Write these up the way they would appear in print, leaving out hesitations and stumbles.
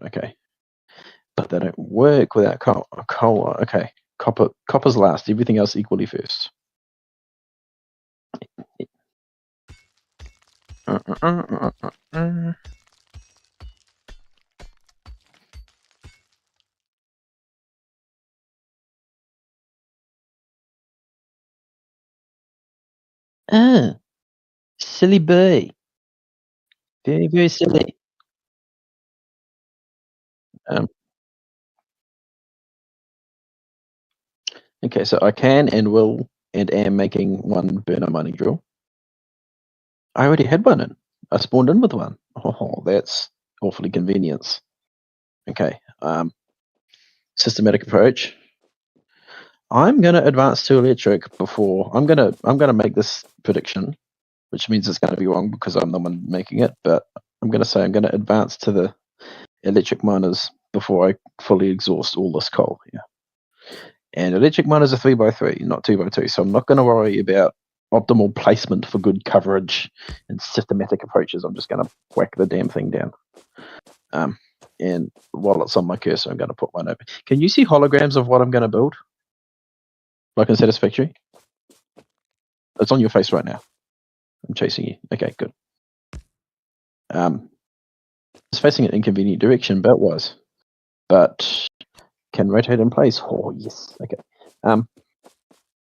Okay. But they don't work without coal. Okay. Copper's last. Everything else equally first. Ah, silly bee. Very, very silly. Um, okay, so I can and will and am making one burner mining drill. I already had one in. I spawned in with one. Oh, that's awfully convenient. Okay. Systematic approach. I'm gonna advance to electric before I'm gonna make this prediction, which means it's gonna be wrong because I'm the one making it, but I'm gonna say I'm gonna advance to the electric miners before I fully exhaust all this coal here. And electric miners are 3x3, not 2x2, so I'm not gonna worry about optimal placement for good coverage and systematic approaches. I'm just gonna whack the damn thing down. And while it's on my cursor, I'm gonna put one over. Can you see holograms of what I'm gonna build? Like in Satisfactory? It's on your face right now. I'm chasing you. Okay, good. It's facing an inconvenient direction, but can rotate in place. Oh yes. Okay.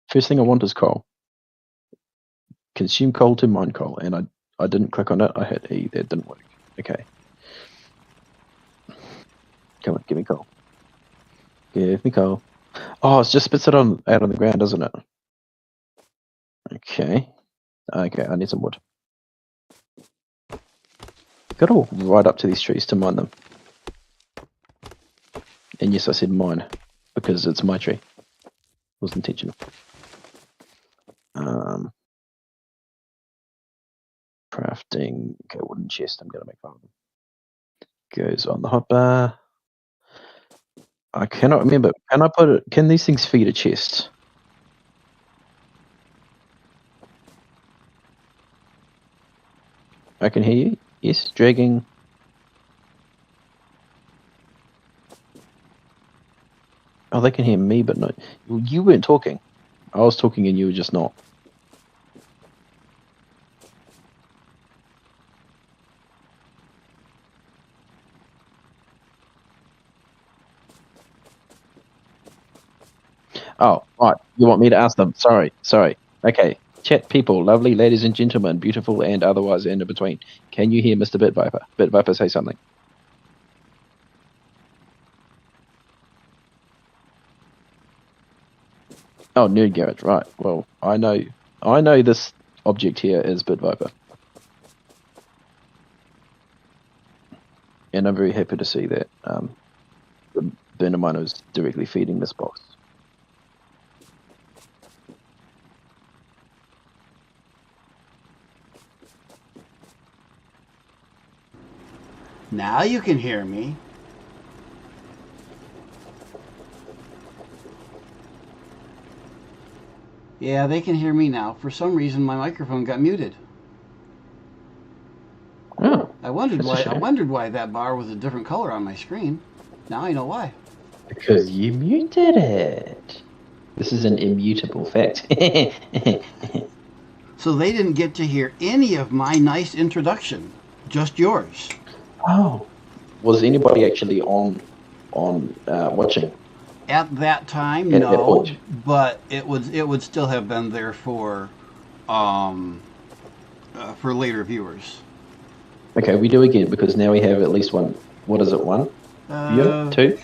First thing I want is coal. Consume coal to mine coal, and I didn't click on it. I hit E. That didn't work. Okay. Come on, give me coal. Give me coal. Oh, it just spits it out on the ground, doesn't it? Okay. Okay, I need some wood. Got to walk right up to these trees to mine them. And yes, I said mine, because it's my tree. Wasn't intentional. Crafting. Okay, wooden chest. I'm gonna make one of them. Goes on the hotbar. I cannot remember. Can I put it? Can these things feed a chest? I can hear you. Yes, dragging. Oh, they can hear me, but no. You weren't talking. I was talking and you were just not. Oh, right. You want me to ask them? Sorry. Okay. Chat people, lovely ladies and gentlemen, beautiful and otherwise and in between. Can you hear Mr. Bitviper? Bitviper, say something. Oh, Nerd Garage, right. Well, I know this object here is Bitviper. And I'm very happy to see that the burner miner is directly feeding this box. Now you can hear me. Yeah, they can hear me now. For some reason, my microphone got muted. Oh, I wondered why that bar was a different color on my screen. Now I know why. because you muted it. This is an immutable fact. So they didn't get to hear any of my nice introduction, just yours. Oh, was anybody actually on watching? At that time, At that no, point. but it would still have been there for later viewers. Okay, we do again because now we have at least one. What is it? One? Viewer? Two?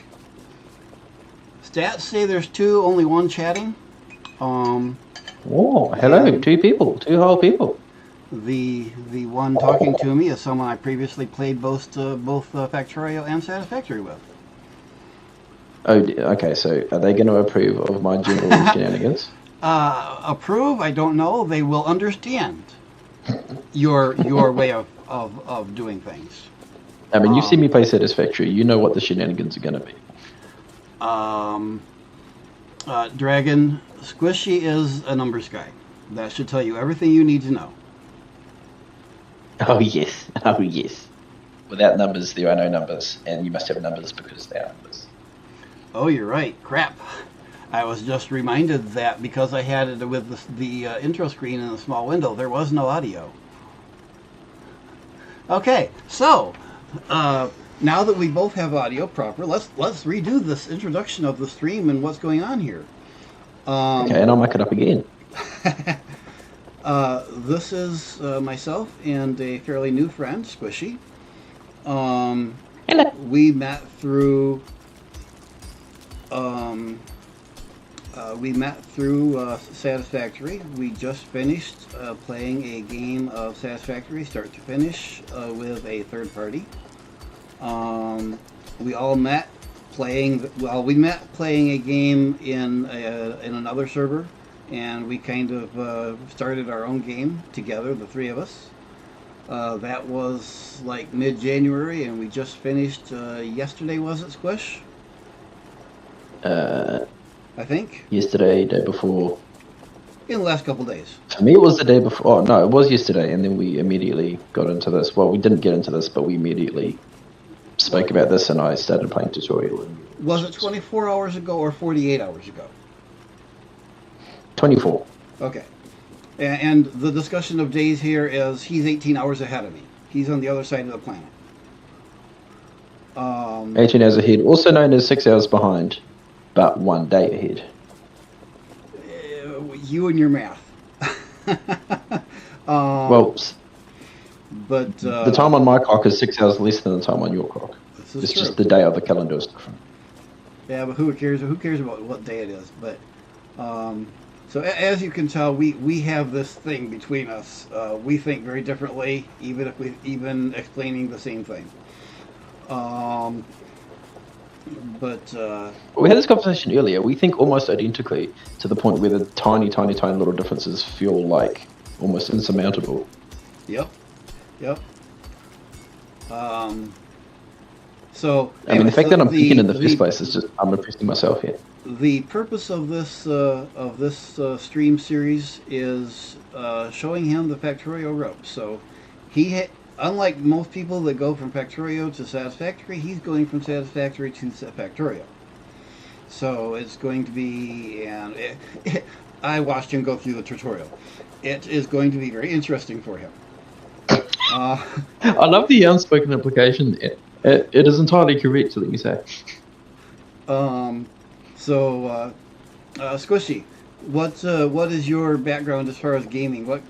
Stats say there's two, only one chatting. Oh, hello, two people, two whole people. The one talking to me is someone I previously played both Factorio and Satisfactory with. Oh, okay. So are they going to approve of my general shenanigans? Approve? I don't know. They will understand your way of doing things. I mean, you've seen me play Satisfactory. You know what the shenanigans are going to be. Dragon, Squishy is a numbers guy. That should tell you everything you need to know. Oh yes. Oh yes. without numbers, there are no numbers, and you must have numbers because they are numbers. Oh, you're right. Crap. I was just reminded that because I had it with the intro screen in a small window, there was no audio. Okay, so now that we both have audio proper, let's redo this introduction of the stream and what's going on here. Okay, and I'll make it up again. This is myself and a fairly new friend, Squishy. Hello. We met through Satisfactory. We just finished playing a game of Satisfactory, start to finish, with a third party. We all met playing. Well, we met playing a game in another server, and we kind of started our own game together, the three of us. That was like mid-January, and we just finished yesterday. Was it, Squish? I think. Yesterday, day before. In the last couple days. For me, it was the day before. Oh, no, it was yesterday, and then we immediately got into this. Well, we didn't get into this, but we immediately spoke about this, and I started playing tutorial. Was it 24 hours ago or 48 hours ago? 24. Okay. And the discussion of days here is he's 18 hours ahead of me. He's on the other side of the planet. 18 hours ahead, also known as 6 hours behind, but 1 day ahead. You and your math. Well, but the time on my clock is 6 hours less than the time on your clock. It's true. Just the day of the calendar is different. Yeah, but who cares? Who cares about what day it is? But so as you can tell, we have this thing between us. We think very differently, even explaining the same thing. But we had this conversation earlier. We think almost identically to the point where the tiny little differences feel like almost insurmountable. Yep. So I mean, the fact that I'm peeking in the first place is just, I'm impressing myself here. The purpose of this stream series is showing him the Factorio ropes. So unlike most people that go from Factorio to Satisfactory, he's going from Satisfactory to Factorio. So it's going to be, and I watched him go through the tutorial. It is going to be very interesting for him. I love the unspoken implication. It is entirely correct, let me say. So, Squishy, what is your background as far as gaming? What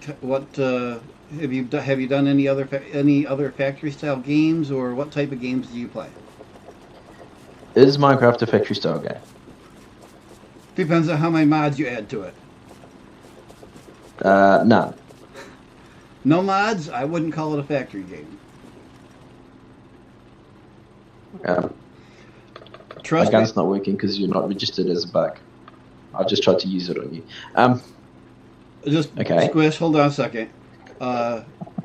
have you done any other factory style games, or what type of games do you play? Is Minecraft a factory style game? Depends on how many mods you add to it. None. No mods? I wouldn't call it a factory game. My gun's not working because you're not registered as a bug. I just tried to use it on you. Just okay. Squish, hold on a second.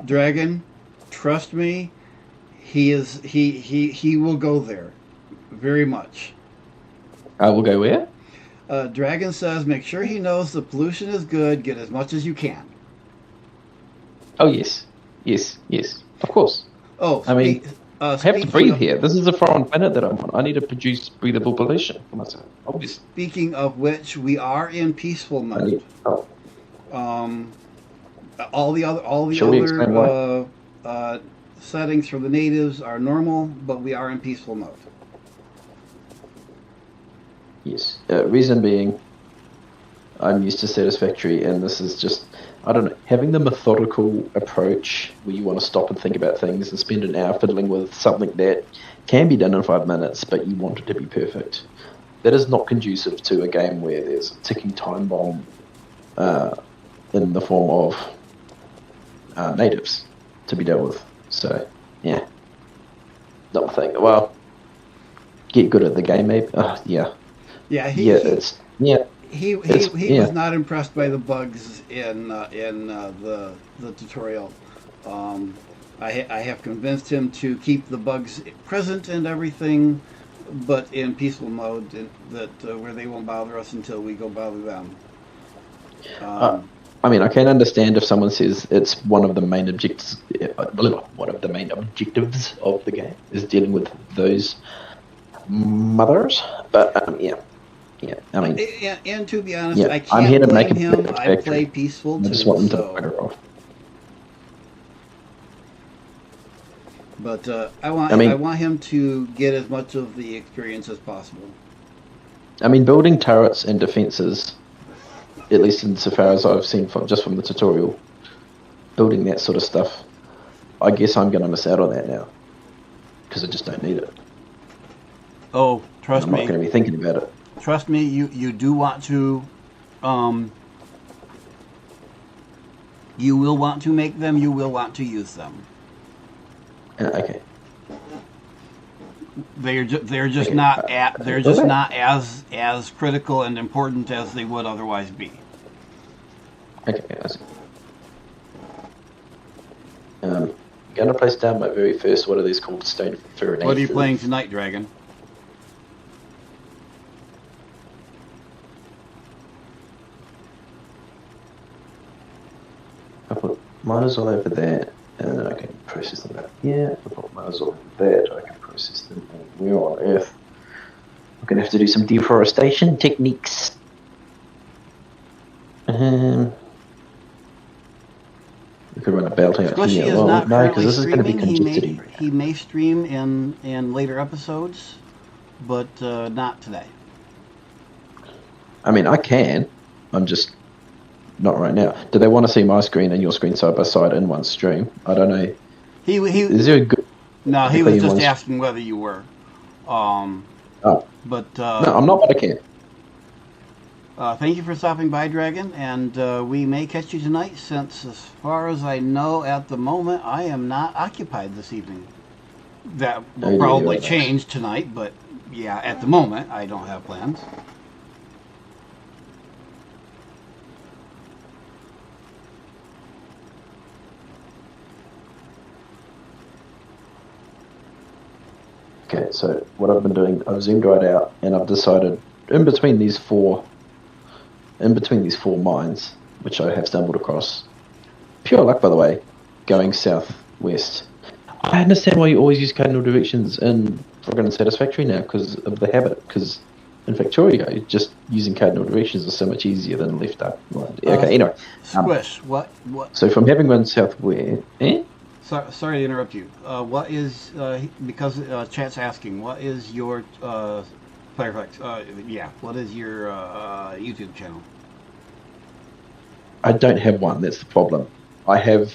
Dragon, trust me, he will go there, very much. I will go where? Dragon says, make sure he knows the pollution is good. Get as much as you can. Oh yes, of course. Oh, I mean, I have to breathe here. This is a foreign planet that I'm on. I need to produce breathable pollution for myself. Obviously. Speaking of which, we are in peaceful mode. All the other settings for the natives are normal, but we are in peaceful mode. Yes. Reason being, I'm used to Satisfactory, and this is just, I don't know, having the methodical approach where you want to stop and think about things and spend an hour fiddling with something that can be done in 5 minutes, but you want it to be perfect. That is not conducive to a game where there's a ticking time bomb in the form of natives to be dealt with. So, yeah. Not my thing. Well, get good at the game, maybe. Yeah. He was not impressed by the bugs in the tutorial. I have convinced him to keep the bugs present and everything, but in peaceful mode, where they won't bother us until we go bother them. I mean, I can understand if someone says it's one of the main objectives. One of the main objectives of the game is dealing with those mothers. But yeah. I mean, And to be honest, yeah. I I'm here can't to make blame a him. perfect I play factory. peaceful I just too, want them to so. bugger off. But I I mean, want him to get as much of the experience as possible. building turrets and defenses, at least insofar as I've seen from the tutorial, building that sort of stuff. I guess I'm going to miss out on that now because I just don't need it, Oh, and trust I'm not me. going to be thinking about it. Trust me, you do want to, um, you will want to make them, you will want to use them. Okay. They're just Okay. not at, they're just Okay. not as critical and important as they would otherwise be. Okay. I see. Going to place down my very first. What are these called? Stone furnaces. What are you playing tonight, Dragon? I put miners all over there, and then I can process them out here. I put miners all over there, I can process them. And where on earth? I'm going to have to do some deforestation techniques. We could run a belt out Squishy here. is Well, not no, because currently this is going to be streaming. congested. He may stream in later episodes, but not today. I mean, I can. I'm just not right now. Do they want to see my screen and your screen side by side in one stream? I don't know. He Is there a good? no, he was in just one asking whether you were. Oh. But No, I'm not, but I can. thank you for stopping by, Dragon, and we may catch you tonight since, as far as I know at the moment, I am not occupied this evening. That will yeah, probably right. change tonight, but yeah, at the moment, I don't have plans. Okay, so what I've been doing, I've zoomed right out, and I've decided in between these four mines, which I have stumbled across. Pure luck, by the way, going southwest. I understand why you always use cardinal directions in Forgotten Satisfactory now, because of the habit. Because in Factorio, just using cardinal directions is so much easier than left up. Okay, anyway. Squish, what? So if I'm having one southwest, Sorry to interrupt you. What is because chat's asking? What is your Firefox? Yeah. What is your YouTube channel? I don't have one. That's the problem. I have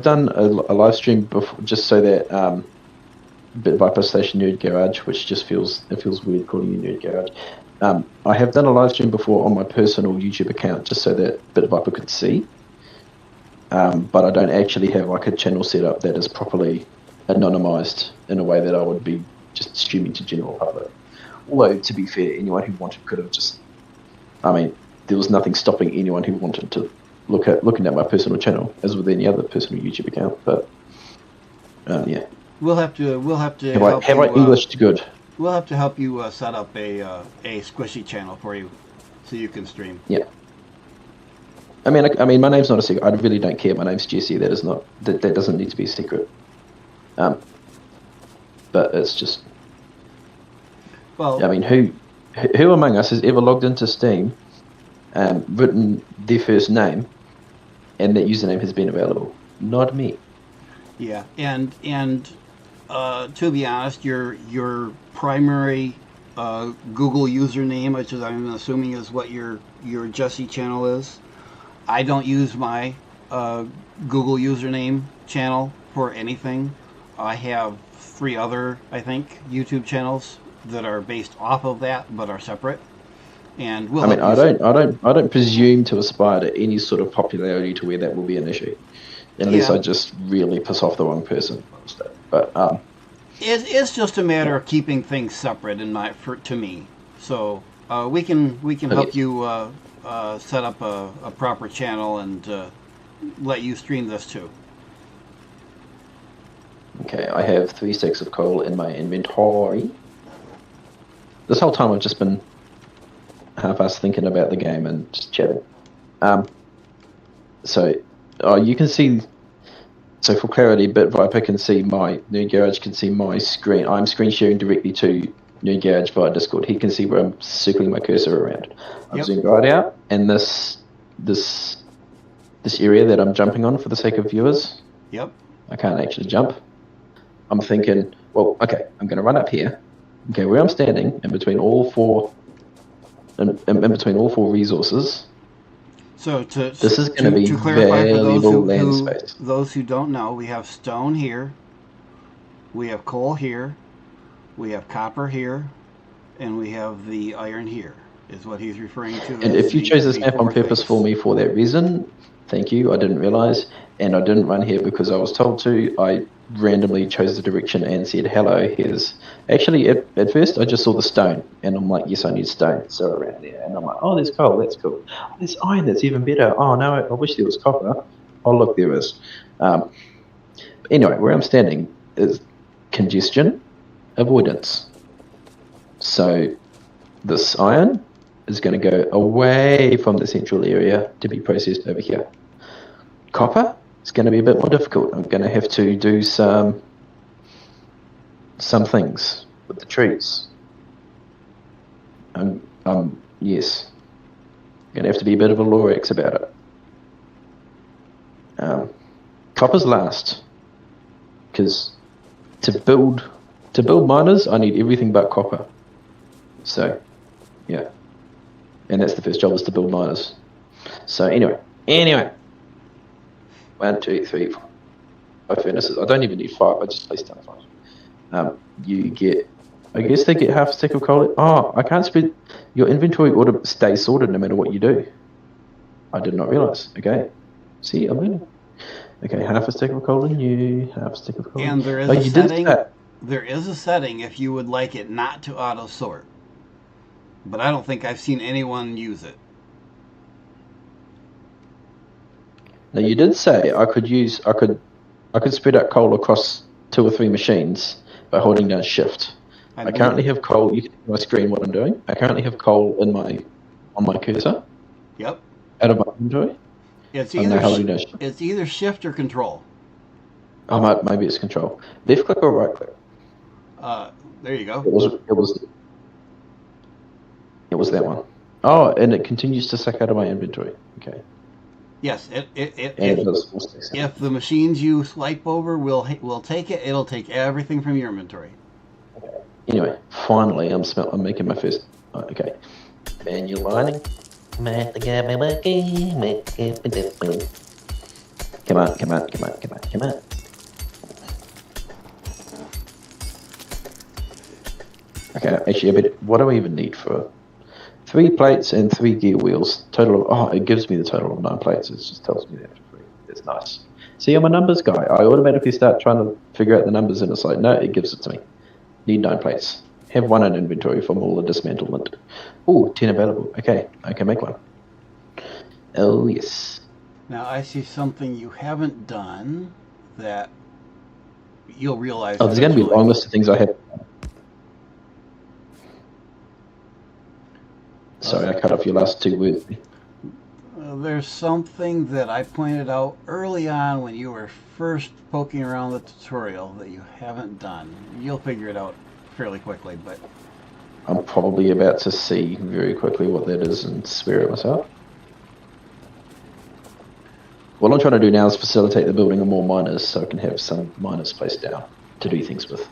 done a live stream before, just so that Bit Viper Station Nerd Garage, which just feels weird calling you Nerd Garage. I have done a live stream before on my personal YouTube account, just so that Bit Viper could see. But I don't actually have like a channel set up that is properly anonymized in a way that I would be just streaming to general public. Although, to be fair, anyone who wanted could have just. I mean, there was nothing stopping anyone who wanted to looking at my personal channel, as with any other personal YouTube account. But yeah, We'll have to have I Englished good? We'll have to help you set up a squishy channel for you, so you can stream. Yeah. I mean, my name's not a secret. I really don't care. My name's Jesse. That is not. That doesn't need to be a secret. But it's just. Well, I mean, who among us has ever logged into Steam, written their first name, and that username has been available? Not me. yeah, and to be honest, your primary Google username, which is I'm assuming is what your Jesse channel is. I don't use my Google username channel for anything. I have 3 other, I think, YouTube channels that are based off of that, but are separate. And we'll I don't presume to aspire to any sort of popularity to where that will be an issue, unless Yeah. I just really piss off the wrong person. But It's just a matter of keeping things separate to me. So we can help you set up a proper channel and let you stream this too. okay, I have 3 stacks of coal in my inventory. This whole time I've just been half-assed thinking about the game and just chatting. So you can see. So for clarity, BitViper can see my Nerd Garage can see my screen. I'm screen sharing directly to Nerd Garage via Discord. He can see where I'm circling my cursor around. I've zoomed right out, and this area that I'm jumping on for the sake of viewers. Yep. I can't actually jump. I'm thinking, well, okay, I'm going to run up here. Okay, where I'm standing in between all four, in between all four resources. So this is going to be to clarify for space. those who don't know, we have stone here, we have coal here, we have copper here, and we have the iron here. Is what he's referring to. And if you chose this map on purpose for me for that reason, thank you. I didn't realize, and I didn't run here because I was told to. I randomly chose the direction and said, hello, here's... Actually, at first, I just saw the stone, and I'm like, yes, I need stone. So around there, and I'm like, oh, there's coal, that's cool. Oh, there's iron, that's even better. Oh, no, I wish there was copper. Oh, look, there is. Anyway, where I'm standing is congestion avoidance. So this iron is going to go away from the central area to be processed over here. Copper is going to be a bit more difficult. I'm going to have to do some things with the trees. Yes. I'm going to have to be a bit of a Lorax about it. Copper's last, because to build miners, I need everything but copper. So, yeah. And that's the first job, is to build miners. So anyway. 1, 2, 3, 4, 5 furnaces. I don't even need 5, I just placed down 5. You get, I guess they get half a stick of coal. Oh, I can't spread, your inventory ought to stay sorted no matter what you do. I did not realize. Okay. See, I'm learning. Okay, half a stick of coal in you, half a stick of coal. And there is a setting. There is a setting if you would like it not to auto sort. But I don't think I've seen anyone use it. Now you did say I could spread out coal across 2 or 3 machines by holding down shift. I currently have coal. You can see my screen what I'm doing. I currently have coal on my cursor. Yep. Out of my inventory. It's either shift or control. Oh, maybe it's control. Left click or right click? There you go. It was that one. Oh, and it continues to suck out of my inventory. Okay. Yes, if the machines you swipe over will take it, it'll take everything from your inventory. Okay. Anyway, finally, I'm making my first. Okay. Manual mining. Come on. Okay, actually, what do I even need for 3 plates and 3 gear wheels? Total of, it gives me the total of 9 plates. It just tells me that for free. That's nice. See, I'm a numbers guy. I automatically start trying to figure out the numbers, and it's like, no, it gives it to me. Need 9 plates. Have 1 in inventory from all the dismantlement. Oh, 10 available. Okay, I can make 1. Oh, yes. Now, I see something you haven't done that you'll realize. Oh, there's going to be a long list of things I have. Sorry, I cut off your last 2 words. There's something that I pointed out early on when you were first poking around the tutorial that you haven't done. You'll figure it out fairly quickly, but... I'm probably about to see very quickly what that is and swear at myself. What I'm trying to do now is facilitate the building of more miners so I can have some miners placed down to do things with.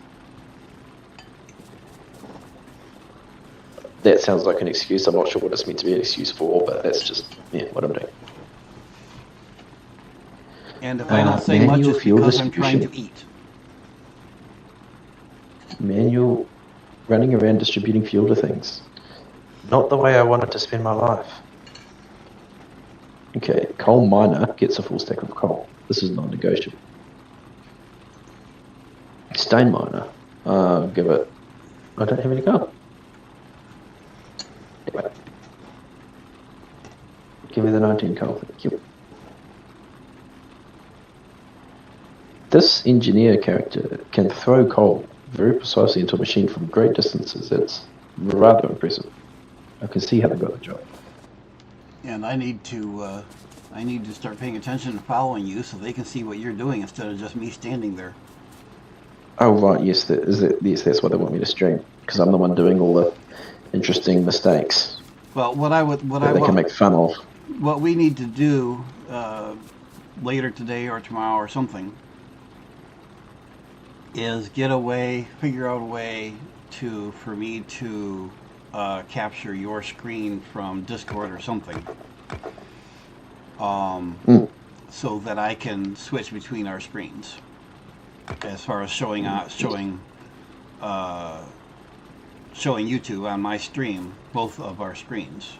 That sounds like an excuse. I'm not sure what it's meant to be an excuse for, but that's just what I'm doing. And if I don't say much, it's because I'm trying to eat. Manual running around distributing fuel to things. Not the way I wanted to spend my life. Okay, coal miner gets a full stack of coal. This is non-negotiable. Stone miner. Give it... I don't have any coal. Anyway. Give me the 19 coal, thank you. This engineer character can throw coal very precisely into a machine from great distances. It's rather impressive. I can see how they got the job. And I need to I need to start paying attention and following you so they can see what you're doing instead of just me standing there. Oh, right, yes, yes, that's what they want me to stream, because I'm the one doing all the interesting mistakes Well, that they can make fun of. what we need to do later today or tomorrow or something is figure out a way for me to capture your screen from Discord or something, so that I can switch between our screens as far as showing YouTube on my stream, both of our screens.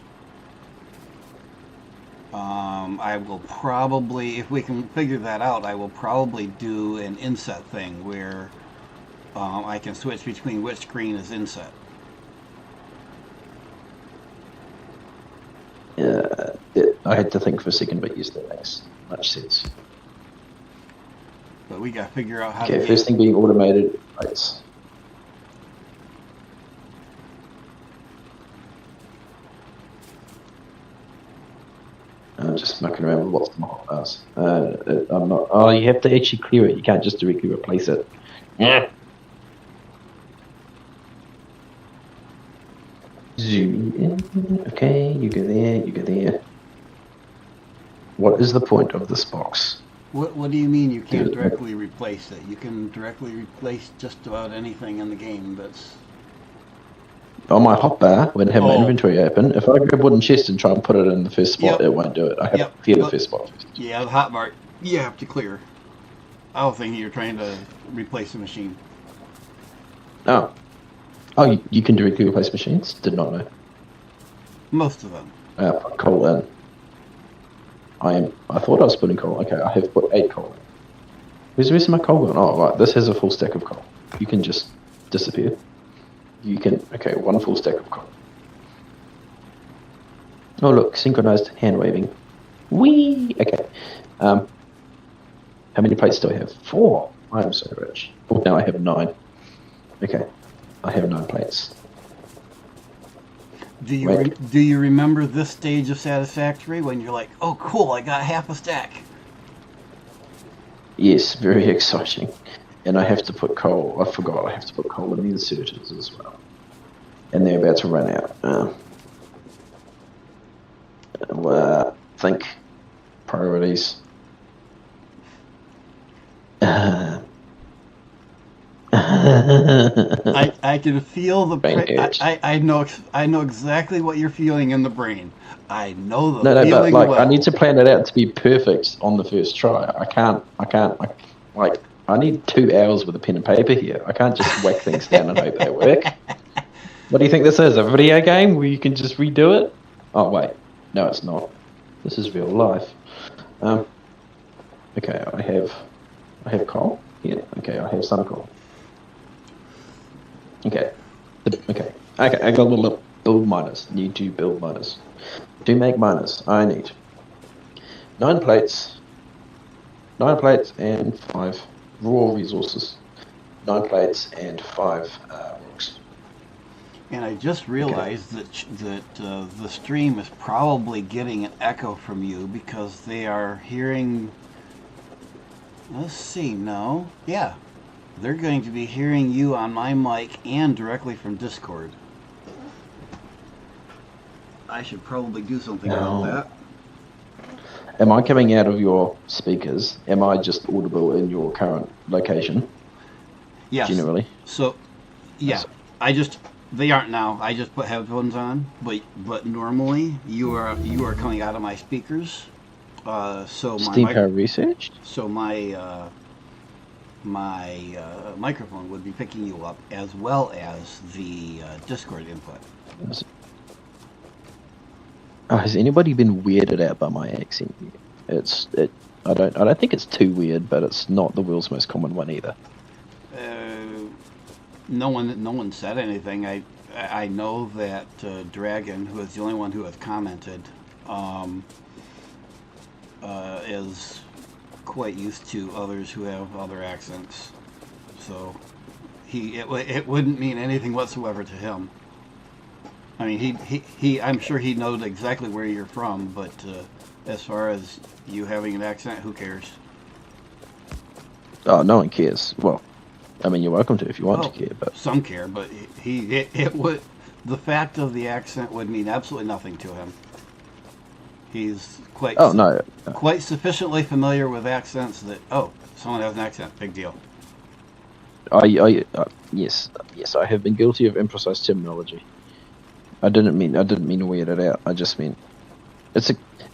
I will probably, if we can figure that out, I will probably do an inset thing where I can switch between which screen is inset. I had to think for a second, but yes, that makes much sense. But we got to figure out how Okay, to first thing being automated plates. I'm just mucking around with what's in my hotbars. I'm not. Oh, you have to actually clear it. You can't just directly replace it. Yeah. Zoom in. Okay, you go there. You go there. What is the point of this box? What do you mean you can't directly replace it? You can directly replace just about anything in the game that's... On my hotbar, when I have my inventory open, if I grab wooden chest and try and put it in the first spot, it won't do it. I have to clear the first spot first. Yeah, the hotbar, you have to clear. I was thinking you're trying to replace the machine. Oh, you can directly replace machines? Did not know. Most of them. Put coal in. I thought I was putting coal. Okay, I have put 8 coal in. Where's the rest of my coal going? Oh, right, this has a full stack of coal. You can just disappear. You can, okay, 1 full stack of coal. Oh look, synchronized hand waving. Whee! Okay. How many plates do I have? 4. I am so rich. Oh, now I have 9. Okay, I have 9 plates. Do you remember this stage of Satisfactory when you're like, oh cool, I got half a stack? Yes, very exciting. And I have to put coal. I forgot I have to put coal in the inserters as well. And they're about to run out. Think. Priorities. I can feel the I know exactly what you're feeling in the brain. I know the feeling but well. I need to plan it out to be perfect on the first try. I need 2 hours with a pen and paper here. I can't just whack things down and hope they work. What do you think this is? A video game where you can just redo it? Oh wait, no, it's not. This is real life. Okay, I have coal. Yeah. Okay, I have some coal. Okay. I got a little build miners. Need to build miners. To make miners, I need 9 plates. 9 plates and 5 raw resources. 9 plates and 5 rocks. And I just realized that the stream is probably getting an echo from you because they are hearing... Let's see, no. Yeah. They're going to be hearing you on my mic and directly from Discord. I should probably do something about that. Am I coming out of your speakers? Am I just audible in your current location? Yes. Generally? So, yeah. They aren't now. I just put headphones on, but normally you are coming out of my speakers. So my Steam Power Research? So my microphone would be picking you up as well as the Discord input. Has anybody been weirded out by my accent? I don't think it's too weird, but it's not the world's most common one either. No one said anything. I know that Dragon, who is the only one who has commented, is quite used to others who have other accents, so it wouldn't mean anything whatsoever to him. I mean, he I'm sure he knows exactly where you're from, but As far as you having an accent, who cares? Oh, no one cares. Well, I mean, you're welcome to if you want to care, but some care, but it would. The fact of the accent would mean absolutely nothing to him. He's quite no. quite sufficiently familiar with accents that someone has an accent, big deal. Yes, I have been guilty of imprecise terminology. I didn't mean to weird it out. I just mean it's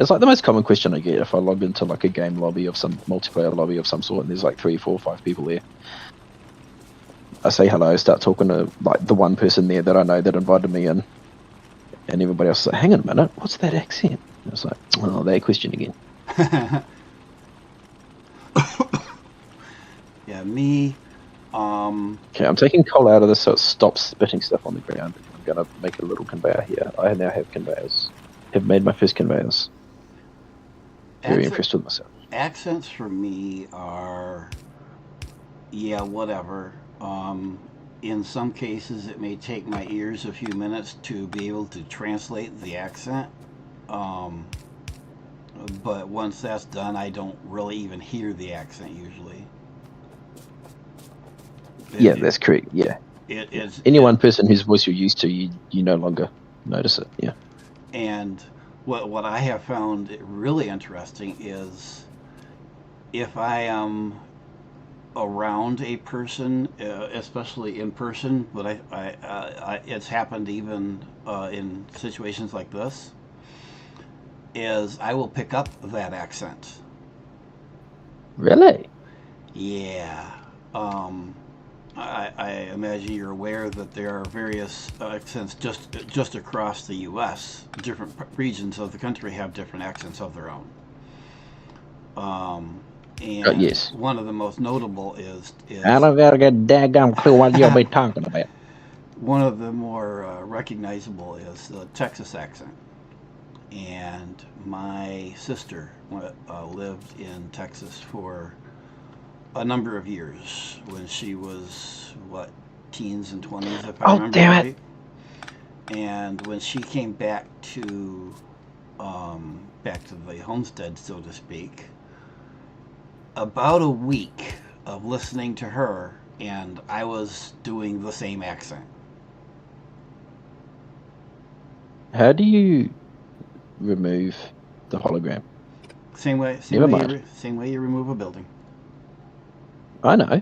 like the most common question I get if I log into like a game lobby of some multiplayer lobby of some sort, and there's like 3, 4, 5 people there. I say hello, start talking to like the one person there that I know that invited me in, and everybody else is like, "Hang on a minute, what's that accent?" I was like, "Oh, that question again." Yeah, me. Okay, I'm taking coal out of this so it stops spitting stuff on the ground. I'm gonna make a little conveyor here. I now have conveyors. Have made my first conveyors. Very impressed with myself. Accents for me are, yeah, whatever. In some cases, it may take my ears a few minutes to be able to translate the accent. But once that's done, I don't really even hear the accent usually. Yeah, that's correct. Yeah. Any one person whose voice you're used to, you no longer notice it. Yeah. And what I have found really interesting is if I am around a person, especially in person, but it's happened even in situations like this, is I will pick up that accent. Really? Yeah. I imagine you're aware that there are various accents just across the U.S. Different regions of the country have different accents of their own. And yes. one of the most notable is I don't got a daggum clue what you'll be talking about. One of the more recognizable is the Texas accent. And my sister lived in Texas for a number of years when she was teens and 20s, if I remember right. And when she came back to the homestead, so to speak, about a week of listening to her, and I was doing the same accent. How do you remove the hologram? Same way you remove a building. I know.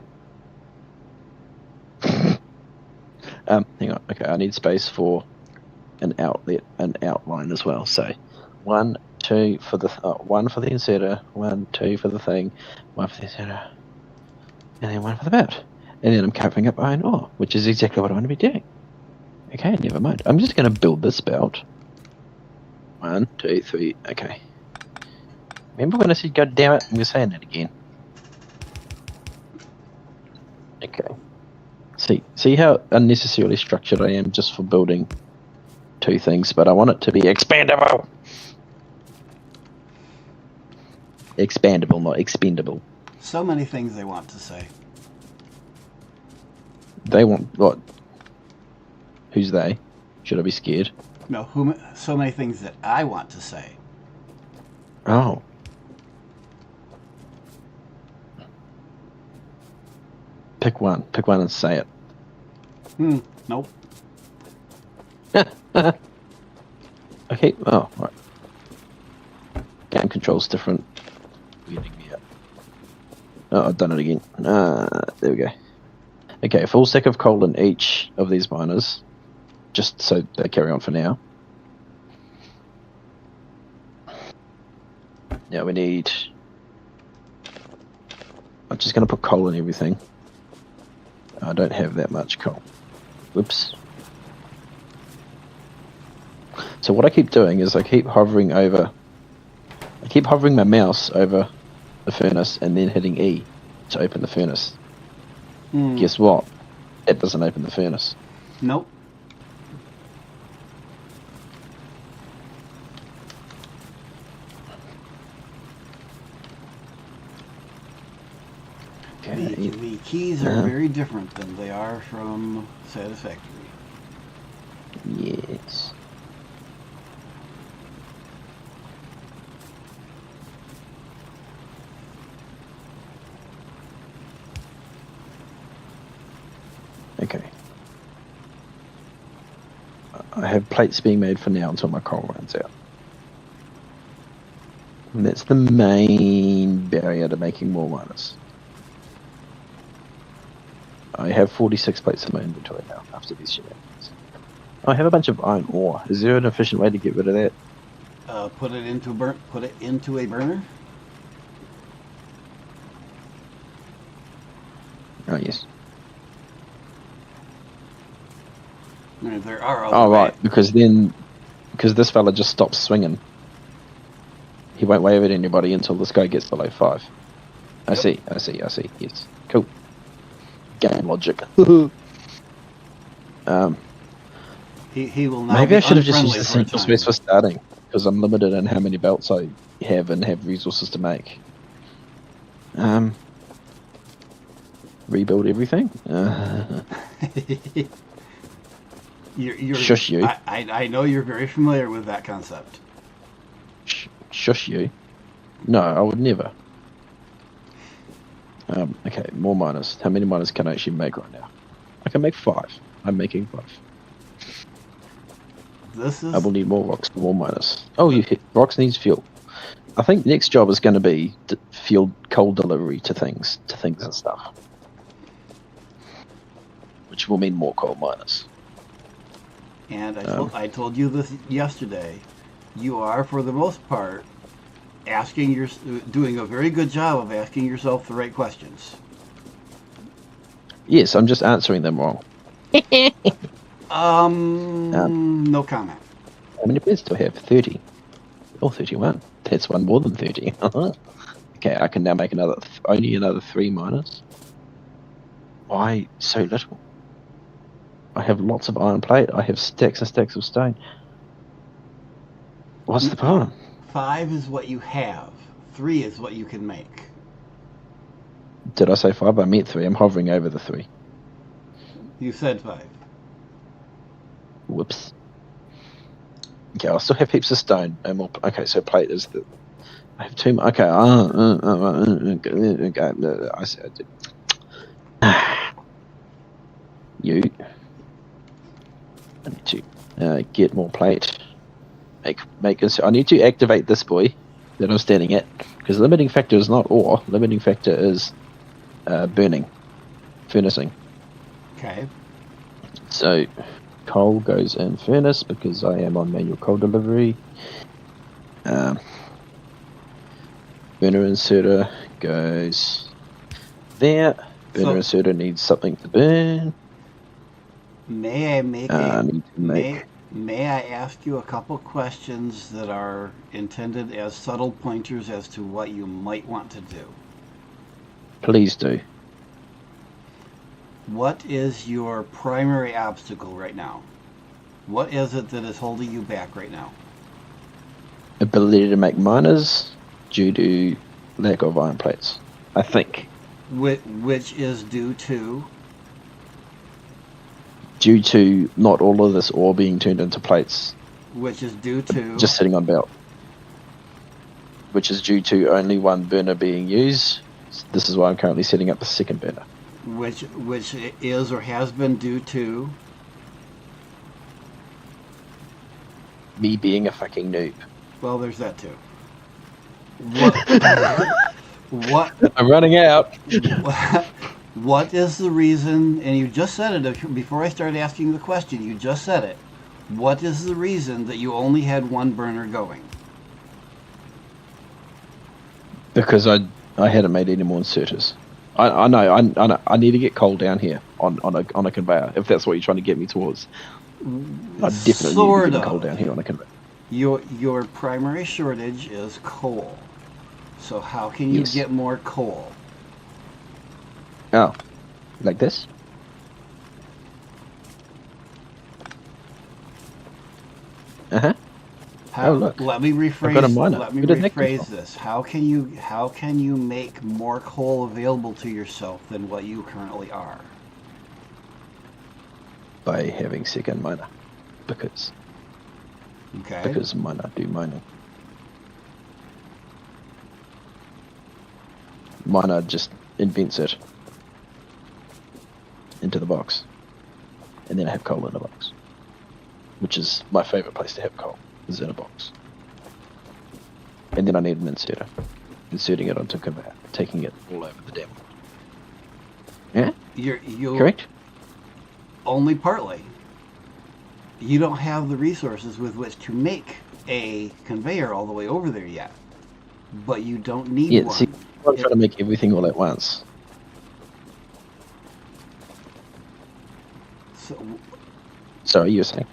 Hang on. Okay, I need space for an outline as well. So, 1, 2 for the 1 for the inserter, 1, 2 for the thing, 1 for the inserter, and then 1 for the belt. And then I'm covering up iron ore, which is exactly what I want to be doing. Okay, never mind. I'm just going to build this belt. 1, 2, 3. Okay. Remember when I said, "God damn it"? I'm saying that again. Okay. See how unnecessarily structured I am just for building 2 things, but I want it to be expandable. Expandable, not expendable. So many things they want to say. They want what? Who's they? Should I be scared? No, so many things that I want to say. Oh. Pick one and say it. Nope. Okay, oh, right. Game control's different. Weirding me out. Oh, I've done it again. There we go. Okay, a full stack of coal in each of these miners, just so they carry on for now. Now we need... I'm just going to put coal in everything. I don't have that much coal. Whoops. So what I keep doing is I keep hovering my mouse over the furnace and then hitting E to open the furnace. Guess what? It doesn't open the furnace. Nope. Okay. The keys are very different than they are from Satisfactory. Yes. Okay. I have plates being made for now until my coal runs out. And that's the main barrier to making more miners. I have 46 plates in my inventory now after these shenanigans. I have a bunch of iron ore. Is there an efficient way to get rid of that? Put it into a burner. Oh, yes. I mean, there are other Oh, right. ways. Because this fella just stops swinging. He won't wave at anybody until this guy gets below 5. I see. Yes. Cool. Game logic. He will now Maybe be I should have just used unfriendly the for a central time. space for starting, because I'm limited in how many belts I have and have resources to make. Rebuild everything? You're, Shush you. I know you're very familiar with that concept. Shush you. No, I would never. Okay, more miners. How many miners can I actually make right now? I can make 5. I'm making 5. I will need more rocks for more miners. Oh, rocks needs fuel. I think next job is going to be field coal delivery to things and stuff, which will mean more coal miners. And I told you this yesterday. You are, for the most part, doing a very good job of asking yourself the right questions. Yes, I'm just answering them wrong. No comment. How many beds do I have? 30. Oh, 31. That's one more than 30. Okay, I can now make only another 3 miners. Why so little? I have lots of iron plate. I have stacks and stacks of stone. What's the problem? 5 is what you have. 3 is what you can make. Did I say 5? I meant 3. I'm hovering over the 3. You said 5. Whoops. Okay, I still have heaps of stone. And more. Okay, so plate is the. I have 2. Okay. I said I did. You. I need to get more plate. Make us. I need to activate this boy that I'm standing at, because limiting factor is not ore. Limiting factor is burning, furnacing. Okay. So coal goes in furnace because I am on manual coal delivery. Burner inserter goes there. Burner inserter needs something to burn. May I make May I ask you a couple questions that are intended as subtle pointers as to what you might want to do? Please do. What is your primary obstacle right now? What is it that is holding you back right now? Ability to make miners due to lack of iron plates, I think. Which is due to? Due to not all of this ore being turned into plates. Which is due to? Just sitting on belt. Which is due to only one burner being used. This is why I'm currently setting up a second burner. Which is or has been due to? Me being a fucking noob. Well, there's that too. What? I'm running out. What is the reason, and you just said it before I started asking the question, you just said it. What is the reason that you only had one burner going? Because I hadn't made any more inserters. I know. I need to get coal down here on a conveyor, if that's what you're trying to get me towards. I definitely need to get coal down here on a conveyor. Your primary shortage is coal. So how can you get more coal? Oh, like this? Uh-huh. Oh, look. Let me rephrase. Let me rephrase this. How can you make more coal available to yourself than what you currently are? By having second miner, because miner do mining. Miner just invents it into the box. and then I have coal in a box, which is my favorite place to have coal, is in a box. And then I need an inserter, inserting it onto a conveyor, taking it all over the dam. Yeah? You're Correct? only partly. You don't have the resources with which to make a conveyor all the way over there yet. But you don't need one. See, I'm trying to make everything all at once. So, Sorry, you were saying?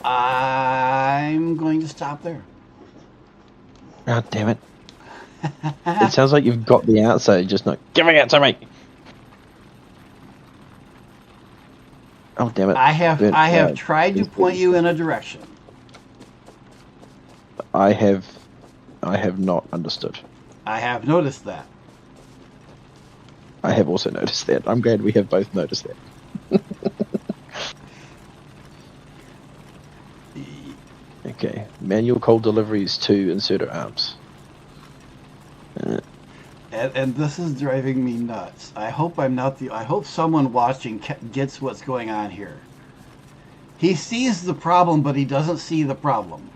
I'm going to stop there. Oh, damn it. It sounds like you've got the answer, you're just not giving it to me. Oh, damn it. I have tried to point you in a direction. I have not understood. I have noticed that. I have also noticed that. I'm glad we have both noticed that. Okay, manual coal deliveries to inserter arms. And this is driving me nuts. I hope I'm not the. I hope someone watching gets what's going on here. He sees the problem, but he doesn't see the problem.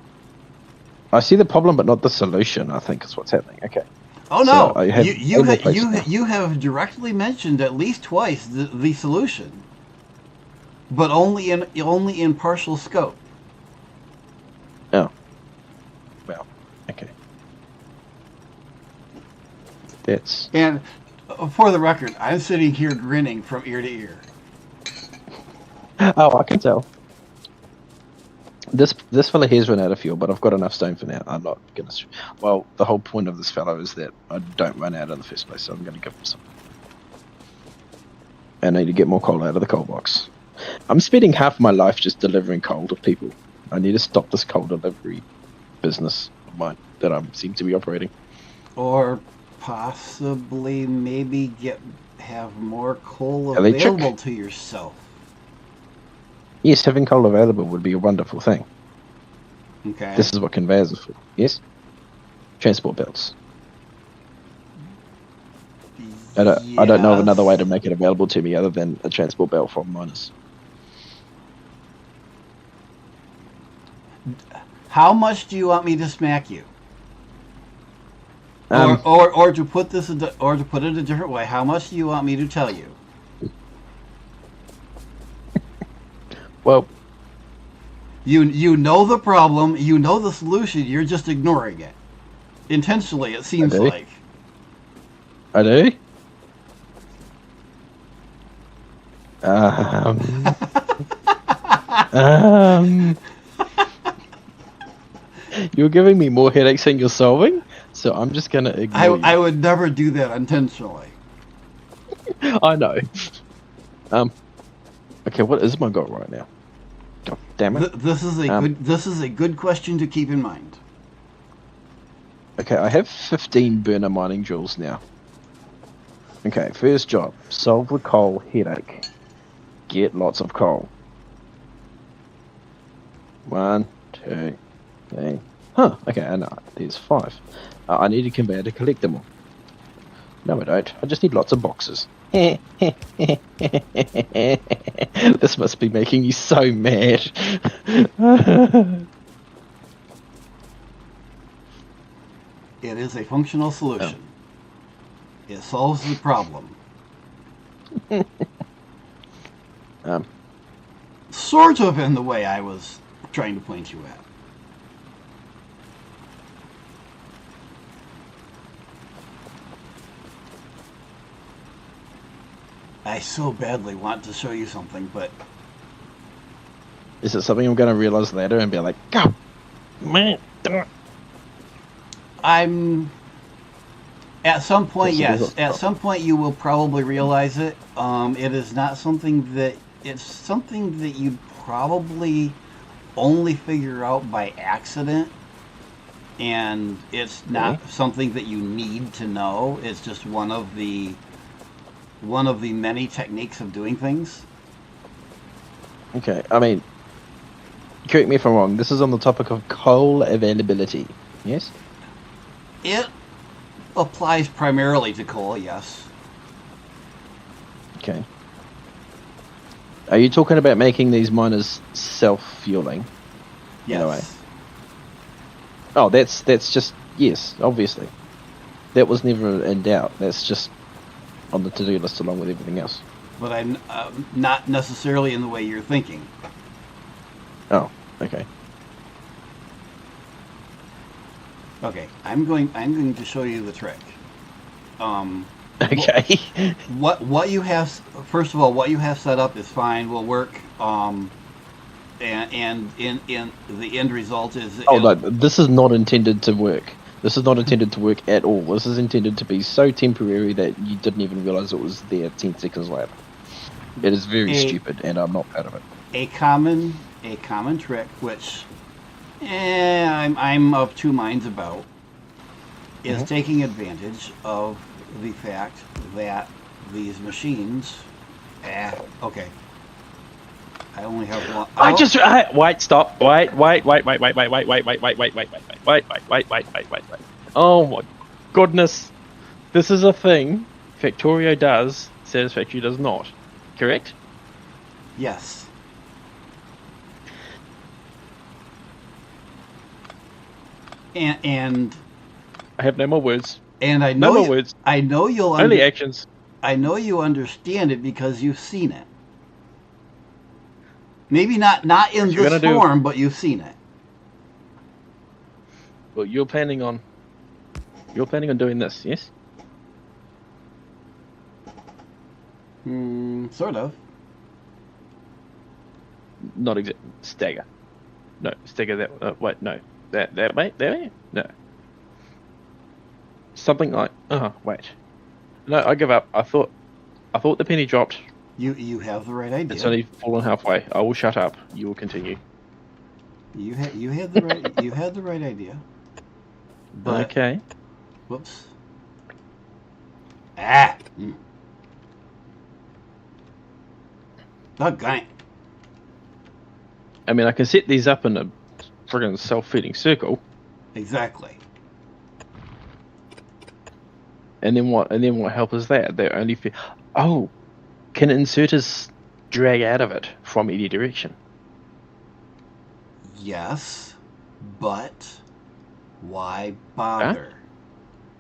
I see the problem, but not the solution, I think is what's happening. Okay. Oh no! So I have You have directly mentioned at least twice the solution, but only in partial scope. Oh. Well, okay. That's... And for the record, I'm sitting here grinning from ear to ear. Oh, I can tell. This fella here's run out of fuel, but I've got enough stone for now. I'm not gonna... Well, the whole point of this fellow is that I don't run out in the first place, so I'm gonna give him some. I need to get more coal out of the coal box. I'm spending half my life just delivering coal to people. I need to stop this coal delivery business of mine that I seem to be operating. Or possibly maybe have more coal Electric? available to yourself. Yes, having coal available would be a wonderful thing. Okay. This is what conveyors are for. Yes? Transport belts. I don't know of another way to make it available to me other than a transport belt from miners. How much do you want me to smack you? Um, Or to put this or to put it a different way, how much do you want me to tell you? Well, you know the problem, you know the solution, you're just ignoring it. Intentionally, it seems I do. like. I do. Um, you're giving me more headaches than you're solving, so I'm just gonna ignore you. I would never do that intentionally. I know. Okay, what is my goal right now? God damn it. This is a good question to keep in mind. Okay, I have 15 burner mining joules now. Okay, first job, solve the coal headache. Get lots of coal. 1, 2, 3. Huh, okay, I know. There's 5. I need a conveyor to collect them all. No, I don't. I just need lots of boxes. This must be making you so mad. It is a functional solution. It solves the problem. Sort of in the way I was trying to point you at. I so badly want to show you something, but... Is it something I'm going to realize later and be like, go, man, do it. At some point, yes. At some point, you will probably realize it. It is not something that... It's something that you'd probably only figure out by accident. And it's not something that you need to know. It's just one of the many techniques of doing things. Okay, I mean, correct me if I'm wrong. This is on the topic of coal availability, yes? It applies primarily to coal, yes. Okay. Are you talking about making these miners self-fueling? Yes. In a way. Oh, that's just, yes, obviously. That was never in doubt. That's just on the to-do list along with everything else. But I'm not necessarily in the way you're thinking. Oh, okay. Okay, I'm going to show you the trick. Okay. What you have, first of all, what you have set up is fine, will work. And in the end result is Oh, no, this is not intended to work. This is not intended to work at all. This is intended to be so temporary that you didn't even realize it was there 10 seconds later. It is very stupid, and I'm not proud of it. A common trick, which I'm of two minds about, is taking advantage of the fact that these machines. Okay. I only have one. Wait, stop. Wait. Oh my goodness. This is a thing Factorio does, Satisfactory does not. Correct? Yes. And I have no more words. And I know no more words. I know you'll only actions. I know you understand it because you've seen it. Maybe not in this form, but you've seen it. Well, you're planning on doing this, yes? Sort of. Not exactly. Stagger. No, stagger that. Wait, no. That way? That way? No. Something like. Wait. No, I give up. I thought the penny dropped. You have the right idea. It's only fallen halfway. I will shut up. You will continue. You had the right you had the right idea. But, okay. Whoops. Doggone it. I mean, I can set these up in a friggin' self-feeding circle. Exactly. And then what? And then what help is that? They're only can inserters drag out of it from any direction? Yes, but why bother? Huh?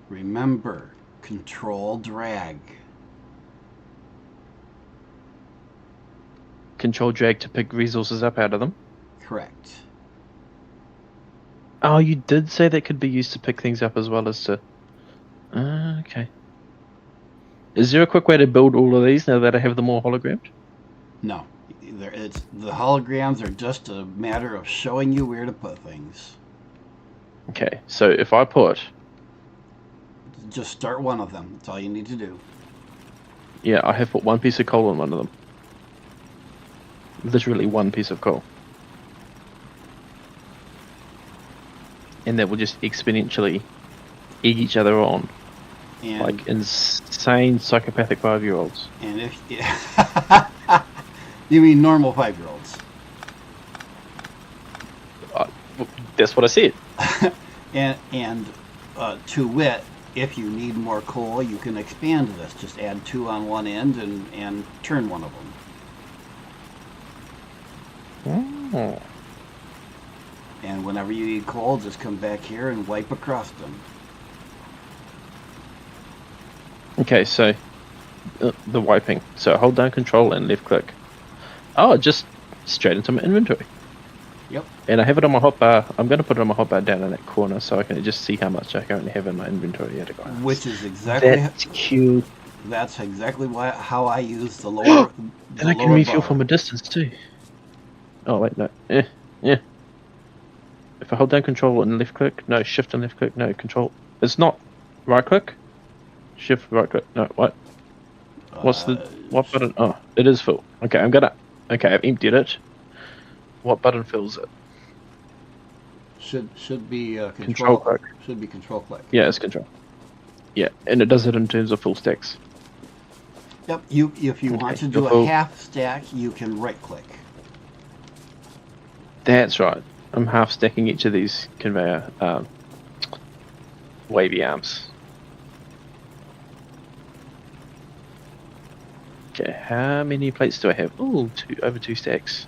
Remember, control drag. Control drag to pick resources up out of them? Correct. Oh, you did say that could be used to pick things up as well as to... okay. Is there a quick way to build all of these now that I have them all hologrammed? No. The holograms are just a matter of showing you where to put things. Okay, so if I put... Just start one of them. That's all you need to do. Yeah, I have put one piece of coal in one of them. Literally one piece of coal. And that will just exponentially egg each other on. And like insane psychopathic 5-year-olds. And if... You mean normal 5-year-olds? That's what I said. and to wit, if you need more coal, you can expand this. Just add 2 on one end and turn one of them. Oh. And whenever you need coal, just come back here and wipe across them. Okay, so the wiping. So hold down control and left click. Oh, just straight into my inventory. Yep. And I have it on my hotbar. I'm going to put it on my hotbar down in that corner so I can just see how much I currently have in my inventory at a glance. Which is exactly... That's cute. That's exactly how I use the lower... And I can refuel from a distance too. Oh, wait, no. Yeah. If I hold down control and left click, no, shift and left click, no, control. It's not right click. Shift, right click, no, what? What's what button? Oh, it is full. Okay, I've emptied it. What button fills it? Should be control click. Should be control click. Yeah, it's control. Yeah, and it does it in terms of full stacks. Yep. If you want to do a half stack, you can right click. That's right. I'm half stacking each of these conveyor wavy arms. Okay, how many plates do I have? Oh, over 2 stacks.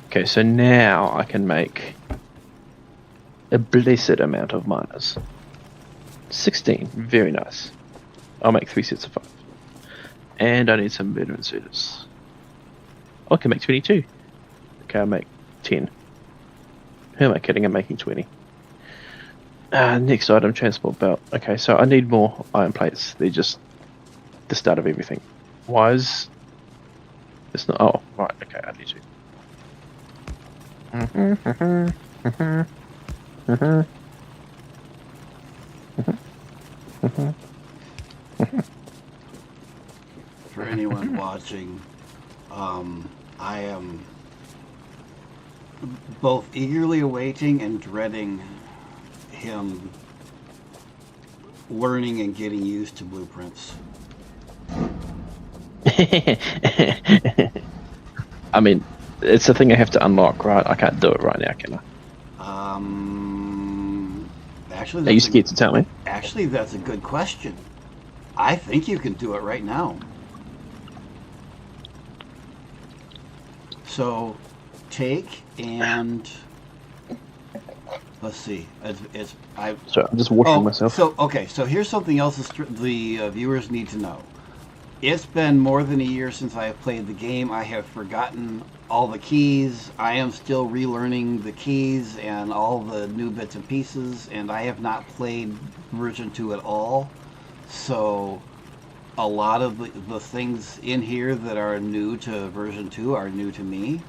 Okay, so now I can make a blessed amount of miners. 16, very nice. I'll make 3 sets of 5. And I need some veteran suitors. I can make 22. Okay, I'll make 10. Who am I kidding? I'm making 20. Next item, transport belt. Okay, so I need more iron plates. They're just the start of everything. Why is it's not? Oh, right. Okay, I need to. For anyone watching, I am both eagerly awaiting and dreading him learning and getting used to blueprints. I mean, it's a thing I have to unlock, right? I can't do it right now, can I? Actually, Are you scared to tell me? Actually, that's a good question. I think you can do it right now. So, take and let's see. So I'm just washing myself. So okay. So here's something else the viewers need to know. It's been more than a year since I have played the game. I have forgotten all the keys. I am still relearning the keys and all the new bits and pieces, and I have not played version 2 at all. So a lot of the things in here that are new to version 2 are new to me.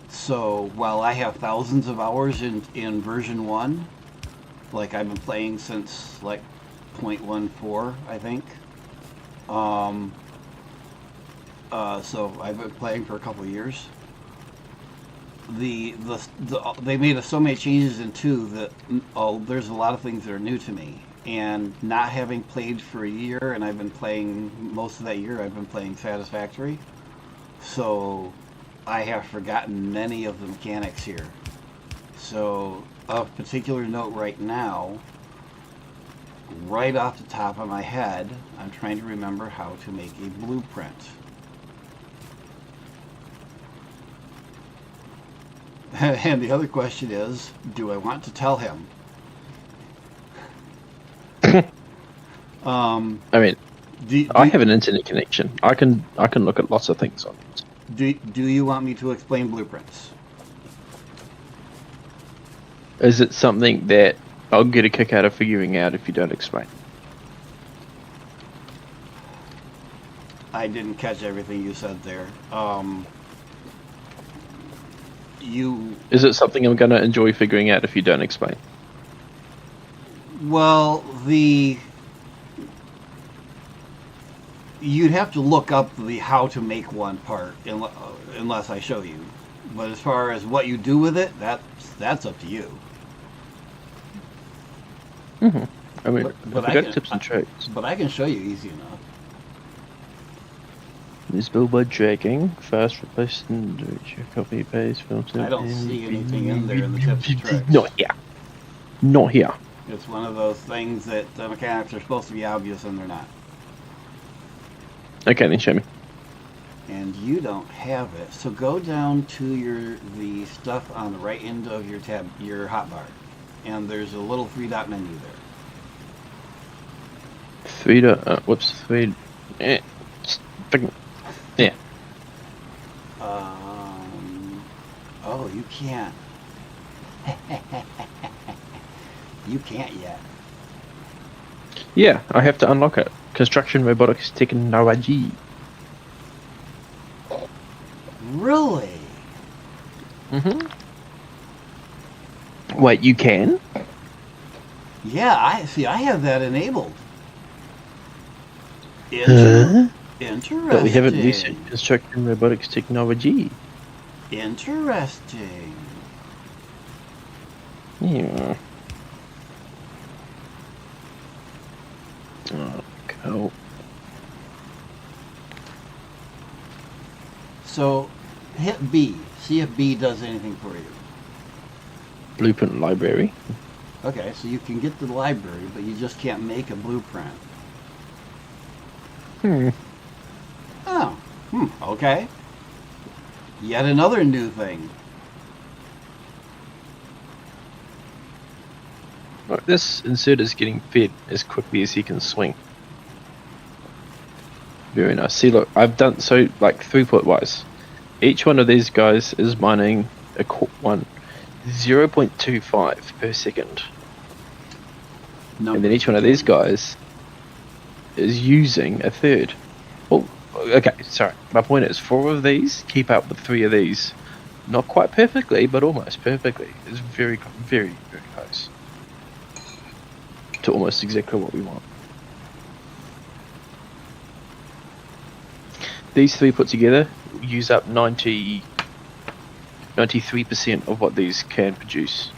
So while I have thousands of hours in version 1, like I've been playing since like 0.14, I think. So I've been playing for a couple of years. They made so many changes in 2 that there's a lot of things that are new to me. And not having played for a year, and I've been playing most of that year, I've been playing Satisfactory. So I have forgotten many of the mechanics here. So of particular note right now, right off the top of my head, I'm trying to remember how to make a blueprint. And the other question is, do I want to tell him? I mean, I have an internet connection. I can look at lots of things on it. Do you want me to explain blueprints? Is it something that I'll get a kick out of figuring out if you don't explain? I didn't catch everything you said there. Is it something I'm going to enjoy figuring out if you don't explain? Well, you'd have to look up the how to make one part unless I show you. But as far as what you do with it, that's up to you. Mm-hmm. I mean, but I got tips and tricks. But I can show you easy enough. This build by dragging, fast replace and copy paste filter. I don't see anything in there in the tips and tricks. Not here. Not here. It's one of those things that the mechanics are supposed to be obvious and they're not. Okay, then show me. And you don't have it, so go down to the stuff on the right end of your tab, your hotbar, and there's a little 3-dot menu there. 3-dot. Whoops. 3. Yeah. Oh, you can't. You can't yet. Yeah, I have to unlock it. Construction robotics technology. Really? Mm-hmm. Wait, you can? Yeah, I have that enabled. Interesting. But we haven't researched construction robotics technology. Interesting. Yeah. Oh, cool. So, hit B. See if B does anything for you. Blueprint library. Okay, so you can get to the library, but you just can't make a blueprint. Hmm. Oh. Okay. Yet another new thing. Right, this insert is getting fed as quickly as he can swing. Very nice. See, look, I've done so like throughput wise. Each one of these guys is mining a 0.25 per second, and then each one of these guys is using a third. Well, okay, sorry. My point is, 4 of these keep up with 3 of these. Not quite perfectly, but almost perfectly. It's very, very, very close to almost exactly what we want. These 3 put together use up 93% of what these can produce.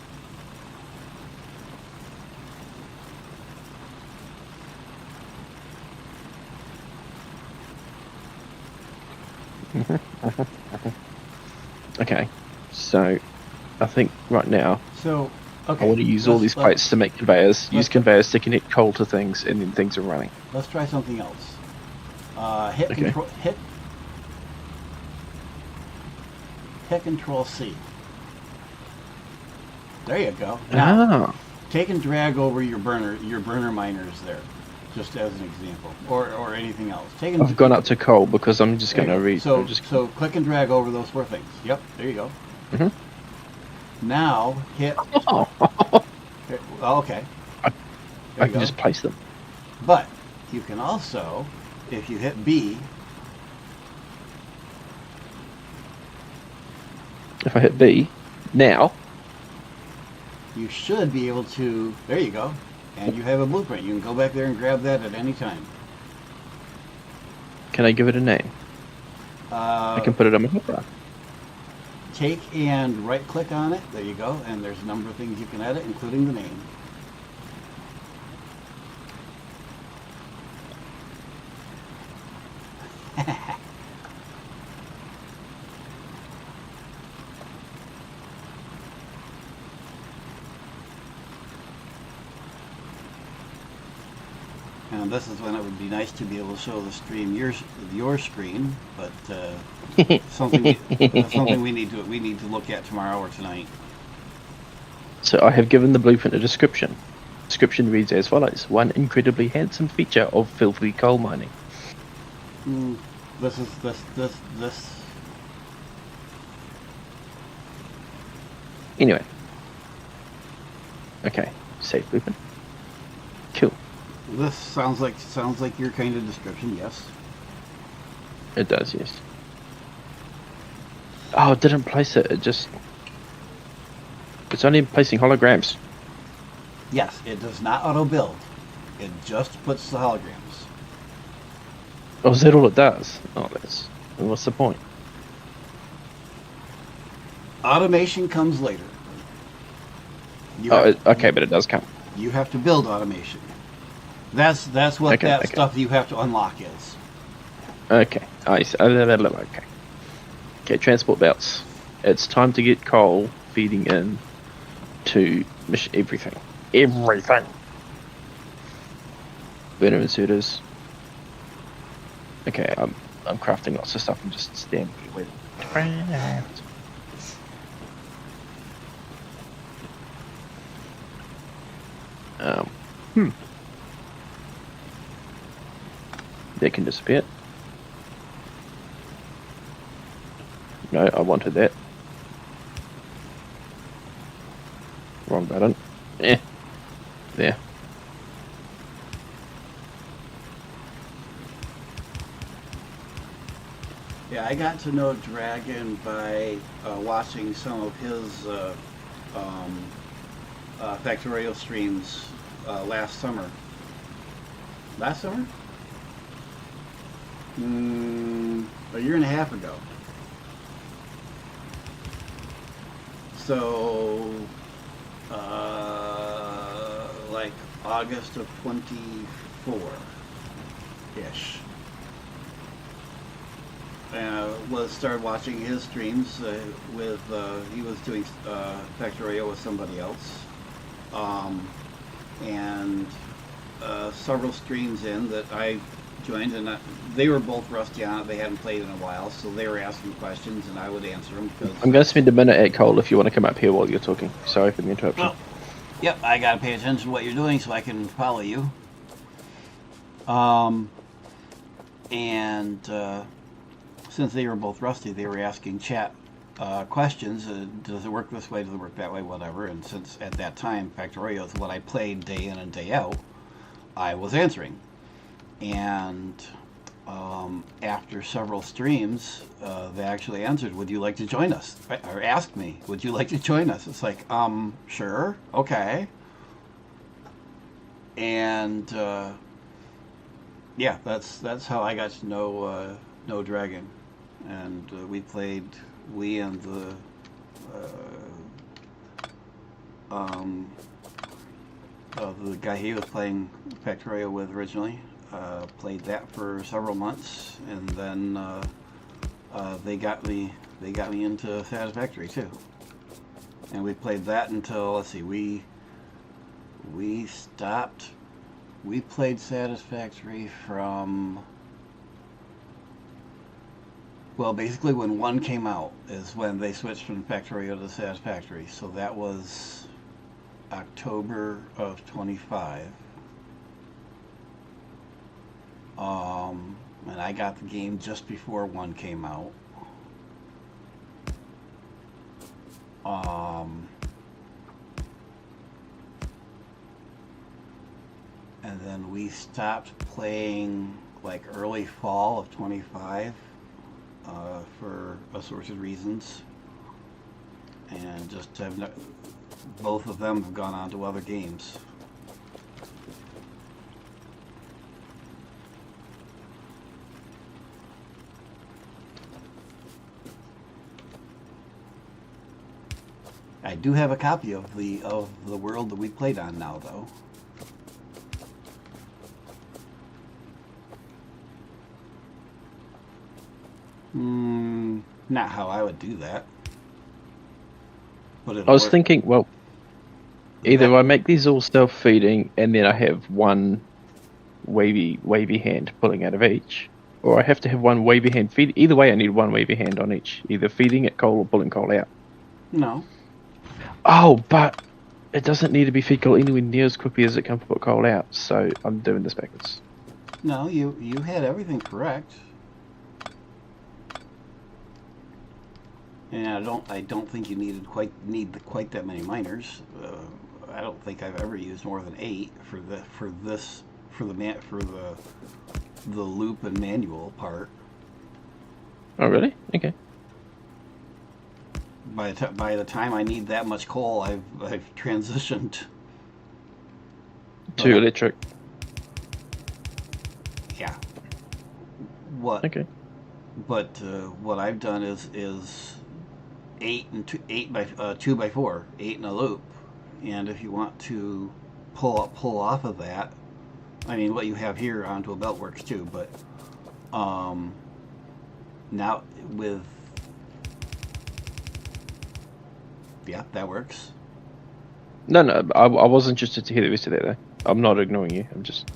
Okay, so I think right now So, okay. I want to use all these plates to make conveyors. Use conveyors to connect coal to things, and then things are running. Let's try something else. Hit Control C. There you go. Now, take and drag over your burner miners there, just as an example, or anything else. I've gone up to coal because I'm just going to read. So click and drag over those 4 things. Yep, there you go. Now hit. Okay. I can just place them. But you can also, if you hit B. If I hit B, now you should be able to. There you go. And you have a blueprint. You can go back there and grab that at any time. Can I give it a name? I can put it on my hotbar. Take and right click on it. There you go. And there's a number of things you can edit, including the name. And this is when it would be nice to be able to show the stream your screen, but something we need to look at tomorrow or tonight. So I have given the blueprint a description. Description reads as follows: one incredibly handsome feature of filthy coal mining. This. Anyway. Okay, save blueprint. Cool. This sounds like your kind of description, yes. It does, yes. Oh, it didn't place it. It's only placing holograms. Yes, it does not auto build. It just puts the holograms. Oh, is that all it does? Oh, what's the point? Automation comes later. Okay, but it does come. You have to build automation. That's what stuff you have to unlock is. Okay, okay. Okay, transport belts. It's time to get coal feeding in to everything. Everything. Burner inserters. Okay, I'm crafting lots of stuff. I'm just standing here waiting to craft. They can disappear. No, I wanted that. Wrong button. There. Yeah, I got to know Dragon by watching some of his Factorio streams last summer. Last summer? A year and a half ago. So, like August of 24-ish. Started watching his streams with, he was doing Factorio with somebody else. And several streams in that I joined, and they were both rusty on it. They hadn't played in a while, so they were asking questions, and I would answer them. Because I'm going to spend a minute at Cole if you want to come up here while you're talking. Sorry for the interruption. Well, yep, I got to pay attention to what you're doing so I can follow you. And since they were both rusty, they were asking chat questions. Does it work this way? Does it work that way? Whatever. And since at that time, Factorio is what I played day in and day out, I was answering. And after several streams, they actually answered, "Would you like to join us?" Or asked me, "Would you like to join us?" It's like, sure, okay. And yeah, that's how I got to know Dragon, and we and the guy he was playing Factorio with originally. Played that for several months, and then they got me into Satisfactory too. And we played that until, let's see, we played Satisfactory from, well, basically when 1 came out is when they switched from Factorio to Satisfactory. So that was October of 25. And I got the game just before 1 came out. And then we stopped playing like early fall of 25 for assorted reasons. And just both of them have gone on to other games. I do have a copy of the world that we played on now, though. Not how I would do that. But I was thinking, well, either I make these all self-feeding and then I have one wavy hand pulling out of each, or I have to have one wavy hand feed. Either way, I need one wavy hand on each, either feeding it coal or pulling coal out. No. Oh, but it doesn't need to be feed coal anywhere near as quickly as it can put coal out, so I'm doing this backwards. No, you had everything correct. And I don't think you need quite that many miners. I don't think I've ever used more than 8 for the loop and manual part. Oh, really? Okay. By the time I need that much coal, I've transitioned to electric. Yeah. What? Okay. But what I've done is 8 and 2 by 4, 8 in a loop, and if you want to pull off of that, I mean what you have here onto a belt works too, but now with that works. No, I was interested to hear the rest of that though. I'm not ignoring you. I'm just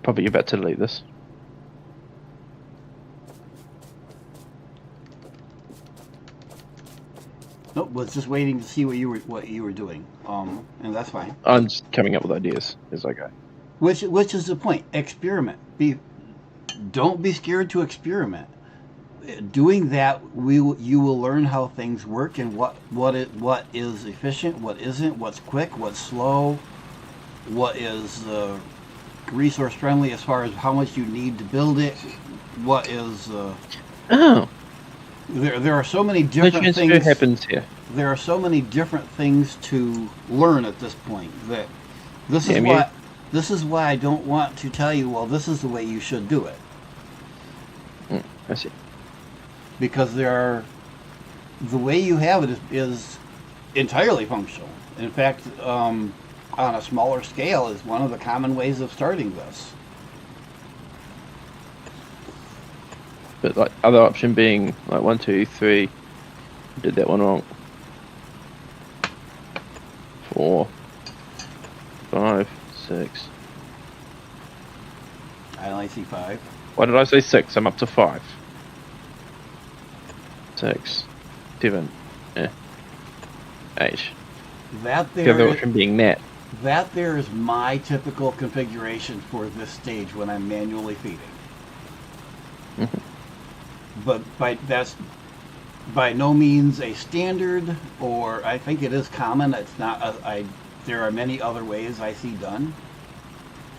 probably about to delete this. Nope, was just waiting to see what you were doing. And that's fine. I'm just coming up with ideas as I go. Which is the point. Experiment. Don't be scared to experiment. Doing that, you will learn how things work and what is efficient, what isn't, what's quick, what's slow, what is resource friendly as far as how much you need to build it, what is. There are so many different things. Happens here. There are so many different things to learn at this point that this is why I don't want to tell you, well, this is the way you should do it. I see. Because the way you have it is entirely functional. In fact, on a smaller scale is one of the common ways of starting this. But like other option being like 1, 2, 3, did that one wrong. 4, 5, 6, I only see 5. Why did I say 6? I'm up to 5. 6, 7, 8. That The other there, option being net. that there is my typical configuration for this stage when I'm manually feeding. Mhm. But that's by no means a standard, or I think it is common. It's not. There are many other ways I see done.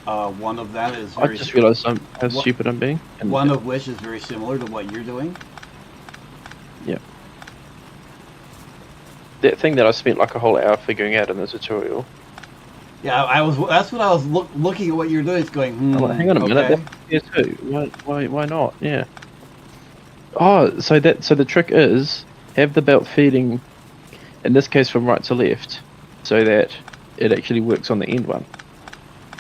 One of them is I very. just realised how What- stupid I'm being. And One of which is very similar to what you're doing. that thing that I spent like a whole hour figuring out in the tutorial. Yeah, I was. That's what I was looking at what you're doing. It's going. I'm like, hang on a minute, Okay. that's here too. Why not? Yeah. Oh, so the trick is have the belt feeding, in this case from right to left, so that it actually works on the end one.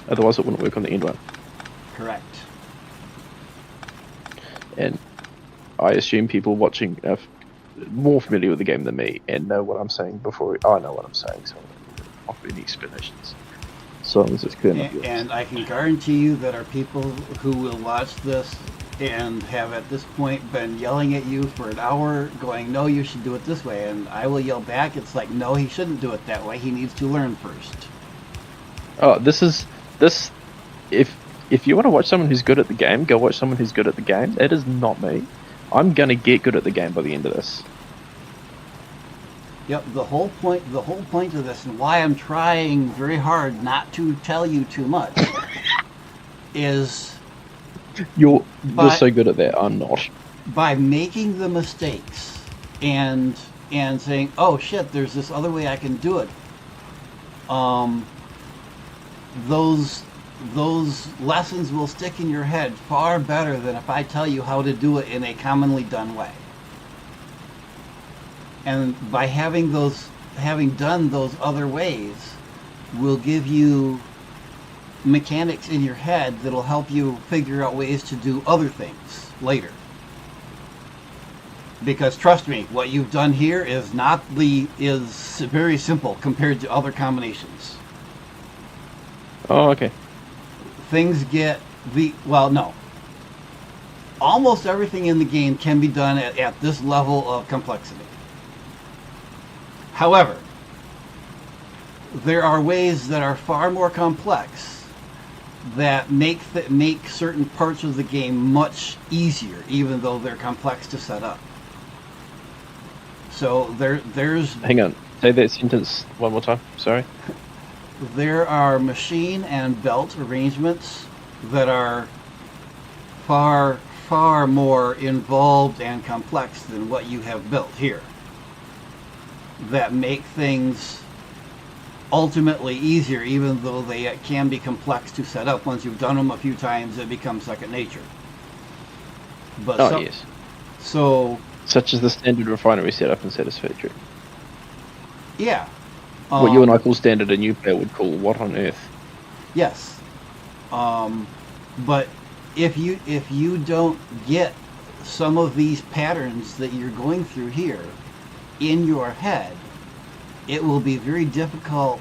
Otherwise, it wouldn't work on the end one. Correct. And I assume people watching are more familiar with the game than me and know what I'm saying before I know what I'm saying, so I don't offer any explanations. So long as it's clear enough. And I can guarantee you that are people who will watch this and have at this point been yelling at you for an hour going, no, you should do it this way. And I will yell back, it's like, no, he shouldn't do it that way. He needs to learn first. Oh, this. If you want to watch someone who's good at the game, go watch someone who's good at the game. It is not me. I'm gonna get good at the game by the end of this. Yep, the whole point of this and why I'm trying very hard not to tell you too much is You're But- so good at that. I'm not. by making the mistakes and saying, oh shit, there's this other way I can do it. Those lessons will stick in your head far better than if I tell you how to do it in a commonly done way. And by having done those other ways will give you mechanics in your head that'll help you figure out ways to do other things later. Because trust me, what you've done here is very simple compared to other combinations. Oh, okay. Things get no. Almost everything in the game can be done at this level of complexity. However, there are ways that are far more complex that make certain parts of the game much easier, even though they're complex to set up. So there's Hang on. Say that sentence one more time. Sorry. there are machine and belt arrangements that are far, far more involved and complex than what you have built here, that make things ultimately easier, even though they can be complex to set up. Once you've done them a few times, it becomes second nature. But Oh, yes. So, Such as the standard refinery setup in Satisfactory. yeah. What you and I call standard, a new player would call what on earth? Yes. But if you don't get some of these patterns that you're going through here in your head, it will be very difficult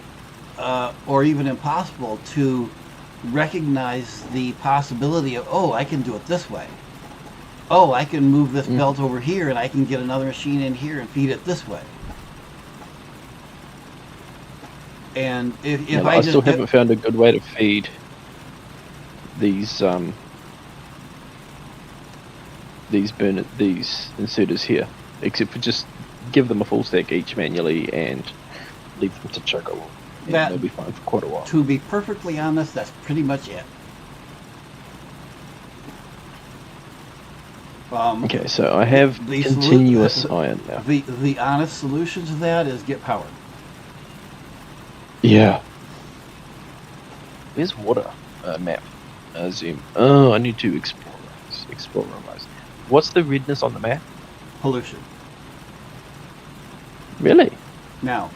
or even impossible to recognize the possibility of, oh, I can do it this way. Oh, I can move this belt over here and I can get another machine in here and feed it this way. And if I still haven't found a good way to feed these inserters here, except for just give them a full stack each manually and leave them to chug along. And That- they'll be fine for quite a while. To be perfectly honest, that's pretty much it. Okay, so I have the continuous iron now. The honest solution to that is get power. Yeah. Where's water? Map. Zoom. Oh, I need to explore. What's the redness on the map? Pollution. Really? Now,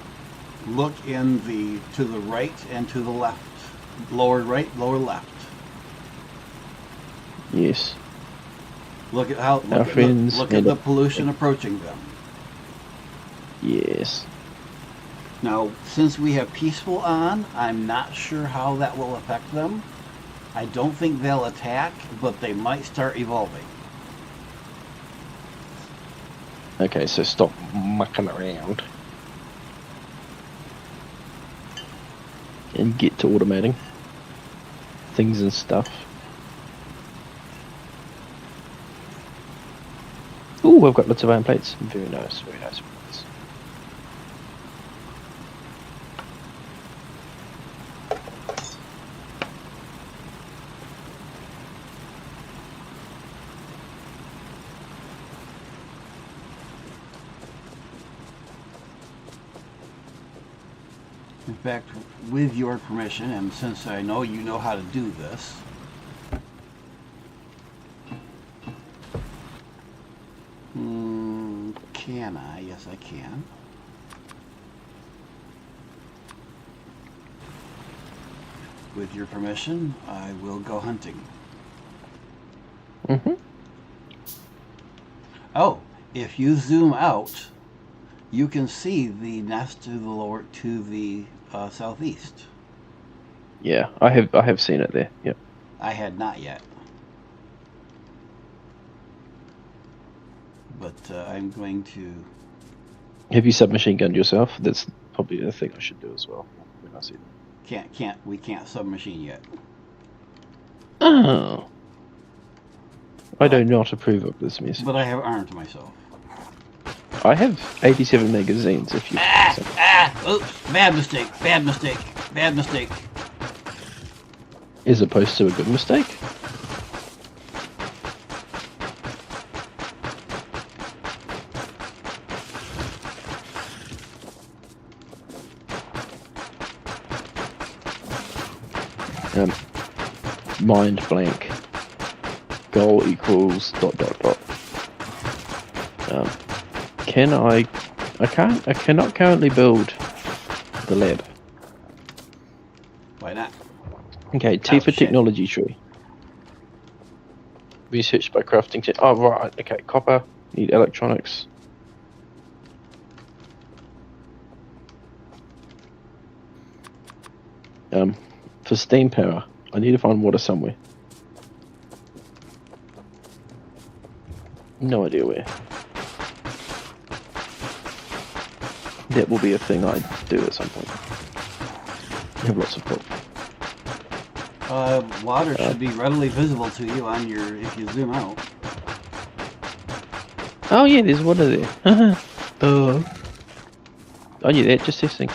look to the right and to the left. Lower right, lower left. Yes. Look at how Our friends look at the pollution approaching them. Yes. Now, since we have peaceful on, I'm not sure how that will affect them. I don't think they'll attack, but they might start evolving. Okay, so stop mucking around. And get to automating things and stuff. Ooh, we've got lots of iron plates. Very nice, very nice. Very nice. In fact, with your permission, and since I know you know how to do this, can I? Yes, I can. With your permission, I will go hunting. Mm-hmm. Oh, if you zoom out, you can see the nest to the southeast. Yeah, I have seen it there. Yep. I had not yet, but I'm going to. Have you submachine gunned yourself? That's probably the thing I should do as well when I see them. We can't submachine yet. Oh, I But do not approve of this message. But I have armed myself. I have 87 magazines. If you Oops! Bad mistake! Bad mistake! Bad mistake! as opposed to a good mistake. Mind blank. Goal equals ... Can I cannot currently build the lab. Why not? Okay, T for shit. technology tree. Research by crafting. Oh right. Okay, copper. Need electronics. For steam power, I need to find water somewhere. No idea where. That will be a thing I do at some point. I have lots of pulp. Water should be readily visible to you on your if you zoom out. Oh yeah, there's water there. Oh yeah, that just testing.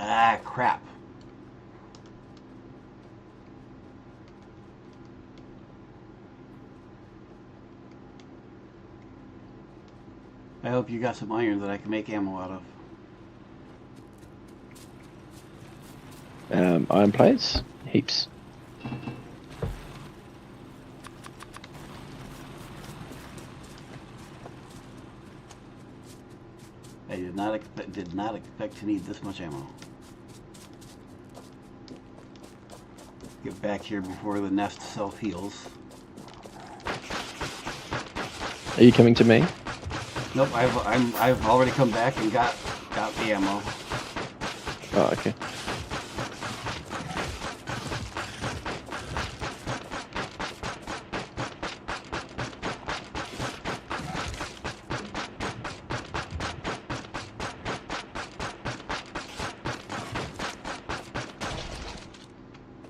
Ah, crap. I hope you got some iron that I can make ammo out of. Iron plates, heaps. I did not expect to need this much ammo. Get back here before the nest self-heals. Are you coming to me? Nope, I've already come back and got the ammo. Oh, okay.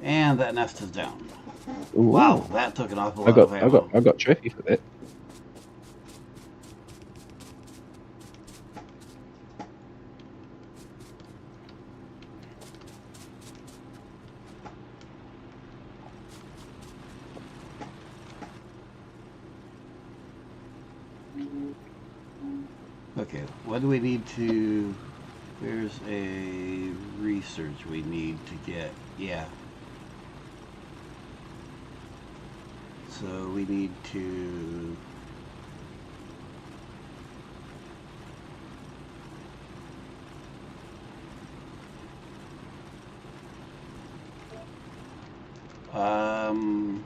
And that nest is down. Ooh. Wow, that took an awful lot of ammo. I got trophy for that. Okay, what do we need to... There's a research we need to get. Yeah. So we need to... Um,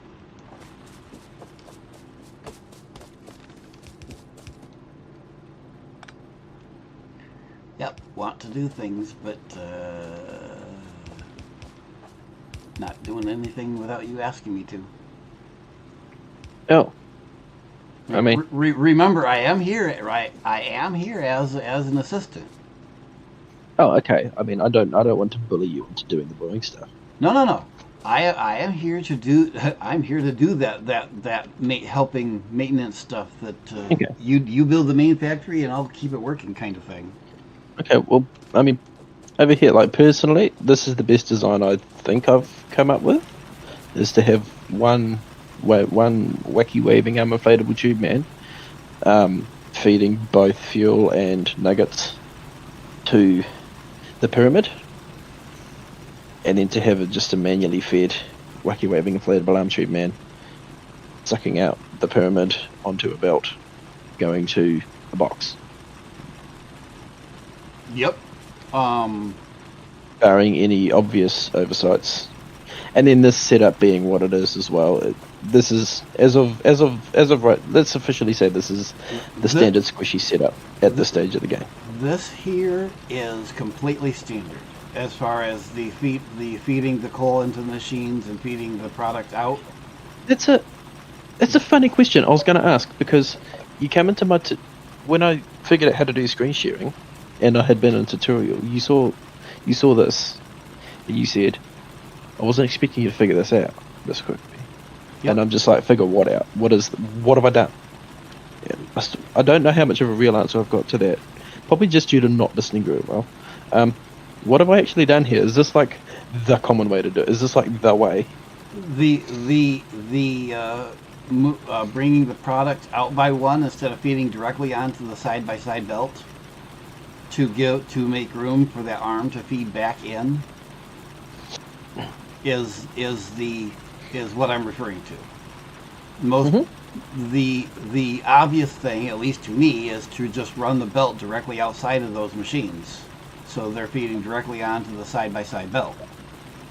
yep, want to do things, but not doing anything without you asking me to. Oh, I mean, Remember, I am here. Right, I am here as an assistant. oh, okay. I mean, I don't want to bully you into doing the boring stuff. No. I am here to do. I'm here to do helping maintenance stuff that Okay. you build the main factory and I'll keep it working kind of thing. Okay. Well, I mean, over here, like personally, this is the best design I think I've come up with. Is to have one wacky waving arm inflatable tube man, feeding both fuel and nuggets to the pyramid, and then to have just a manually fed wacky waving inflatable arm tube man sucking out the pyramid onto a belt, going to a box. Yep. Barring any obvious oversights. And then this setup being what it is as well. This is as of right. Let's officially say this is the standard squishy setup at this stage of the game. This here is completely standard as far as the feeding the coal into the machines and feeding the product out. It's a funny question. I was going to ask because you came into my when I figured out how to do screen sharing, and I had been in a tutorial. You saw this, and you said, I wasn't expecting you to figure this out this quickly. Yep. And I'm just like, figure what out? What have I done? Yeah, I don't know how much of a real answer I've got to that. Probably just due to not listening very well. What have I actually done here? Is this like the common way to do it? Is this like the way? The bringing the product out by one instead of feeding directly onto the side-by-side belt to make room for that arm to feed back in is what I'm referring to. Most the obvious thing, at least to me, is to just run the belt directly outside of those machines, so they're feeding directly onto the side-by-side belt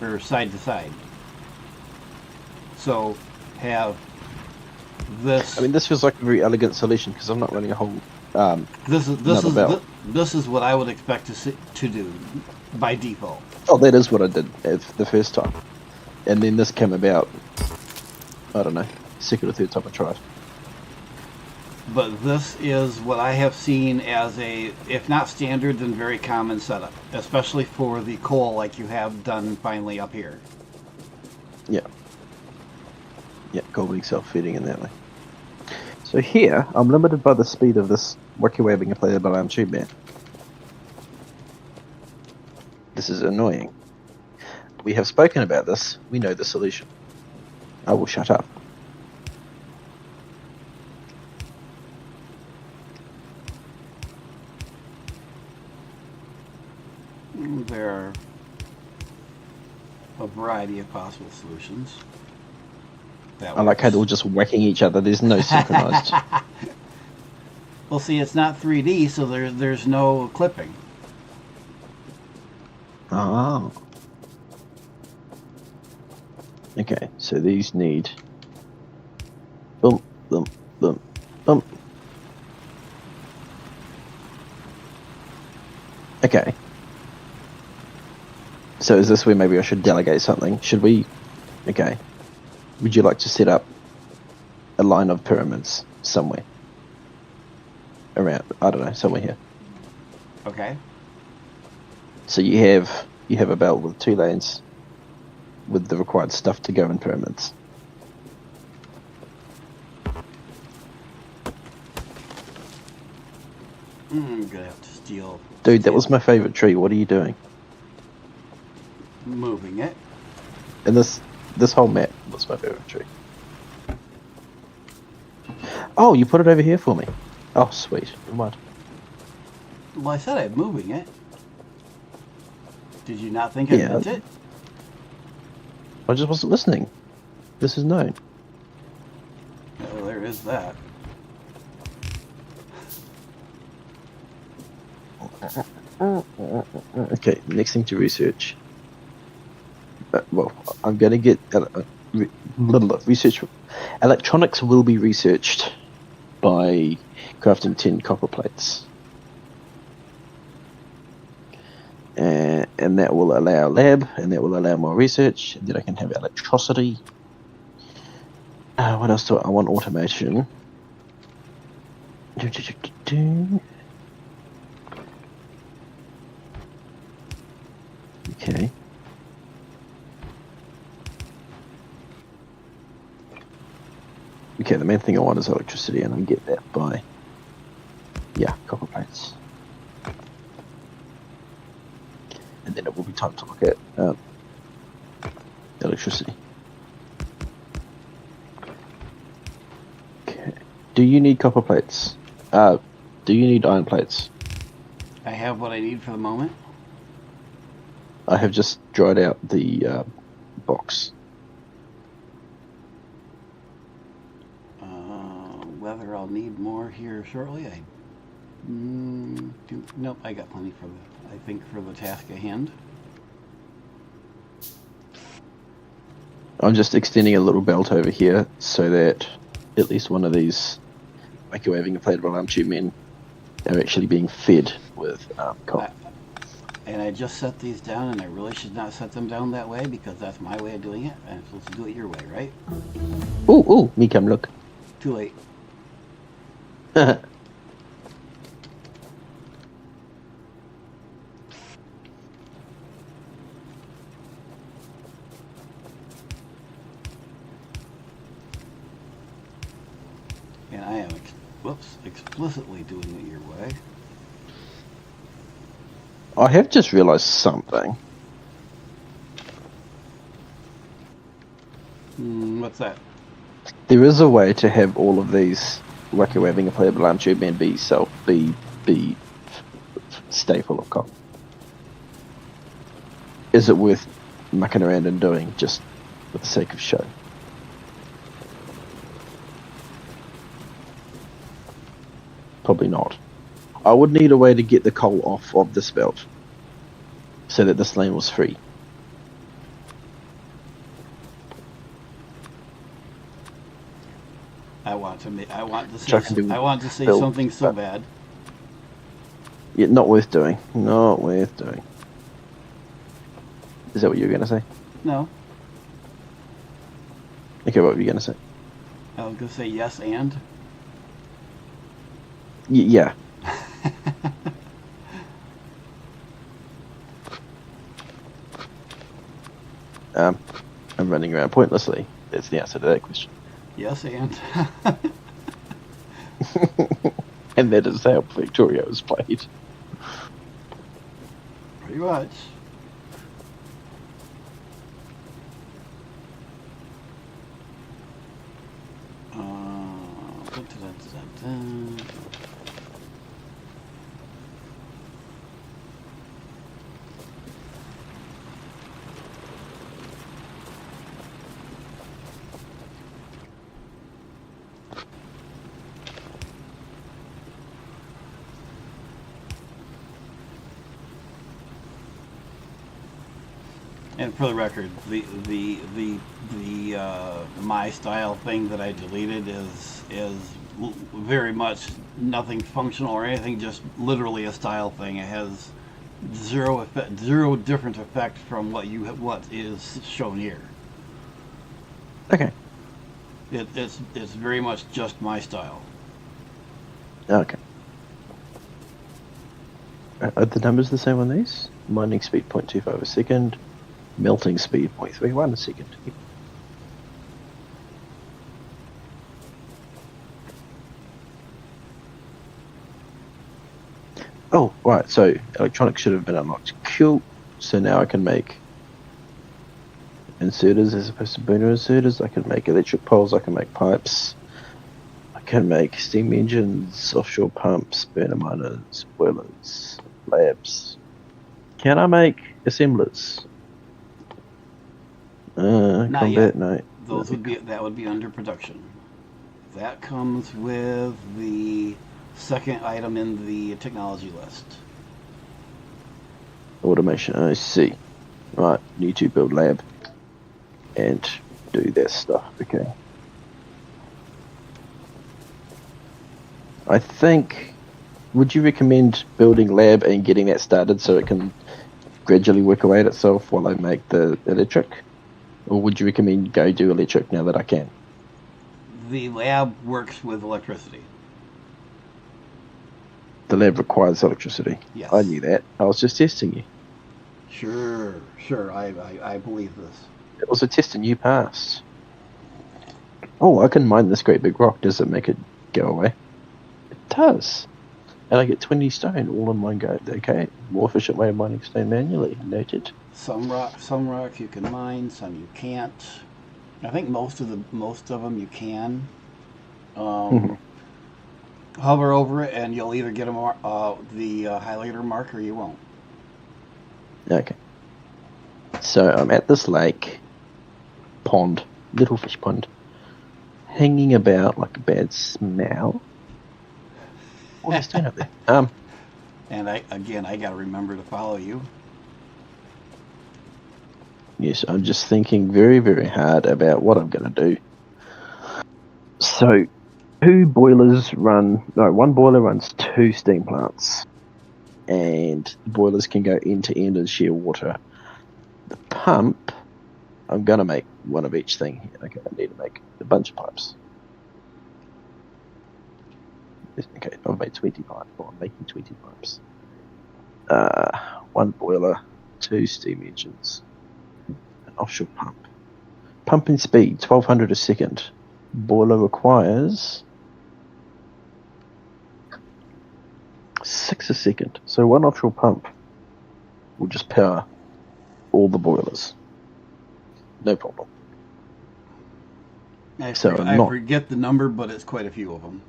or side to side. So have this. I mean, this feels like a very elegant solution because I'm not running a whole. This is what I would expect to do by default. Oh, that is what I did the first time, and then this came about. I don't know, second or third time I tried. But this is what I have seen as a, if not standard, then very common setup, especially for the coal like you have done finally up here. Yeah. Yeah, coal being self-feeding in that way. So here, I'm limited by the speed of this wacky waving inflatable arm tube man. This is annoying. We have spoken about this. We know the solution. I will shut up. There are a variety of possible solutions. I like how they're all just whacking each other. There's no synchronized. Well, see, it's not 3D, so there's no clipping. Oh. Okay, so these need bump, bump, bump, bump. Okay. So is this where maybe I should delegate something? Should we? Okay. Would you like to set up a line of pyramids somewhere? Around, I don't know, somewhere here. Okay. So you have a belt with 2 lanes with the required stuff to go in pyramids. I'm gonna have to steal. Dude, that was my favorite tree. What are you doing? Moving it. And this whole map was my favorite tree. Oh, you put it over here for me. Oh, sweet. Never mind. Well, I said I'm moving it. Did you not think I meant it? I just wasn't listening. This is known. Oh, there is that. Okay, next thing to research. Well, I'm going to get research. Electronics will be researched by crafting 10 copper plates. And that will allow lab, and that will allow more research, and then I can have electricity. What else do I want? Automation. Okay. Okay, the main thing I want is electricity, and I can get that by, copper plates. And then it will be time to look at electricity. Okay. Do you need copper plates? Do you need iron plates? I have what I need for the moment. I have just dried out the box. Whether I'll need more here shortly, nope, I got plenty for the task at hand. I'm just extending a little belt over here so that at least one of these microwaving inflatable alarm tube men are actually being fed with coal. And I just set these down, and I really should not set them down that way because that's my way of doing it. I'm supposed to do it your way, right? Ooh, me come look. Too late. And I am, explicitly doing it your way. I have just realized something. What's that? There is a way to have all of these microwaving inflatable alarm tube men stay full of coal. Is it worth mucking around and doing just for the sake of show? Probably not. I would need a way to get the coal off of this belt so that this lane was free. I want to say Bill, something so bad. Yeah, not worth doing. Not worth doing. Is that what you were going to say? No. Okay, what were you going to say? I was going to say yes and. Yeah. I'm running around pointlessly. That's the answer to that question. Yes and. And that is how Factorio is played. Pretty much. And for the record, the my style thing that I deleted is very much nothing functional or anything, just literally a style thing. It has zero different effect from what is shown here. Okay. It's very much just my style. Okay. Are the numbers the same on these? Mining speed 0.25 a second. Melting speed 0.31 a second. Oh, right, so electronics should have been unlocked. Cool. So now I can make inserters as opposed to burner inserters. I can make electric poles, I can make pipes. I can make steam engines, offshore pumps, burner miners, boilers, labs. Can I make assemblers? Not combat yet. night. That would be under production. That comes with the second item in the technology list. Automation, I see. Right, need to build lab and do that stuff. Okay. I think. Would you recommend building lab and getting that started so it can gradually work away at itself while I make the electric? Or would you recommend go do electric now that I can? The lab works with electricity. The lab requires electricity. Yes. I knew that. I was just testing you. Sure. I believe this. It was a test and you passed. Oh, I can mine this great big rock. Does it make it go away? It does. And I get 20 stone all in one go. Okay, more efficient way of mining stone manually. Noted. Some rock you can mine, some you can't. I think most of them you can. Hover over it, and you'll either get the highlighter mark or you won't. Okay. So I'm at this lake, pond, little fish pond, hanging about like a bad smell. Oh, there's stone up there. And I got to remember to follow you. Yes, I'm just thinking very, very hard about what I'm going to do. So, one boiler runs 2 steam plants, and the boilers can go end to end and share water. The pump, I'm going to make one of each thing. Okay, I need to make a bunch of pipes. Okay, I've made 20 pipes. Well, I'm making 20 pipes. 1 boiler, 2 steam engines, an offshore pump. Pumping speed, 1200 a second. Boiler requires 6 a second. So 1 offshore pump will just power all the boilers. No problem. I So forget the number, but it's quite a few of them.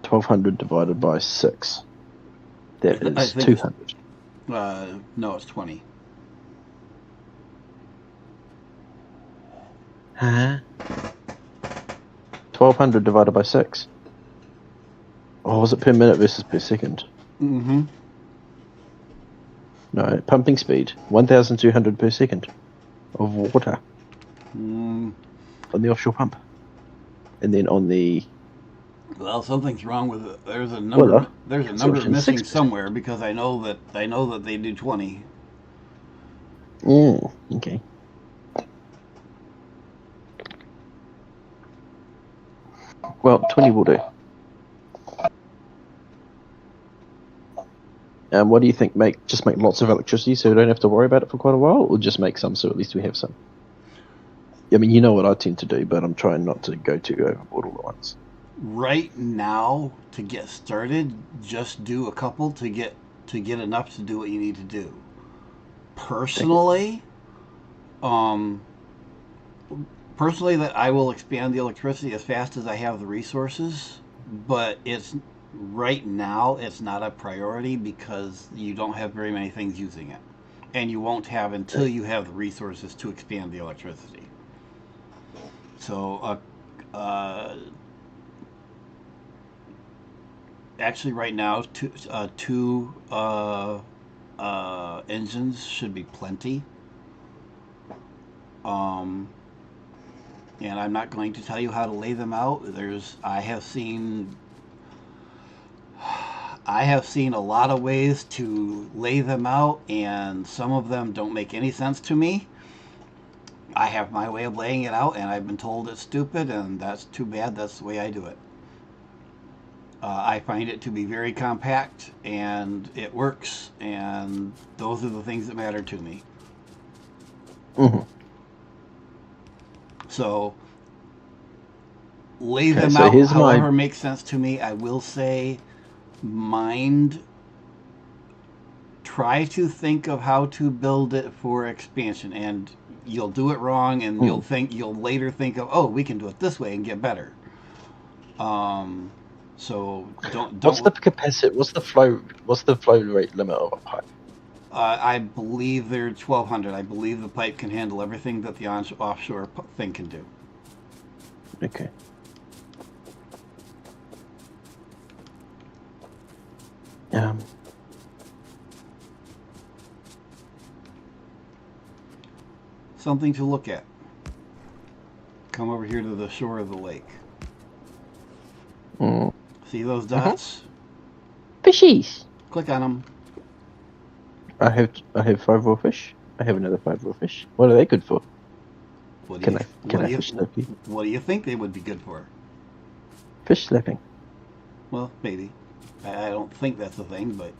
1200 divided by 6. That is 200. No, it's 20. Huh? 1200 divided by 6. Oh, was it per minute versus per second? Mm-hmm. No, pumping speed, 1,200 per second of water on the offshore pump. And then on the... Well, something's wrong with it. There's a number missing 6%. somewhere because I know that they do 20. Okay. Well, 20 will do. What do you think? Just make lots of electricity so we don't have to worry about it for quite a while, or just make some so at least we have some? I mean, you know what I tend to do, but I'm trying not to go too overboard all at once. Right now, to get started, just do a couple to get enough to do what you need to do. Personally, that I will expand the electricity as fast as I have the resources, but right now it's not a priority because you don't have very many things using it, and you won't have until you have the resources to expand the electricity. So, actually, right now, two engines should be plenty. And I'm not going to tell you how to lay them out. I have seen a lot of ways to lay them out, and some of them don't make any sense to me. I have my way of laying it out, and I've been told it's stupid, and that's too bad. That's the way I do it. I find it to be very compact, and it works, and those are the things that matter to me. Mm-hmm. So lay them out however makes sense to me. I will say, try to think of how to build it for expansion, and you'll do it wrong, and you'll later think of, oh, we can do it this way and get better. So don't. What's the capacity? What's the flow rate limit of a pipe? I believe they're 1,200. I believe the pipe can handle everything that the offshore thing can do. Okay. Something to look at. Come over here to the shore of the lake. Mm. See those dots? Fishies. Click on them. I have 5 raw fish. I have another 5 raw fish. What are they good for? What do Can you, I fish slap you? what do you think they would be good for? Fish slapping. Well, maybe. I don't think that's a thing, but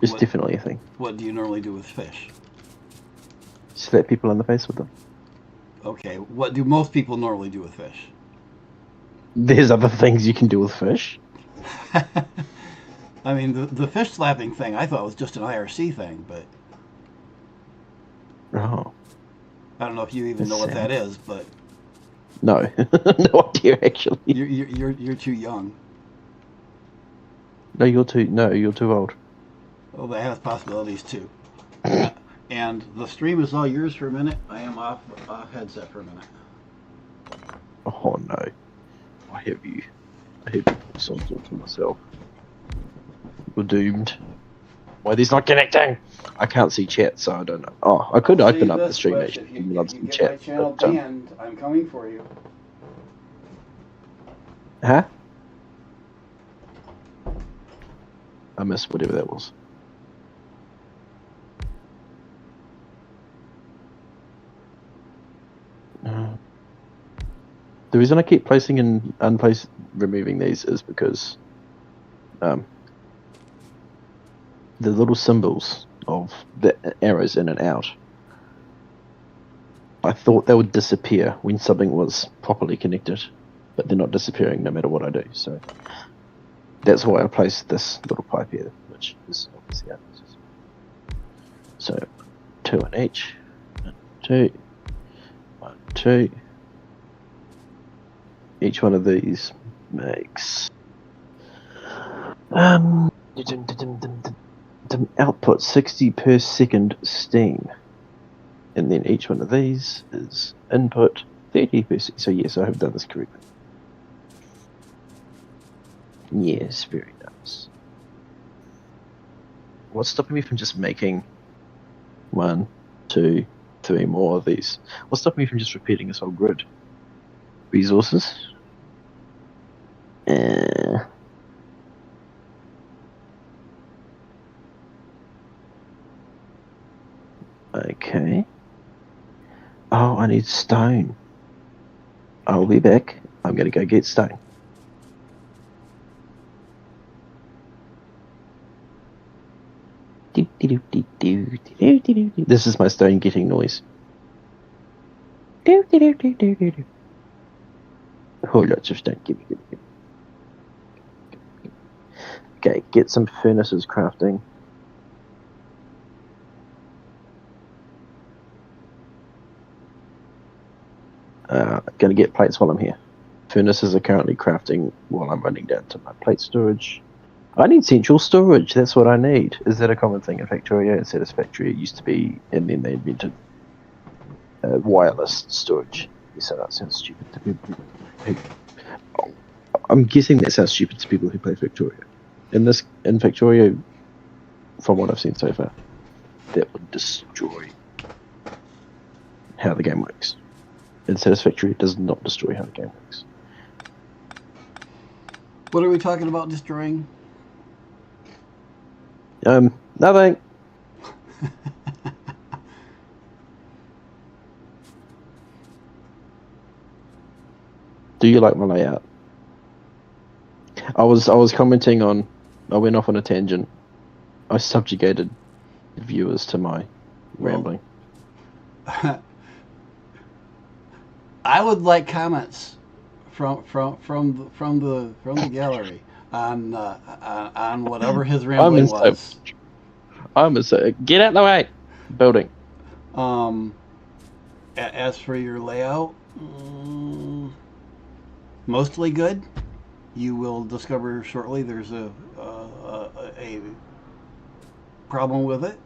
It's What- definitely a thing. what do you normally do with fish? Slap people in the face with them. Okay, what do most people normally do with fish? There's other things you can do with fish. I mean, the fish slapping thing I thought was just an IRC thing, but Oh. I don't know if you even That's know what sad. that is, but No. No idea, actually. you're too young. No, you're too old. Well, that has possibilities too. And the stream is all yours for a minute. I am off headset for a minute. Oh, no. I have you responsible for myself. We're doomed. Why these not connecting? I can't see chat, so I don't know. Oh, I could open up the stream actually. If you and get some my chat, channel but, banned, I'm coming for you. huh? I missed whatever that was. The reason I keep placing and removing these is because the little symbols of the arrows in and out, I thought they would disappear when something was properly connected, but they're not disappearing no matter what I do. So that's why I placed this little pipe here, which is obviously out. So 2 in each. 1, 2, 1, 2. Each one of these makes output 60 per second steam, and then each one of these is input 30 per second. So yes, I have done this correctly. Yes, very nice. What's stopping me from just making 1, 2, 3 more of these? What's stopping me from just repeating this whole grid? Resources. Okay. Oh, I need stone. I'll be back. I'm gonna go get stone. This is my stone getting noise. Oh, lots of stone. Give me. Okay, get some furnaces crafting. Gonna get plates while I'm here. Furnaces are currently crafting while I'm running down to my plate storage. I need central storage. That's what I need. Is that a common thing in Factorio? It Satisfactory. It used to be, and then they invented wireless storage. So that sounds stupid to people. I'm guessing that sounds stupid to people who play Factorio. In Factorio, from what I've seen so far, that would destroy how the game works. In Satisfactory, it does not destroy how the game works. What are we talking about destroying? Nothing. Do you like my layout? I was commenting on. I went off on a tangent. I subjugated viewers to my rambling. I would like comments from the gallery on whatever his rambling was. I'm so get out of the way. Building. As for your layout, mostly good. You will discover shortly there's a problem with it.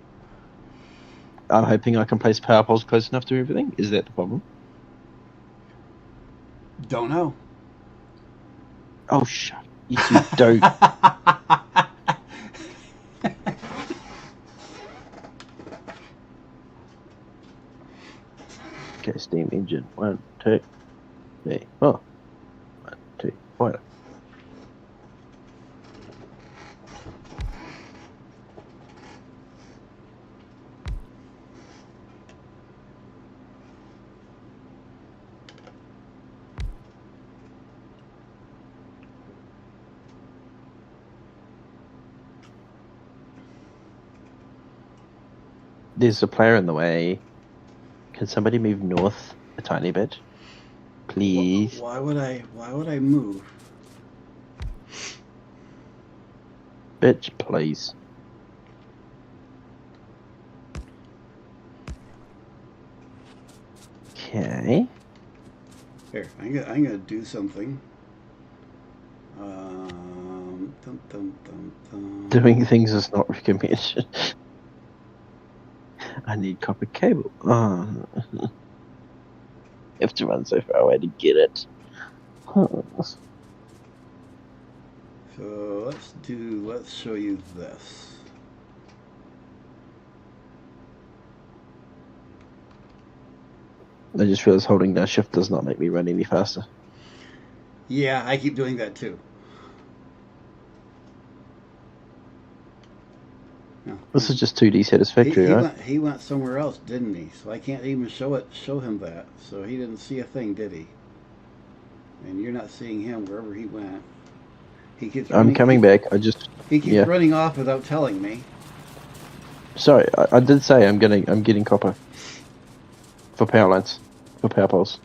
I'm hoping I can place power poles close enough to everything. Is that the problem? Don't know. Oh, shut. Yes, you don't. engine. 1, 2, 3, 4. 1, 2, 4. There's a player in the way. Can somebody move north a tiny bit? Please. Why would I move? Bitch, please. Okay. Here, I'm gonna do something. Doing things is not recommended. I need copper cable. Oh. You have to run so far away to get it. So let's show you this. I just realized holding down shift does not make me run any faster. Yeah, I keep doing that too. No, This is just 2D satisfactory, right? he went somewhere else, didn't he? So I can't even show him that. So he didn't see a thing, did he? And you're not seeing him wherever he went. He keeps. I'm coming back. He keeps running off without telling me. Sorry, I did say I'm getting copper for power lines, for power poles.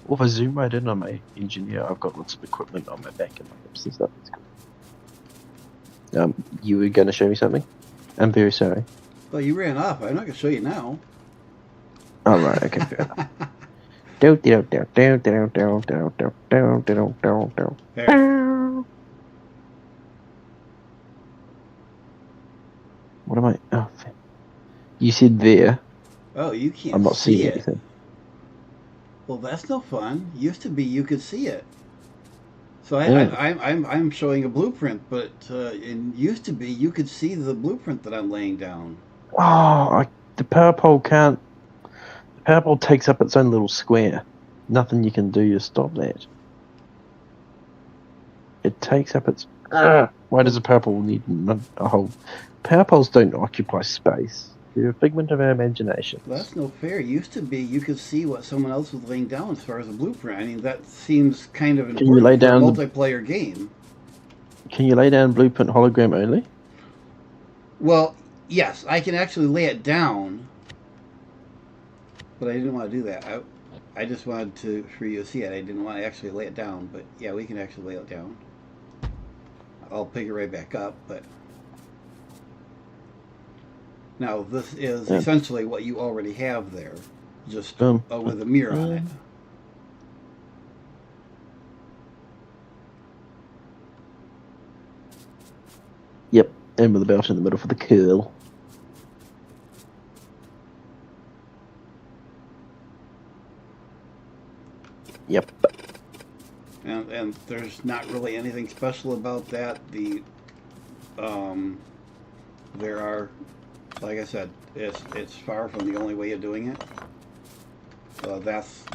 Well, if I zoom right in on my engineer, I've got lots of equipment on my back and my hips and stuff. It's cool. You were going to show me something? I'm very sorry. Well, you ran off. I'm not going to show you now. All right, okay, fair enough. What am I? Oh, you said there. Oh, you can't. I'm not see seeing it. anything. Well, that's no fun. Used to be you could see it. So I'm showing a blueprint, but it used to be you could see the blueprint that I'm laying down. Oh, the power pole can't. The power pole takes up its own little square. Nothing you can do to stop that. It takes up its. Why does a power pole need a whole? Power poles don't occupy space. They're a figment of our imagination. Well, that's no fair. Used to be you could see what someone else was laying down as far as a blueprint. I mean, that seems kind of important for a multiplayer game. Can you lay down blueprint hologram only? Well, yes, I can actually lay it down, but I didn't want to do that. I just wanted for you to see it. I didn't want to actually lay it down, but yeah, we can actually lay it down. I'll pick it right back up, but now this is essentially what you already have there, just with a mirror on it. Yep, and with a belt in the middle for the curl. Yep. And there's not really anything special about that. There are, like I said, it's far from the only way of doing it. That's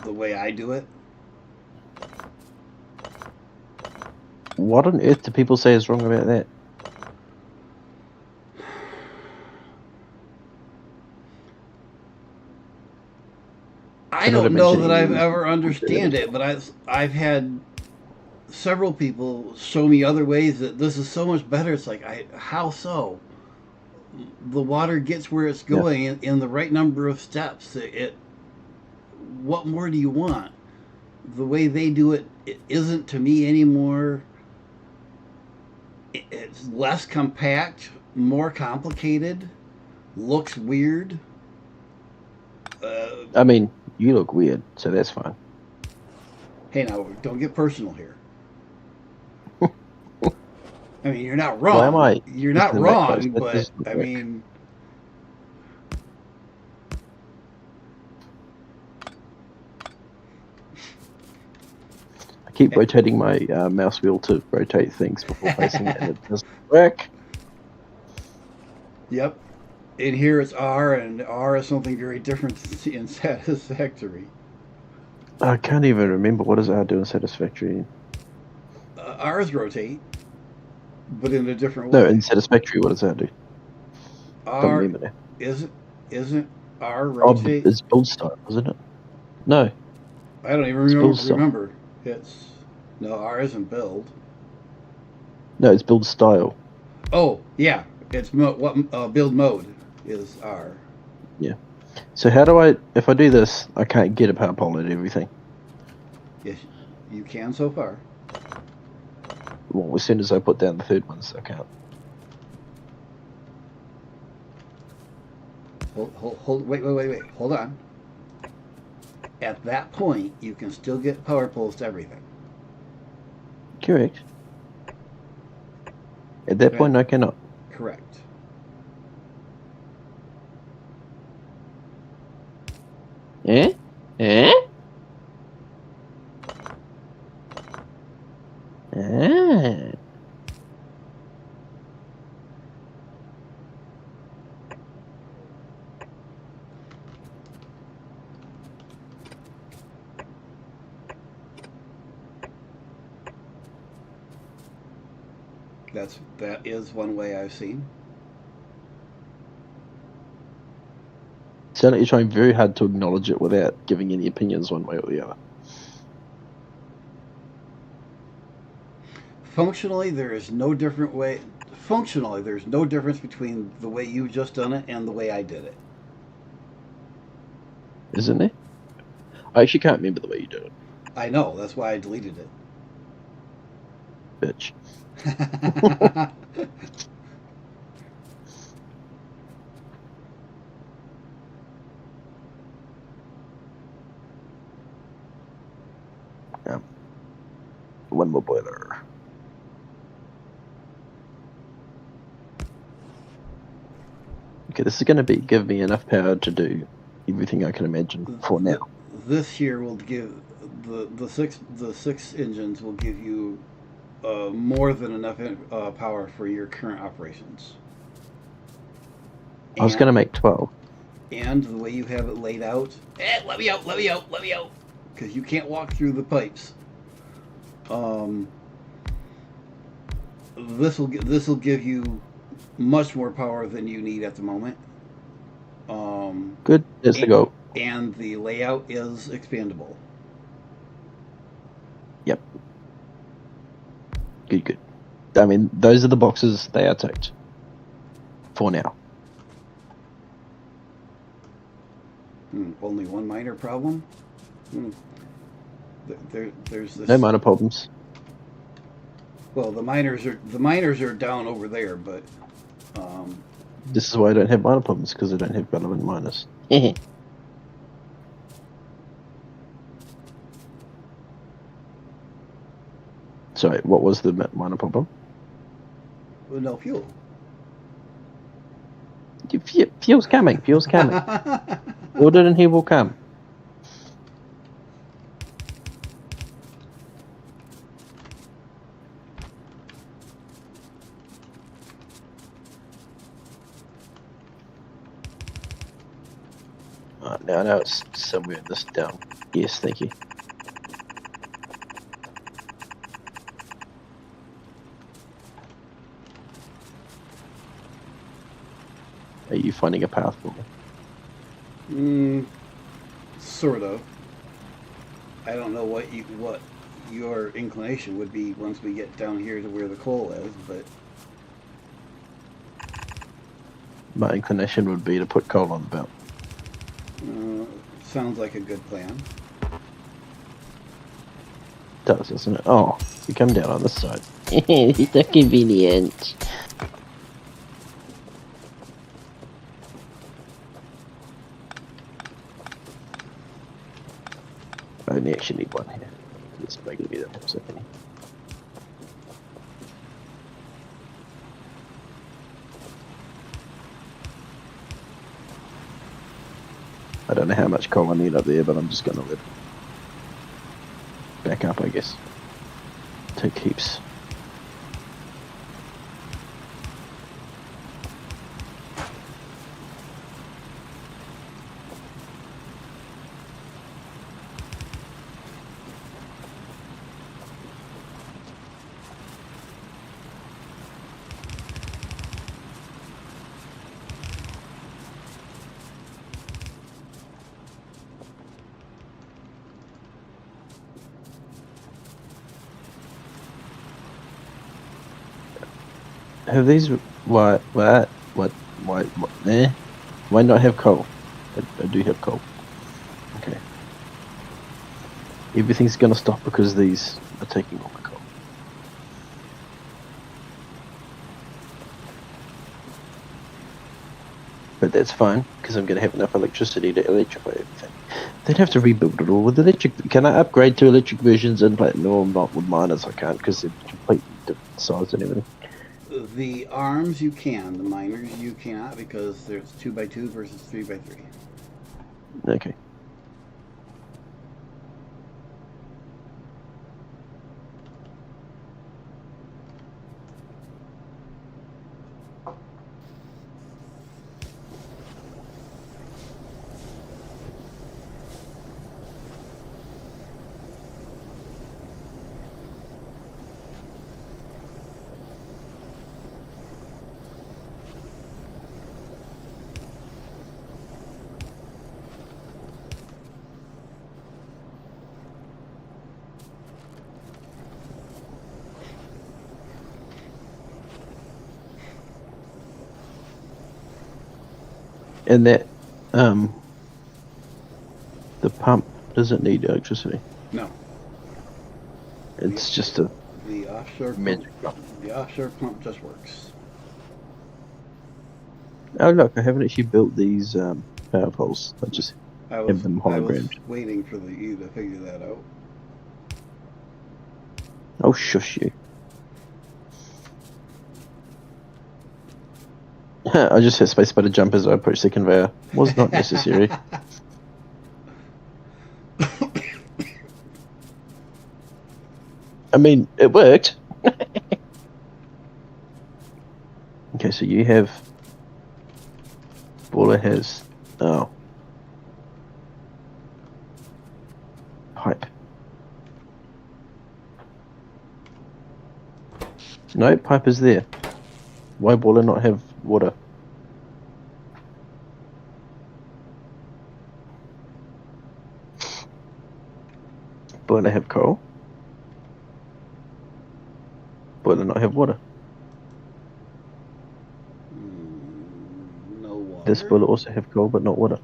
the way I do it. What on earth do people say is wrong about that? I don't know that I've ever understand it, but I've had several people show me other ways that this is so much better. It's like, how so? The water gets where it's going in the right number of steps. What more do you want? The way they do it isn't to me anymore. It's less compact, more complicated, looks weird. I mean, you look weird, so that's fine. Hey, now, don't get personal here. I mean, you're not wrong. Why am I? You're not wrong, but I mean, I keep rotating my mouse wheel to rotate things before placing it, and it doesn't work. Yep. In here it's R, and R is something very different in Satisfactory. I can't even remember what does R do in Satisfactory. R's rotate, but in a different No, way. in Satisfactory, what does R do? Don't R remember now. isn't R Oh, rotate? it's build style, isn't it? No, I don't even it's build style. remember. It's no R isn't build. No, it's build style. Oh yeah, it's build mode is R. Yeah. So how do I? If I do this, I can't get a power pole and everything. Yes, you can so far. Well, as soon as I put down the third ones, I can't. Wait, hold on. At that point, you can still get power poles to everything. Correct. At that Okay. point, I cannot. Correct. Eh? Eh? Ah. That is one way I've seen. Sound like you're trying very hard to acknowledge it without giving any opinions one way or the other. Functionally, there is no different way. Functionally, there's no difference between the way you've just done it and the way I did it. Isn't there? I actually can't remember the way you did it, I know. That's why I deleted it. bitch. One more boiler. Okay, this is going to give me enough power to do everything I can imagine for now. This here will give the six engines will give you more than enough power for your current operations. I was going to make 12. And the way you have it laid out, let me out, because you can't walk through the pipes. This will give you much more power than you need at the moment. Good, there's the goal. And the layout is expandable. Yep. Good. I mean, those are the boxes, they are ticked. For now. Only one minor problem? There's this. No minor problems. Well, the miners are down over there, but this is why I don't have minor problems, because I don't have relevant minors. Sorry, what was the minor problem? No fuel. Fuel's coming. Order and he will come. Now it's somewhere in this down. Yes, thank you. Are you finding a path for me? Sort of. I don't know what your inclination would be once we get down here to where the coal is, but my inclination would be to put coal on the belt. Sounds like a good plan. Does, doesn't it? Oh, you come down on this side. It's so convenient. I only actually need one here. It's making me that for a second. I don't know how much coal I need up there, but I'm just going to let it back up, I guess. Take heaps. Have these why why not have coal? I do have coal. Okay. Everything's gonna stop because these are taking all my coal. But that's fine, because I'm gonna have enough electricity to electrify everything. They'd have to rebuild it all with electric. Can I upgrade to electric versions and play? No, not with miners. I can't, because they're completely different size and everything. The arms you can, the miners you cannot, because there's 2x2 versus 3x3. Okay. And that, the pump doesn't need electricity. No. It's just a The offshore magic pump. pump. The offshore pump just works. Oh look, I haven't actually built these power poles. I just I have was them hologrammed. waiting for you to figure that out. Oh shush you. I just hit spacebar to jump as I approached the conveyor. Was not necessary. I mean, it worked. Okay, so you have... Baller has... Oh. Pipe. No, pipe is there. Why Baller not have water? Baller have coal? Baller not have water? No water. This Baller also have coal but not water?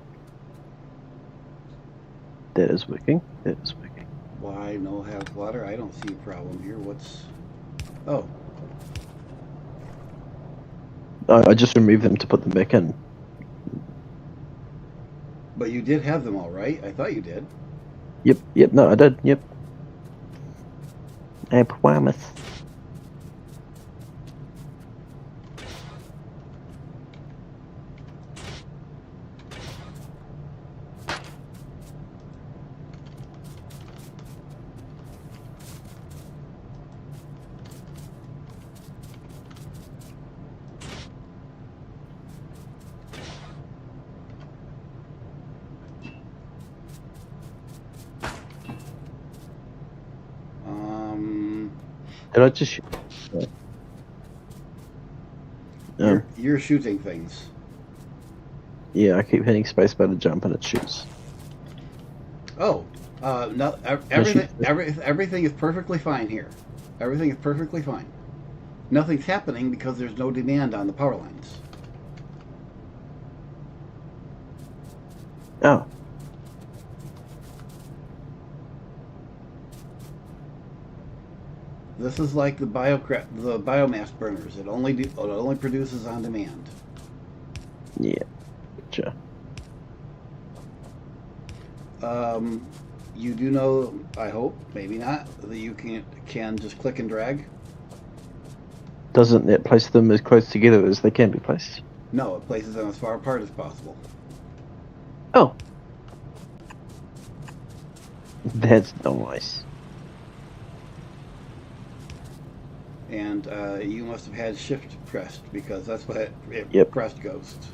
That is working. That is working. Why no have water? I don't see a problem here. What's... Oh. I just removed them to put them back in. But you did have them all, right? I thought you did. Yep, no, I did, yep. I promise. Did I just shoot? You're shooting things. Yeah, I keep hitting spacebar to jump and it shoots. Oh, no, everything is perfectly fine here. Everything is perfectly fine. Nothing's happening because there's no demand on the power lines. Oh. This is like the biomass burners. It only produces on demand. Yeah. Gotcha. You do know, I hope, maybe not, that you can just click and drag. Doesn't that place them as close together as they can be placed? No, it places them as far apart as possible. Oh. That's nice. And you must have had shift pressed because that's what it Yep. pressed ghost.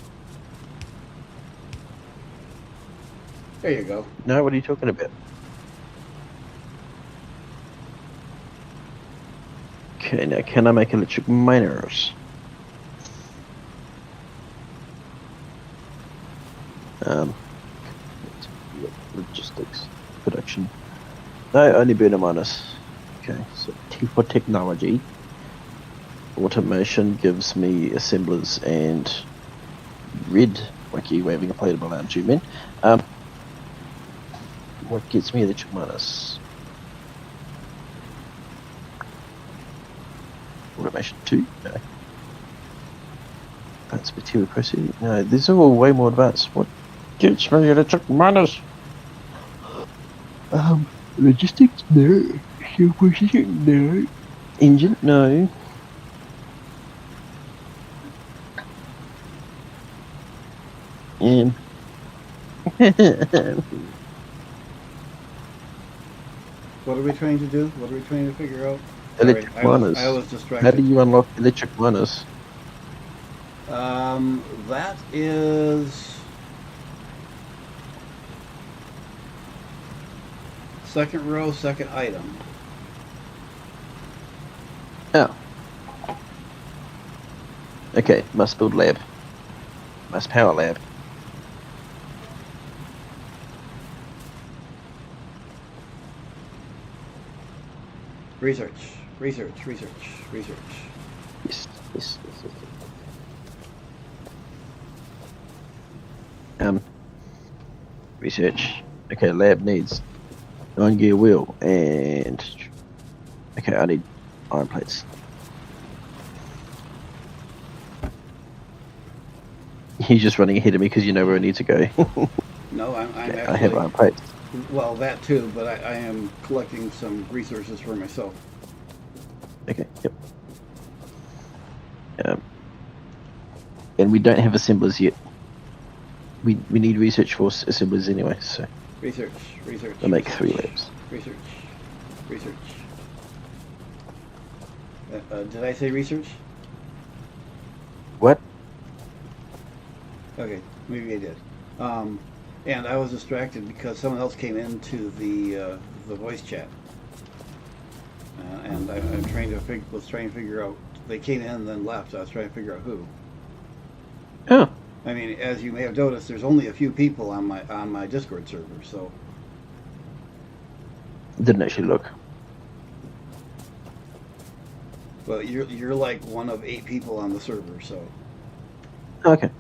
There you go. No, what are you talking about? Okay, now can I make electric miners? Logistics, production. No, only burner miners. Okay, so T for technology. automation gives me assemblers and red wacky waving inflatable arm tube men. What gets me electric minus? Automation 2? No. That's material processing. No, these are all way more advanced. What gets me electric minus? Logistics? No. Steel processing? No. Engine? No. What are we trying to do? What are we trying to figure out? Electric miners. I was How distracted. do you unlock electric miners? That is second row, second item. Oh. Okay, must build lab. Must power lab. Research, research, research, research. Yes. Research. Okay, lab needs 9-gear wheel and okay, I need iron plates. You're just running ahead of me because you know where I need to go. No, I'm Okay, actually. I have iron plates. Well, that too, but I am collecting some resources for myself. Okay, yep. And we don't have assemblers yet. We need research for assemblers anyway, so Research, research. I'll make research, 3 labs. Research, research. Did I say research? What? Okay, maybe I did. And I was distracted because someone else came into the voice chat, and I'm trying to figure out. They came in and then left. I was trying to figure out who. Oh, I mean, as you may have noticed, there's only a few people on my Discord server, so didn't actually look. well, you're like one of 8 people on the server, so Okay.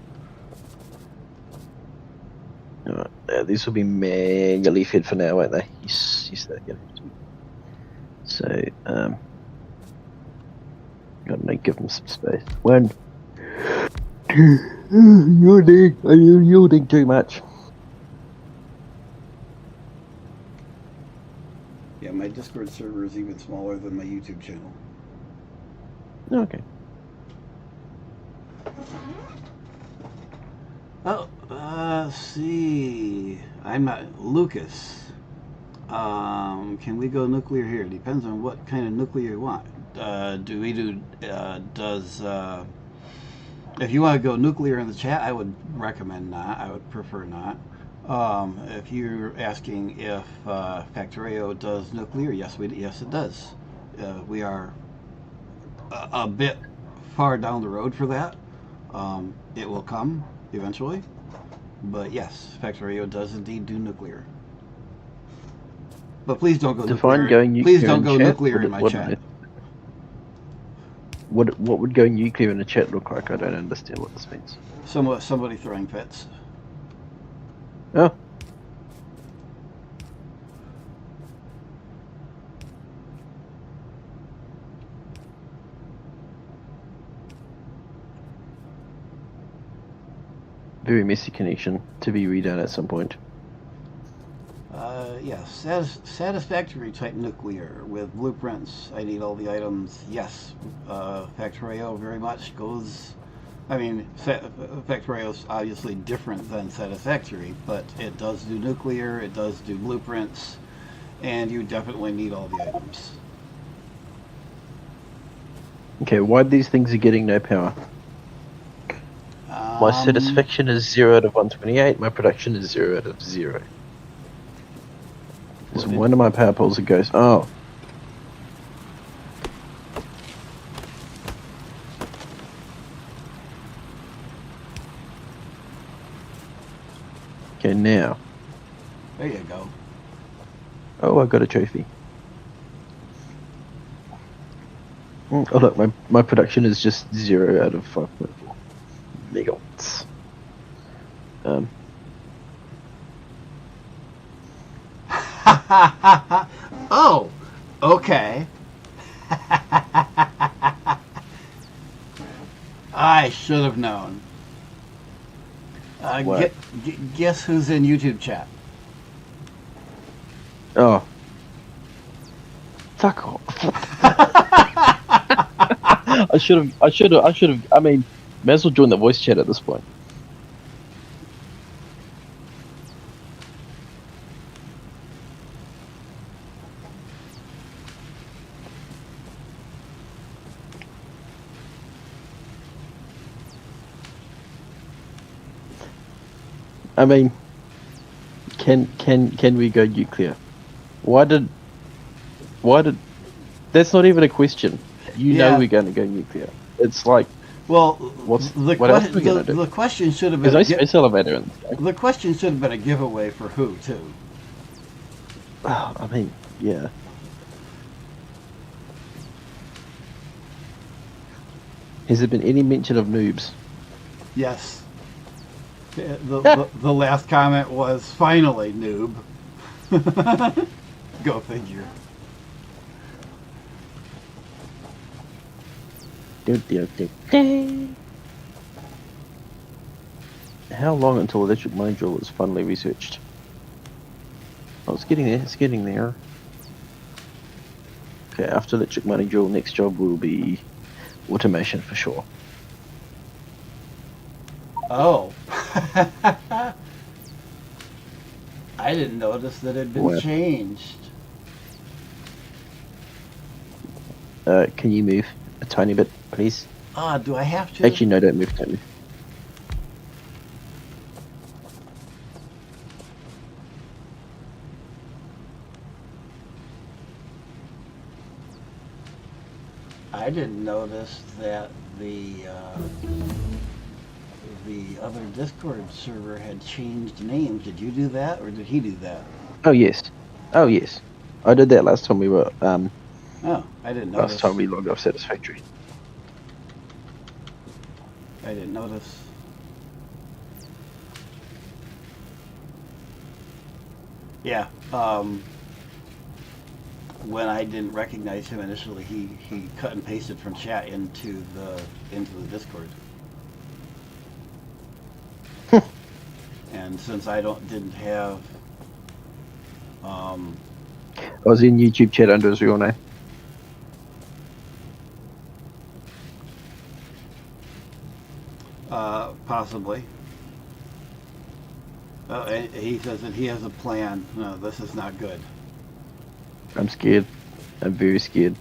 Alright, these will be manually fed for now, won't they? Yes, they're going to be. So, gotta give them some space. 1, 2, you're yielding too much. yeah, my Discord server is even smaller than my YouTube channel. Okay. Oh, let's see. I'm not Lucas. Can we go nuclear here? Depends on what kind of nuclear you want. If you want to go nuclear in the chat, I would recommend not. I would prefer not. If you're asking if Factorio does nuclear, yes, it does. We are a bit far down the road for that. It will come eventually, but yes, Factorio does indeed do nuclear. But please don't go Define nuclear. going nuclear. Please don't in go chat. nuclear in my chat. What would going nuclear in the chat look like? I don't understand what this means. Somebody throwing fits. Oh. Very messy connection to be redone at some point. Yes, satisfactory type nuclear with blueprints. I need all the items. Yes, Factorio very much goes. I mean, Factorio is obviously different than Satisfactory, but it does do nuclear, it does do blueprints, and you definitely need all the items. Okay, why these things are getting no power? My satisfaction is 0 out of 128. My production is 0 out of 0. There's one of my power poles that goes, oh. Okay, now. There you go. Oh, I got a trophy. Oh look, my production is just 0 out of 5.4 megawatts. Oh, okay. I should have known. What? Guess who's in YouTube chat? Oh, fuck off! I should have. I mean, may as well join the voice chat at this point. I mean, can we go nuclear? Why did? That's not even a question. You know Yeah. we're going to go nuclear. It's like, Well, what else are we gonna do? the question should have There's been no space elevator in this game. the question should have been a giveaway for who too. I mean, yeah. Has there been any mention of noobs? Yes. The last comment was finally noob. Go figure. How long until electric money drill is finally researched? Oh, it's getting there. It's getting there. Okay, after electric money drill, next job will be automation for sure. Oh. I didn't notice that it had been What? changed. Can you move a tiny bit, please? Ah, do I have to? Actually, no, don't move, don't move. I didn't notice that the other Discord server had changed names. Did you do that, or did he do that? Oh yes, oh yes. I did that last time we were Oh, I didn't notice. last time we logged off Satisfactory. I didn't notice. Yeah. When I didn't recognize him initially, he cut and pasted from chat into the Discord. And since I didn't have I was in YouTube chat under his real name. possibly. And he says that he has a plan. No, this is not good. I'm scared. I'm very scared.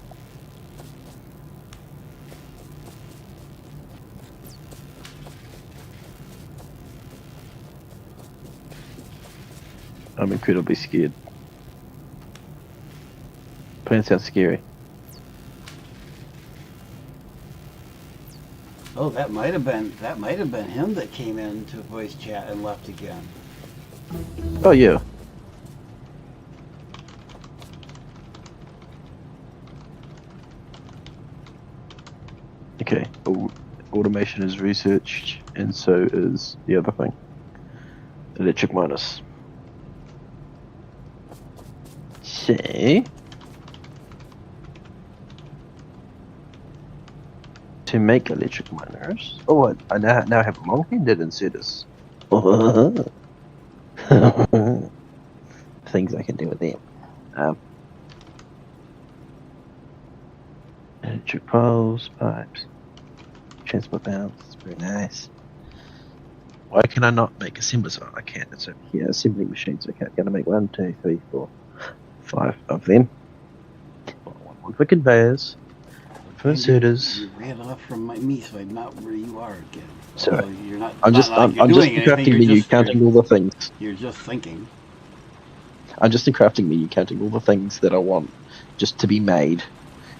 I'm incredibly scared. Plan sounds scary. Oh, that might have been him that came into voice chat and left again. Oh yeah. Okay. Automation is researched, and so is the other thing. Electric miners. So, to make electric miners. Oh, I now have long-handed inserters. Things I can do with them. Electric poles, pipes, transport valves. Very nice. Why can I not make assemblers? Oh, I can. It's over here. Assembly machines. Okay, I'm gonna make 1, 2, 3, 4, 5 of them. One for conveyors. One for inserters. You ran off from me, so I'm not where you are again. Sorry. So you're not. I'm just not like I'm you're just doing anything, crafting you're menu, just- counting all the things. You're just thinking. I'm just in crafting menu, counting all the things that I want just to be made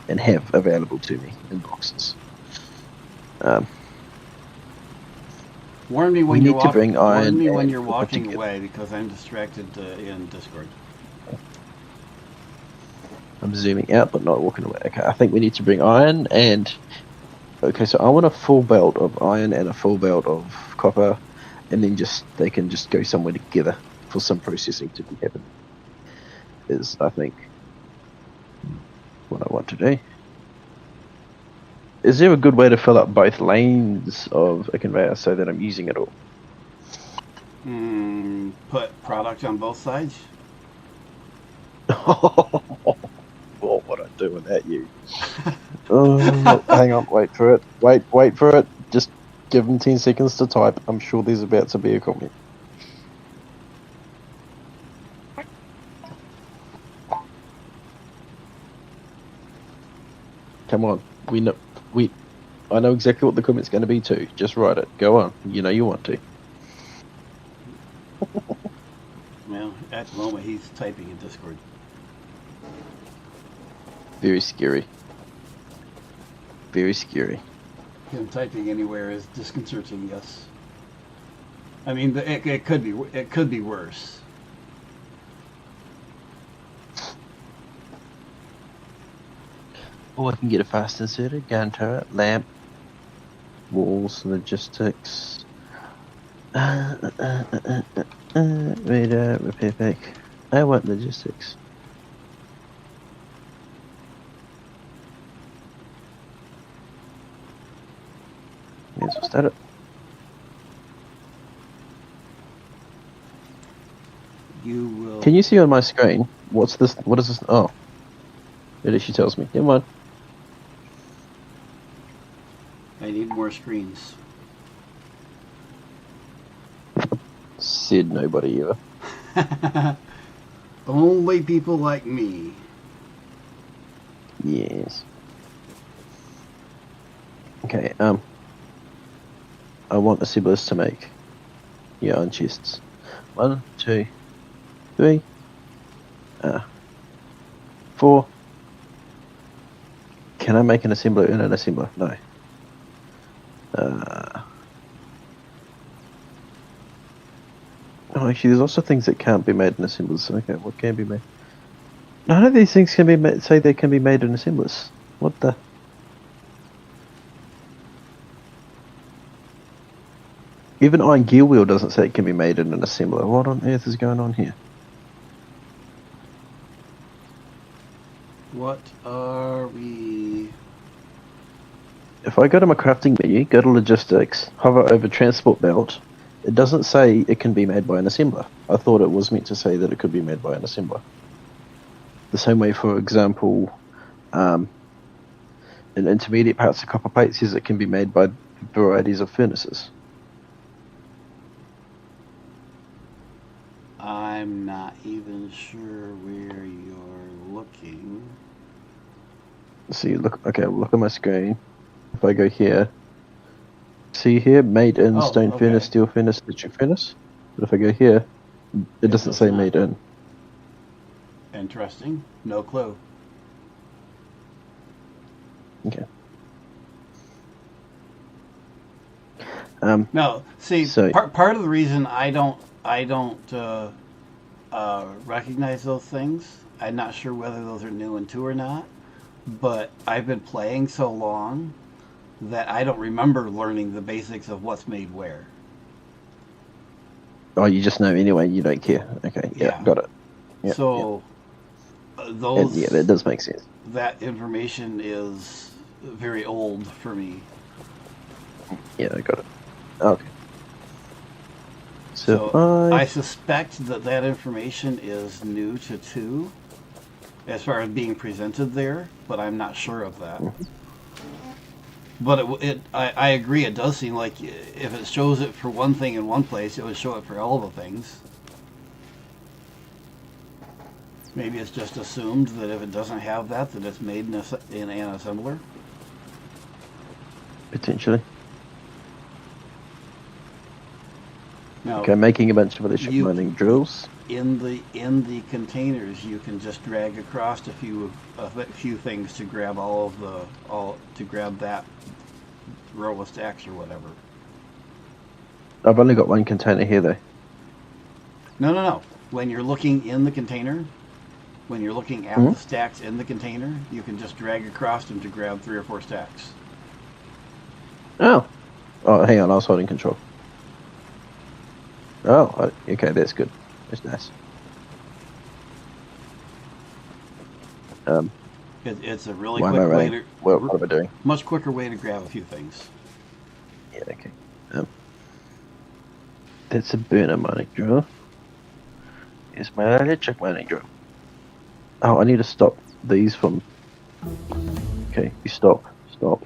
and have available to me in boxes. Warn me We when need you're to bring iron Warn me when and you're put walking together. away because I'm distracted in Discord. I'm zooming out, but not walking away. Okay, I think we need to bring iron and... Okay, so I want a full belt of iron and a full belt of copper, and then they can just go somewhere together for some processing to be happening. Is, I think, what I want to do. Is there a good way to fill up both lanes of a conveyor so that I'm using it all? Put product on both sides. What would I do without you? Hang on, wait for it. Wait for it. Just give him 10 seconds to type. I'm sure there's about to be a comment. Come on. I know exactly what the comment's going to be too. Just write it. Go on. You know you want to. Well, at the moment he's typing in Discord. Very scary. Very scary. Him typing anywhere is disconcerting. Yes. I mean, it could be worse. Oh, I can get a fast inserted, gun turret, lamp, walls, logistics, radar, repair pack. I want logistics. Yes, we'll start it. You will. Can you see on my screen? What's this? What is this? Oh, it actually tells me. Never mind. I need more screens. Said nobody ever. Only people like me. Yes. Okay, I want assemblers to make yarn chests. 1, 2, 3, 4. Can I make an assembler in an assembler? No. Oh, actually, there's also things that can't be made in assemblers. Okay, what can be made? None of these things can be made, say they can be made in assemblers. What the? Even iron gear wheel doesn't say it can be made in an assembler. What on earth is going on here? What are we? If I go to my crafting menu, go to logistics, hover over transport belt, it doesn't say it can be made by an assembler. I thought it was meant to say that it could be made by an assembler. The same way, for example, in intermediate parts of copper plate says it can be made by varieties of furnaces. I'm not even sure where you're looking. See, look. Okay, look at my screen. If I go here, see here, made in stone furnace, steel furnace, electric furnace. But if I go here, it doesn't say made in. Interesting. No clue. Okay. No, see, so, part of the reason I don't recognize those things. I'm not sure whether those are new in 2 or not, but I've been playing so long that I don't remember learning the basics of what's made where. Oh, you just know anyway. You don't care. Okay, yeah. Got it. Yep, so those. And, yeah, that does make sense. That information is very old for me. Yeah, I got it. Okay. So I suspect that information is new to 2, as far as being presented there, but I'm not sure of that. Mm-hmm. But I agree. It does seem like if it shows it for one thing in one place, it would show it for all the things. Maybe it's just assumed that if it doesn't have that it's made in an assembler. Potentially. Now, okay, making a bunch of electric mining drills. In the containers, you can just drag across a few things to grab to grab that row of stacks or whatever. I've only got one container here though. No. When you're looking in the container, When you're looking at Hmm? the stacks in the container, you can just drag across them to grab 3 or 4 stacks. Oh. Oh, hang on. I was holding control. Oh, okay. That's good. That's nice. It's a really Why am I quick way running? to What am I doing? much quicker way to grab a few things. Yeah, okay. That's a burner mining drill. Here's my electric mining drill. Oh, I need to stop these from. Okay, you stop. Stop.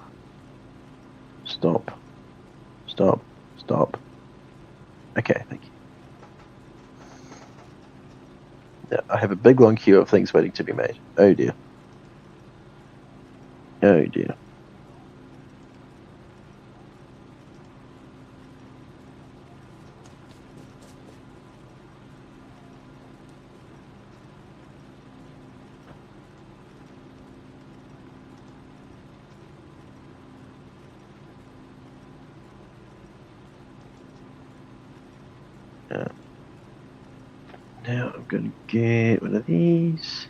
Stop. Stop. Stop. Okay, thank you. Yeah, I have a big long queue of things waiting to be made. Oh dear. Oh dear. Now I'm going to get one of these.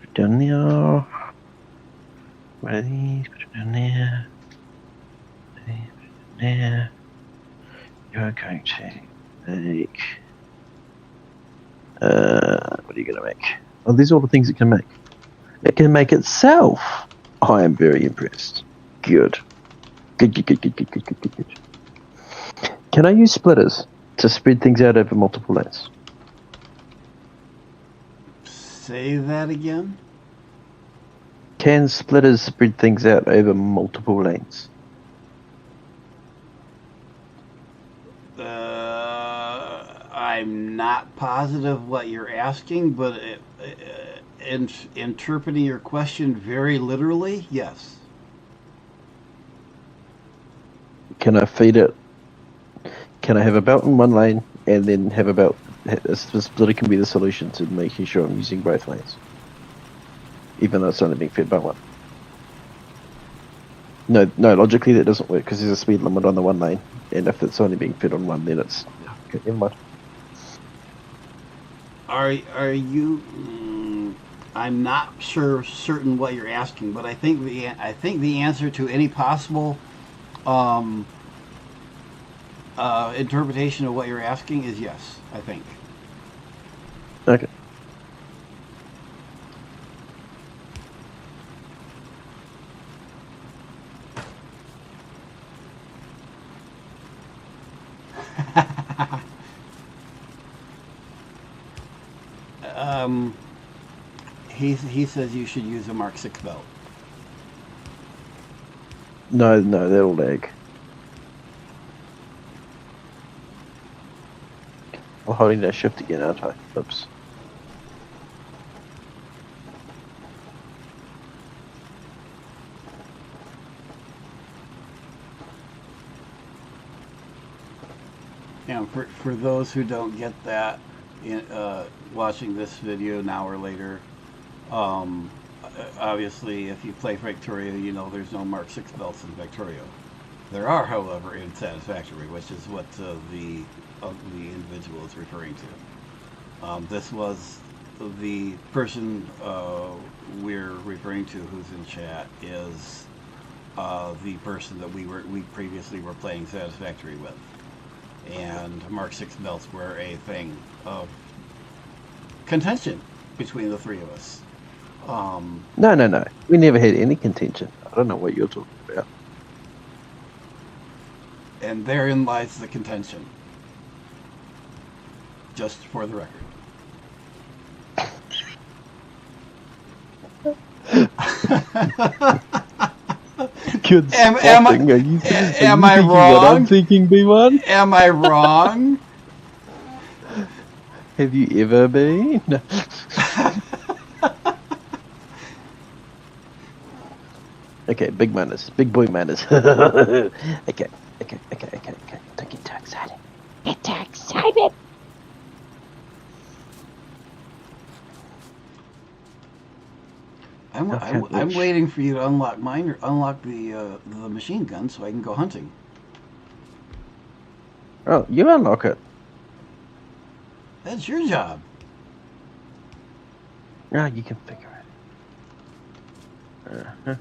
Put it down there. One of these. Put it down there. One of these, put it down there. You're going to make. What are you going to make? Oh, these are all the things it can make. It can make itself. I am very impressed. Good. Good, good, good, good, good, good, good, good, good. Can I use splitters to spread things out over multiple lanes? Say that again. Can splitters spread things out over multiple lanes? I'm not positive what you're asking, but interpreting your question very literally, yes. Can I feed it? Can I have a belt in one lane and then have a belt? The splitter can be the solution to making sure I'm using both lanes, even though it's only being fed by one. No, logically that doesn't work because there's a speed limit on the one lane, and if it's only being fed on one, then it's okay, never mind. Are you? I'm not certain what you're asking, but I think the answer to any possible um, interpretation of what you're asking is yes. I think. Okay. um, he says you should use a Mark 6 belt. No, that'll lag. I'm holding that shift again, aren't I? Oops. And for those who don't get that, watching this video now or later, obviously if you play Factorio, you know there's no Mark 6 belts in Factorio. There are, however, in Satisfactory, which is what the individual is referring to. This was the person we're referring to who's in chat is the person that we previously were playing Satisfactory with. And Mark 6 belts were a thing of contention between the three of us. No. We never had any contention. I don't know what you're talking about. And therein lies the contention. Just for the record. Good spotting. Are you am I thinking wrong? what I'm thinking, B1? Am I wrong? Have you ever been? Okay, big manners. Big boy manners. Okay. Don't get too excited. Get too excited. I'm waiting for you to unlock mine or unlock the machine gun so I can go hunting. Oh, you unlock it. That's your job. You can figure it.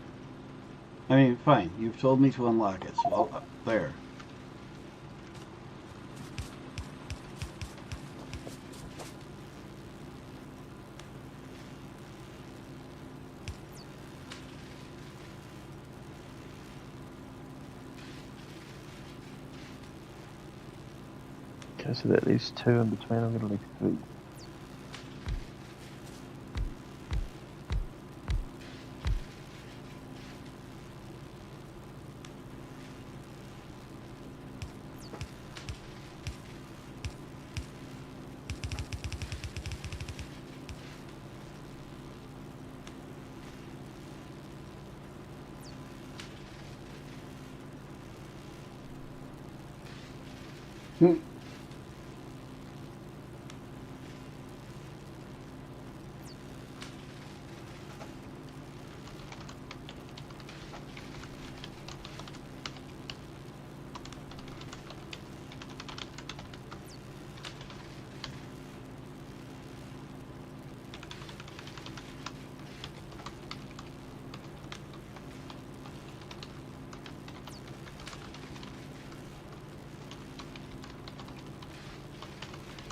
I mean, fine. You've told me to unlock it, so there. Okay, so that leaves 2 in between. I'm going to leave 3.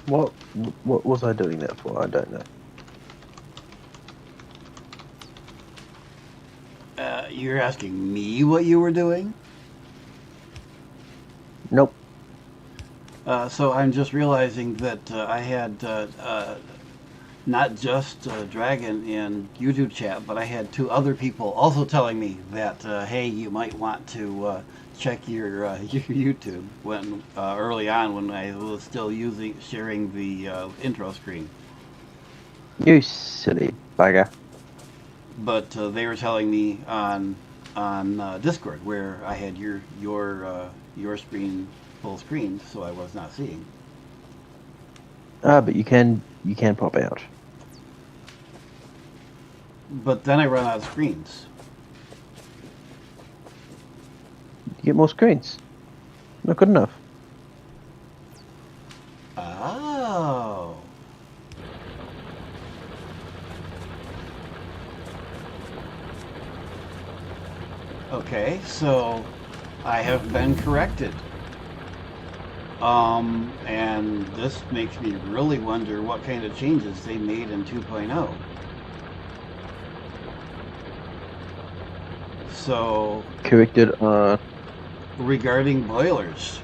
What was I doing that for? I don't know. You're asking me what you were doing? Nope. So I'm just realizing that I had not just Dragon in YouTube chat, but I had 2 other people also telling me that, hey, you might want to check your YouTube when early on when I was still sharing the intro screen. You silly bugger. But they were telling me on Discord where I had your screen full screen, so I was not seeing. But you can pop out. But then I run out of screens. You get more screens. Not good enough. Oh. Okay, so I have been corrected. And this makes me really wonder what kind of changes they made in 2.0. So, Corrected regarding boilers,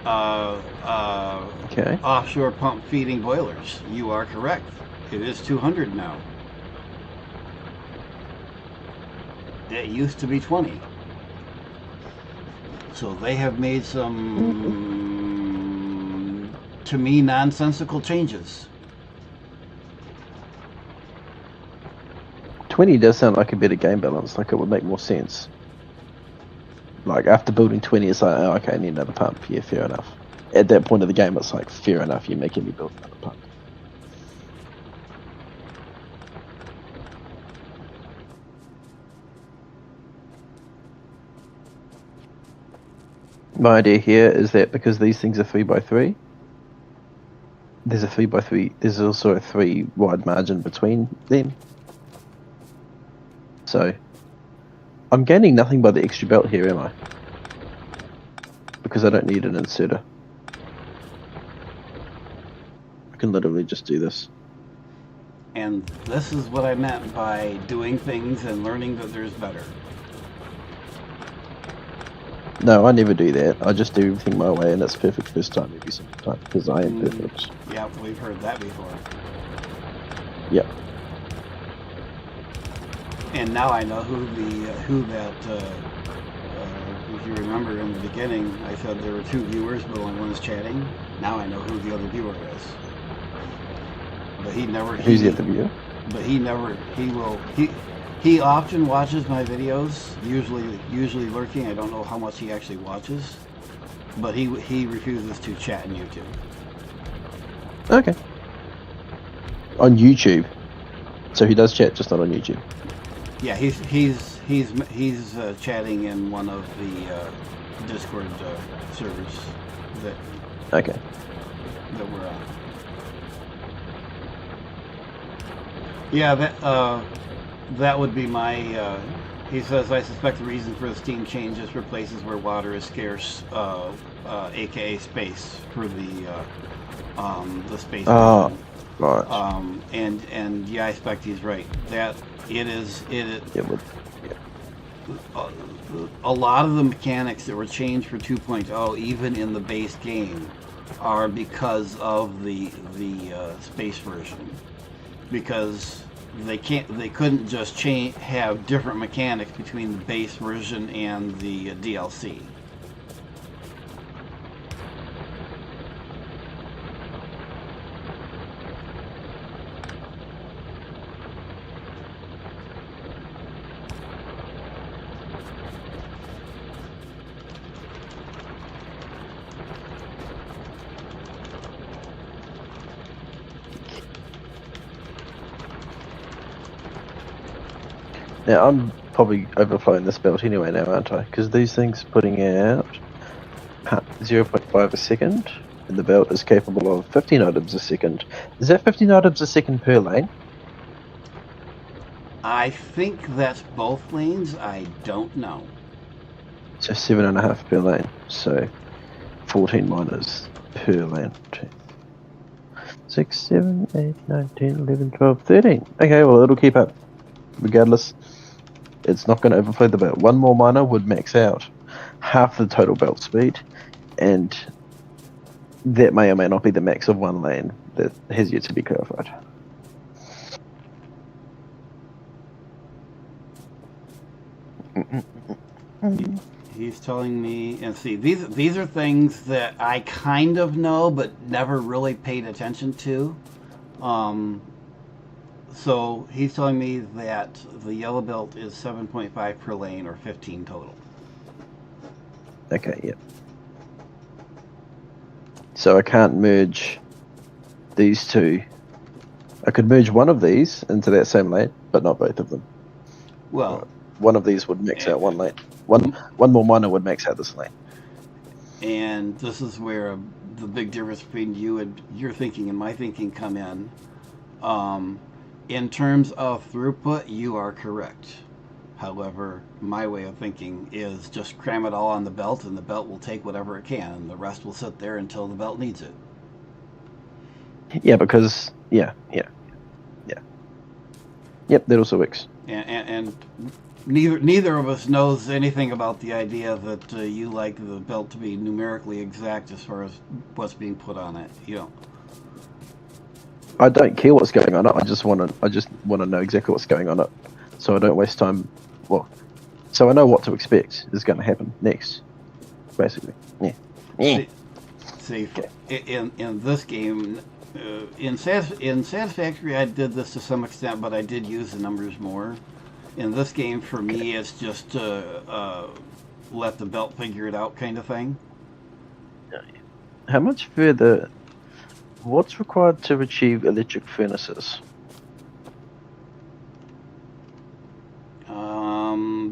okay. offshore pump feeding boilers, you are correct. It is 200 now. It used to be 20. So they have made some, to me, nonsensical changes. 20 does sound like a better game balance, like it would make more sense. Like after building 20, it's like, oh, okay, I need another pump. Yeah, fair enough. At that point of the game, it's like, fair enough, you're making me build another pump. My idea here is that because these things are 3x3, there's a 3x3, there's also a 3 wide margin between them. So, I'm gaining nothing by the extra belt here, am I? Because I don't need an inserter. I can literally just do this. And this is what I meant by doing things and learning that there's better. No, I never do that. I just do everything my way, and it's perfect first time every single time, because I am perfect. Yeah, we've heard that before. Yep. And now I know who if you remember in the beginning, I said there were 2 viewers, but only one is chatting. Now I know who the other viewer is. But he never. Who's the other viewer? But he never. He often watches my videos. Usually lurking. I don't know how much he actually watches. But he refuses to chat on YouTube. Okay. On YouTube. So he does chat, just not on YouTube. Yeah, he's chatting in one of the Discord servers that Okay. we're on. Yeah, that would be my. He says, I suspect the reason for the steam changes for places where water is scarce, aka space for the space Ah, version. right. And yeah, I expect he's right. That it is Yeah, well, uh, a lot of the mechanics that were changed for 2.0, even in the base game, are because of the space version. Because they couldn't just have different mechanics between the base version and the DLC. now I'm probably overflowing this belt anyway now, aren't I? Because these things putting out 0.5 a second, and the belt is capable of 15 items a second. Is that 15 items a second per lane? I think that's both lanes. I don't know. So 7.5 per lane. So 14 miners per lane. 6, 7, 8, 9, 10, 11, 12, 13. Okay, well, it'll keep up. Regardless, it's not going to overflow the belt. One more miner would max out half the total belt speed, and that may or may not be the max of one lane. That has yet to be clarified. He's telling me, and see, these are things that I kind of know, but never really paid attention to. Um, so he's telling me that the yellow belt is 7.5 per lane, or 15 total. Okay, yeah. So I can't merge these two. I could merge one of these into that same lane, but not both of them. Well, one of these would max out one lane. One more miner would max out this lane. And this is where the big difference between you and your thinking and my thinking come in. In terms of throughput, you are correct. However, my way of thinking is just cram it all on the belt, and the belt will take whatever it can, and the rest will sit there until the belt needs it. Yeah, because yeah. Yep, that also works. And neither of us knows anything about the idea that you like the belt to be numerically exact as far as what's being put on it. You know. I don't care what's going on it. I just want to know exactly what's going on it, so I don't waste time. Well, so I know what to expect is going to happen next. Basically, yeah. See, in this game, in Satisfactory, I did this to some extent, but I did use the numbers more. In this game, for me, it's just let the belt figure it out kind of thing. How much further? What's required to achieve electric furnaces?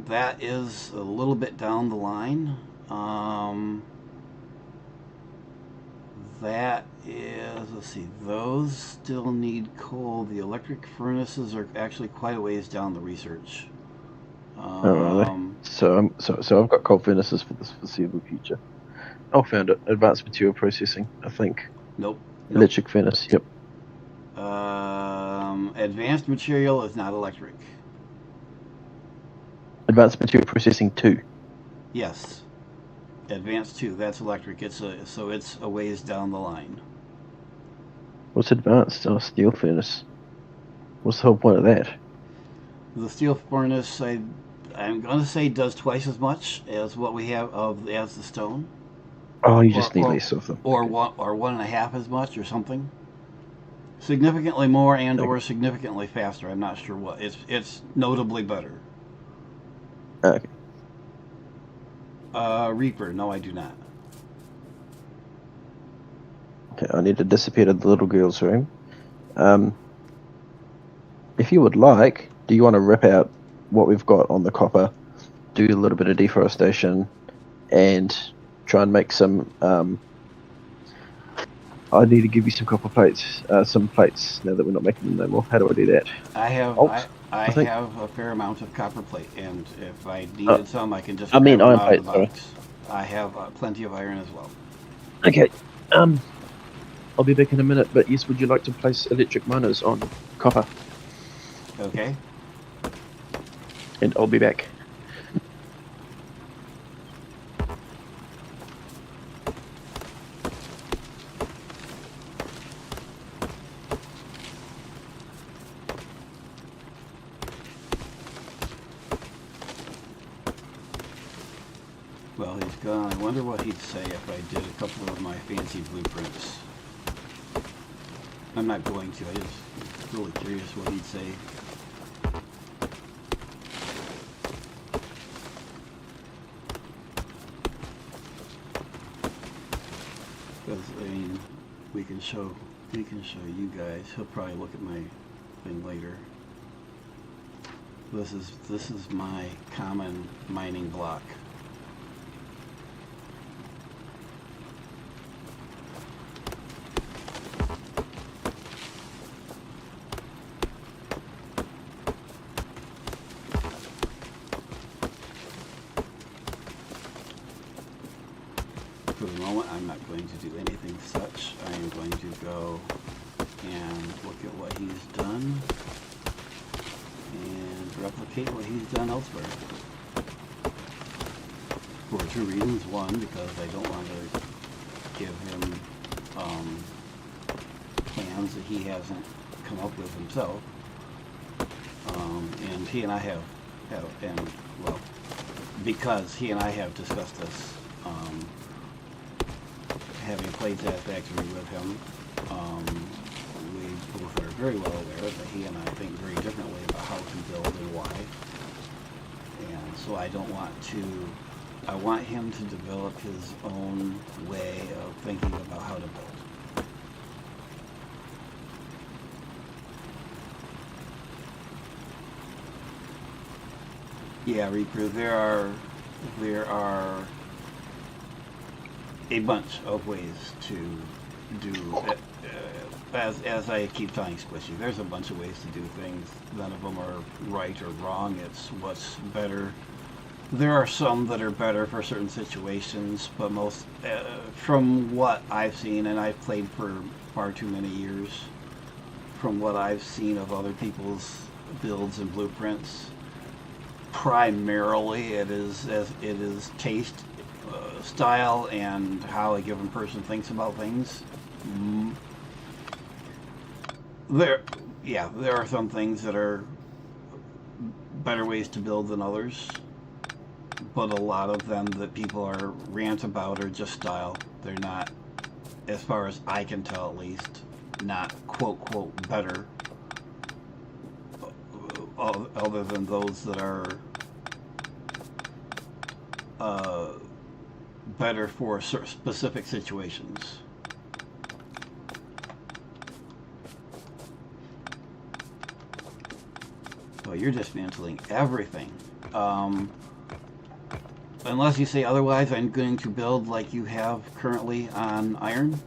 That is a little bit down the line. That is, let's see, those still need coal. The electric furnaces are actually quite a ways down the research. Oh, really? So I've got coal furnaces for this foreseeable future. Oh, found it. Advanced material processing, I think. Nope. Electric furnace, yep. Advanced material is not electric. Advanced material processing 2. Yes. Advanced 2, that's electric. So it's a ways down the line. What's advanced? Oh, steel furnace. What's the whole point of that? The steel furnace, I'm going to say, does twice as much as what we have as the stone. Oh, you just need less of them. Or 1.5 as much, or something. Significantly more or significantly faster. I'm not sure what. It's notably better. Okay. Reaper, no, I do not. Okay, I need to disappear to the little girl's room. If you would like, do you want to rip out what we've got on the copper, do a little bit of deforestation, and try and make some I need to give you some copper plates, some plates now that we're not making them no more. How do I do that? I have Alt, I I think. have a fair amount of copper plate, and if I Uh, needed some, I can just I mean grab them iron out of the plates. Sorry. box. I have plenty of iron as well. Okay. I'll be back in a minute. But yes, would you like to place electric miners on copper? Okay. And I'll be back. Well, he's gone. I wonder what he'd say if I did a couple of my fancy blueprints. I'm not going to. I just really curious what he'd say. Because I mean, we can show you guys. He'll probably look at my thing later. This is my common mining block. For the moment, I'm not going to do anything such. I am going to go and look at what he's done and replicate what he's done elsewhere. For two reasons. One, because I don't want to give him plans that he hasn't come up with himself. And he and I have well, because he and I have discussed this, having played that Factory with him, we both are very well aware that he and I think very differently about how to build and why. And so I don't want to, I want him to develop his own way of thinking about how to build. Yeah, Reaper, there are a bunch of ways to do as I keep telling Squishy, there's a bunch of ways to do things. None of them are right or wrong. It's what's better. There are some that are better for certain situations, but most, from what I've seen, and I've played for far too many years, from what I've seen of other people's builds and blueprints, primarily it is taste, style, and how a given person thinks about things. There are some things that are better ways to build than others, but a lot of them that people are rant about are just style. They're not, as far as I can tell at least, not quote better, other than those that are better for specific situations. So you're dismantling everything. Unless you say otherwise, I'm going to build like you have currently on iron.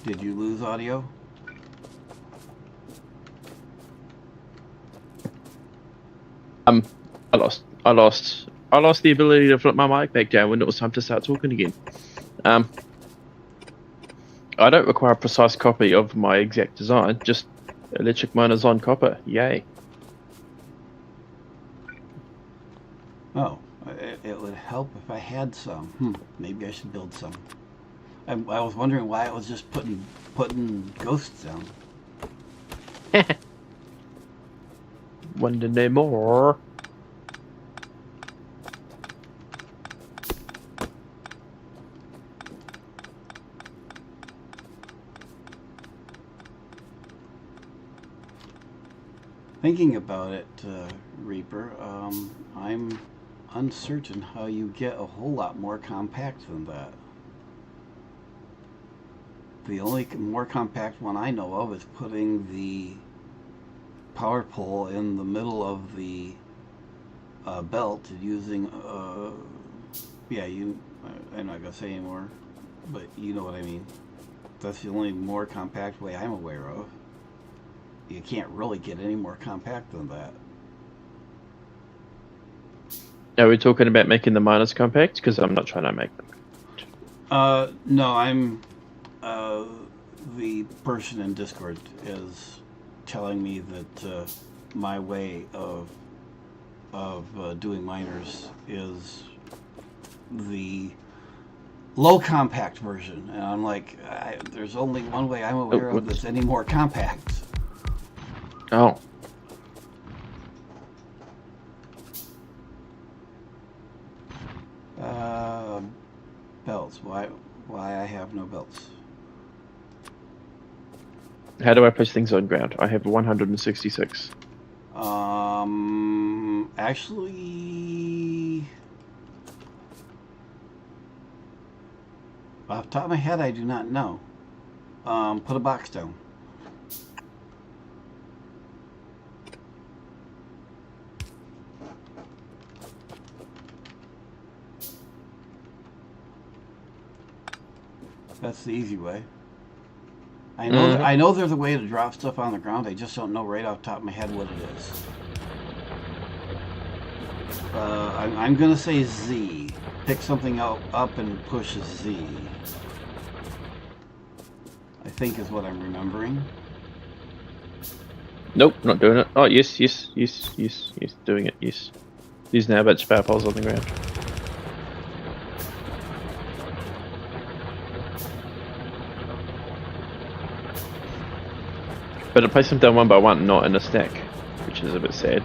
Did you lose audio? I lost the ability to flip my mic back down when it was time to start talking again. I don't require a precise copy of my exact design, just electric miners on copper. Yay. Oh, it would help if I had some. Maybe I should build some. I was wondering why it was just putting ghosts down. Want to know more? Thinking about it, Reaper, I'm uncertain how you get a whole lot more compact than that. The only more compact one I know of is putting the power pole in the middle of the belt using yeah, I'm not gonna say anymore, but you know what I mean. That's the only more compact way I'm aware of. You can't really get any more compact than that. Are we talking about making the miners compact? Because I'm not trying to make them. No, I'm the person in Discord is telling me that my way of doing miners is the low compact version, and I'm like, there's only one way I'm aware of that's any more compact. Oh. Belts. Why I have no belts? How do I place things on ground? I have 166. Actually, off the top of my head, I do not know. Put a box down. That's the easy way. I know there's a way to drop stuff on the ground. I just don't know right off the top of my head what it is. I'm gonna say Z. Pick something up and push Z. I think is what I'm remembering. Nope, not doing it. Oh, yes, doing it, yes. These now about spare poles on the ground. But I place them down one by one, not in a stack, which is a bit sad.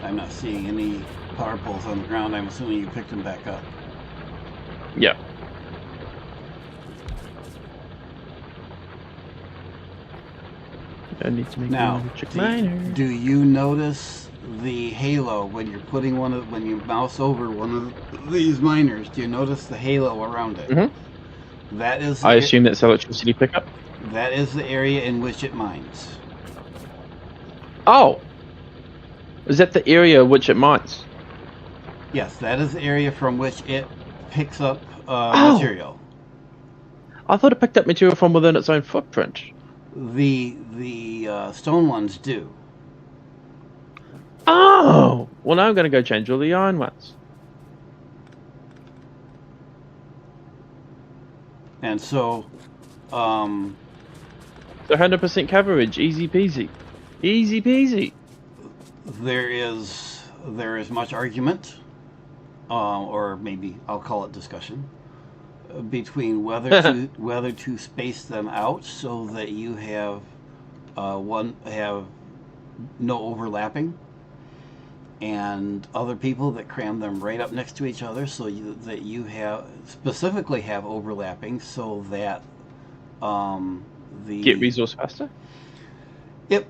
I'm not seeing any power poles on the ground. I'm assuming you picked them back up. Yeah. I need to make now, do you notice the halo when you're putting when you mouse over one of these miners? Do you notice the halo around it? Mm-hmm. That is. I assume that's electricity pickup. That is the area in which it mines. Oh, is that the area which it mines? Yes, that is the area from which it picks up material. I thought it picked up material from within its own footprint. The stone ones do. Oh, well now I'm going to go change all the iron ones. And so, 100% coverage, easy peasy, easy peasy. There is much argument, or maybe I'll call it discussion, between whether to space them out so that you have no overlapping, and other people that cram them right up next to each other so that you specifically have overlapping so that get resource faster. It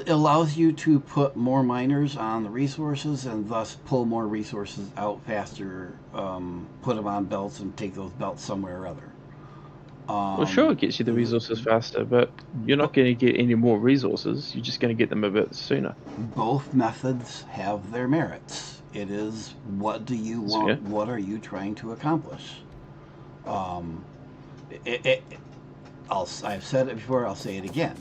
allows you to put more miners on the resources and thus pull more resources out faster, put them on belts and take those belts somewhere or other. Well, sure, it gets you the resources faster, but you're not going to get any more resources. You're just going to get them a bit sooner. Both methods have their merits. It is, what do you want? Yeah. What are you trying to accomplish? I've said it before, I'll say it again.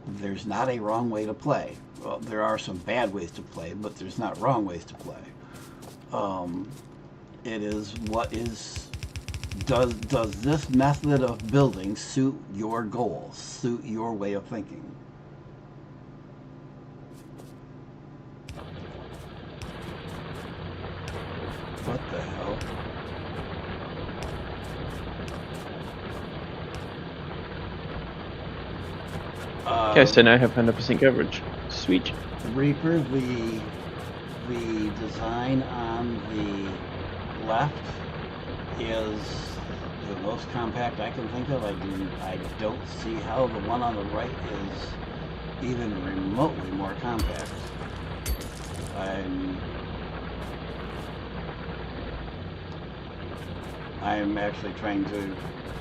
There's not a wrong way to play. Well, there are some bad ways to play, but there's not wrong ways to play. It is does this method of building suit your goals, suit your way of thinking? What the hell? Okay, so now I have 100% coverage. Sweet. Reaper, the design on the left is the most compact I can think of. I don't see how the one on the right is even remotely more compact. I'm actually trying to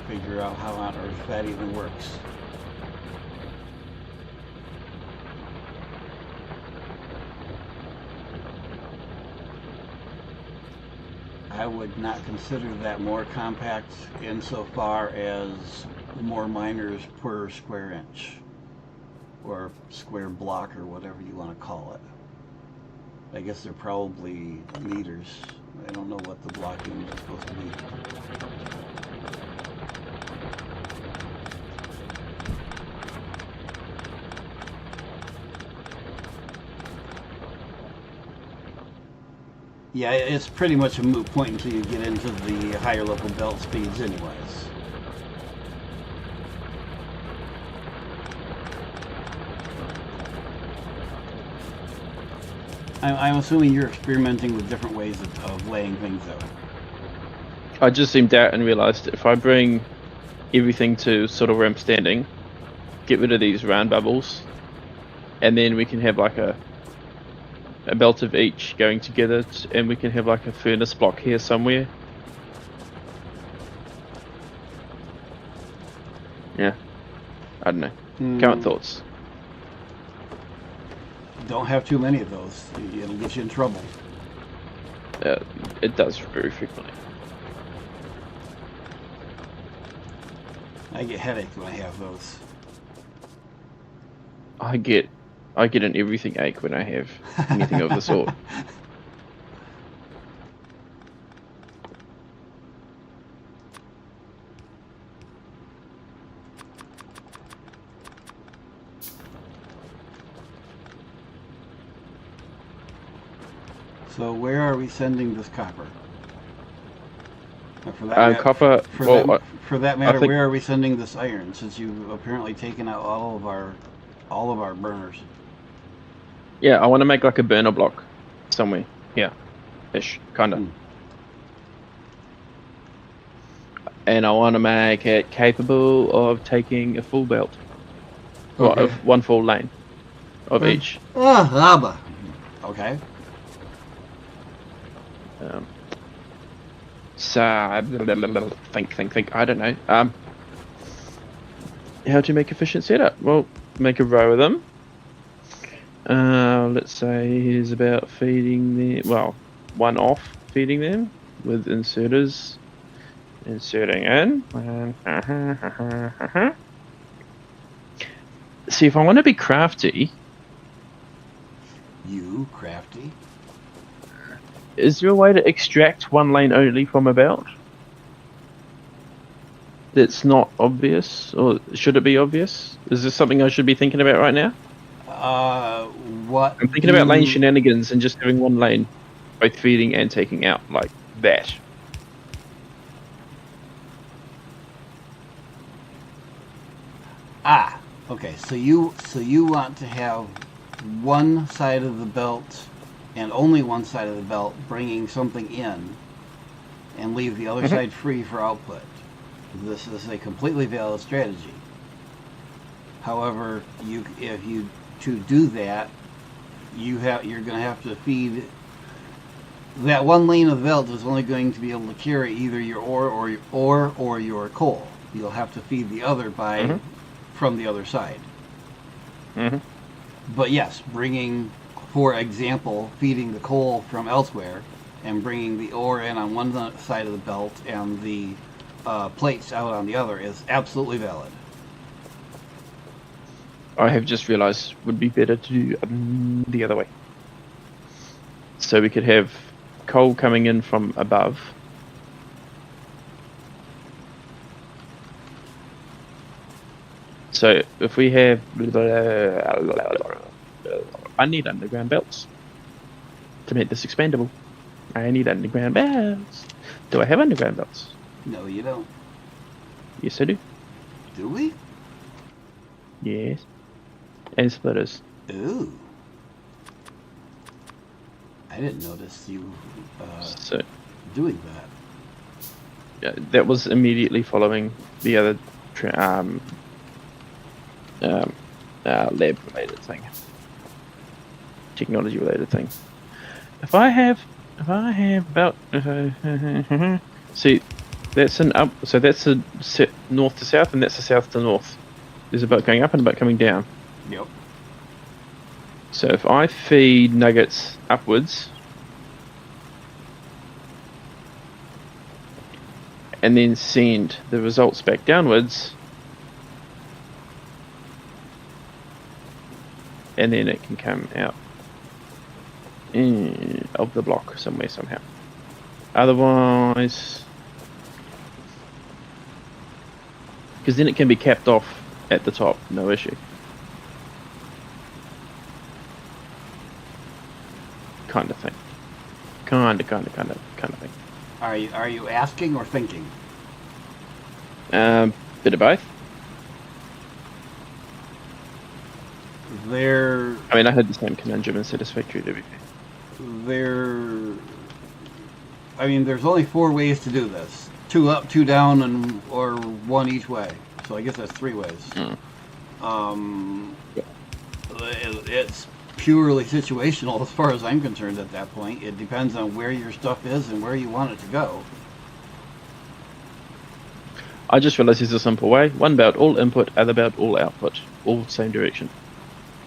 figure out how on earth that even works. I would not consider that more compact insofar as more miners per square inch or square block or whatever you want to call it. I guess they're probably meters. I don't know what the block unit is supposed to be. Yeah, it's pretty much a moot point until you get into the higher level belt speeds anyways. I'm assuming you're experimenting with different ways of laying things out. I just zoomed out and realised if I bring everything to sort of where I'm standing, get rid of these round bubbles, and then we can have like a belt of each going together, and we can have like a furnace block here somewhere. Yeah, I don't know. Current thoughts. Don't have too many of those. It'll get you in trouble. It does very frequently. I get headaches when I have those. I get an everything ache when I have anything of the sort. So where are we sending this copper? For that Copper. For that matter, think- where are we sending this iron? Since you've apparently taken out all of our burners. Yeah, I want to make like a burner block somewhere. Yeah, ish, kinda. And I want to make it capable of taking a full belt. Well, Okay. of one full lane of each. Okay. So think. I don't know. How to make efficient setup? Well, make a row of them. Let's say here's about feeding them. Well, one off feeding them with inserters. Inserting in. See, if I want to be crafty, You crafty. is there a way to extract one lane only from a belt? That's not obvious, or should it be obvious? Is this something I should be thinking about right now? What? I'm thinking about lane shenanigans and just doing one lane, both feeding and taking out, like that. Okay. So you want to have one side of the belt and only one side of the belt bringing something in, and leave the other side free for output. This is a completely valid strategy. However, if you to do that, you're going to have to feed. That one lane of belt is only going to be able to carry either your ore or your coal. You'll have to feed the other from the other side. But yes, bringing, for example, feeding the coal from elsewhere and bringing the ore in on one side of the belt and the plates out on the other is absolutely valid. I have just realised would be better to do the other way. So we could have coal coming in from above. So if we have... I need underground belts to make this expandable. I need underground belts. Do I have underground belts? No, you don't. Yes, I do. Do we? Yes. And splitters. Ooh. I didn't notice you So doing that. yeah, that was immediately following the other lab-related thing, technology-related thing. If I have about see, That's an up. So that's a north to south, and that's a south to north. There's a boat going up and a boat coming down. Yep. So if I feed nuggets upwards, and then send the results back downwards, and then it can come out of the block somewhere somehow. Otherwise, because then it can be capped off at the top, no issue. Kind of thing. Kind of thing. Are you asking or thinking? Bit of both. There. I mean, I had the same conundrum in Satisfactory to be fair. I mean, there's only 4 ways to do this: 2 up, 2 down, or 1 each way. So I guess that's 3 ways. It's purely situational as far as I'm concerned at that point. It depends on where your stuff is and where you want it to go. I just realised there's a simple way. One about all input, other about all output. All same direction.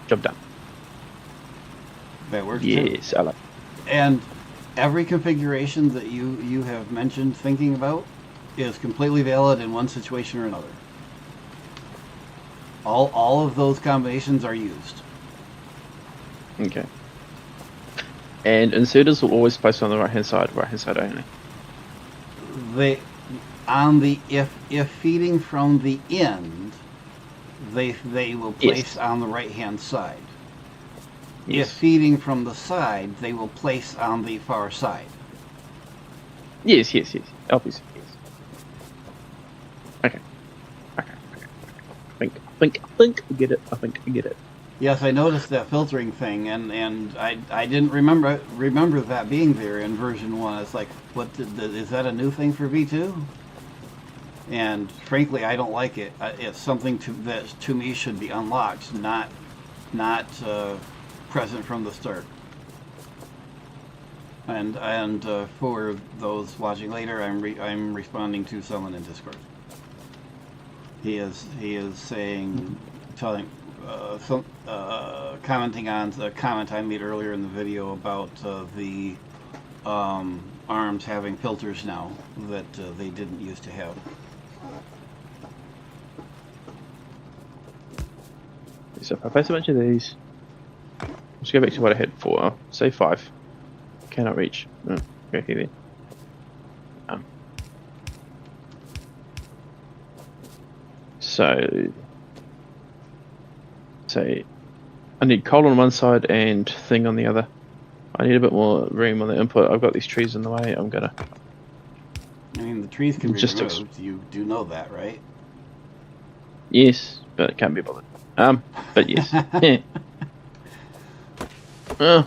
Job done. That works too. Yes, I like it. And every configuration that you have mentioned thinking about is completely valid in one situation or another. All of those combinations are used. Okay. And inserters will always place on the right hand side only. If feeding from the end, they will place on the right hand side. Yes. If feeding from the side, they will place on the far side. Yes. Obviously, yes. Okay. I think I get it. I think I get it. Yes, I noticed that filtering thing, and I didn't remember that being there in version 1. It's like, is that a new thing for V2? And frankly, I don't like it. It's something that to me should be unlocked, not present from the start. And for those watching later, I'm responding to someone in Discord. He is saying, commenting on the comment I made earlier in the video about the ARMs having filters now that they didn't used to have. So if I place a bunch of these, let's go back to what I had for. Say 5. Cannot reach. No, go here then. So say I need coal on one side and thing on the other. I need a bit more room on the input. I've got these trees in the way. I'm gonna. I mean, the trees can be Just removed. You do know that, right? Yes, but it can't be bothered. But yes. Yeah.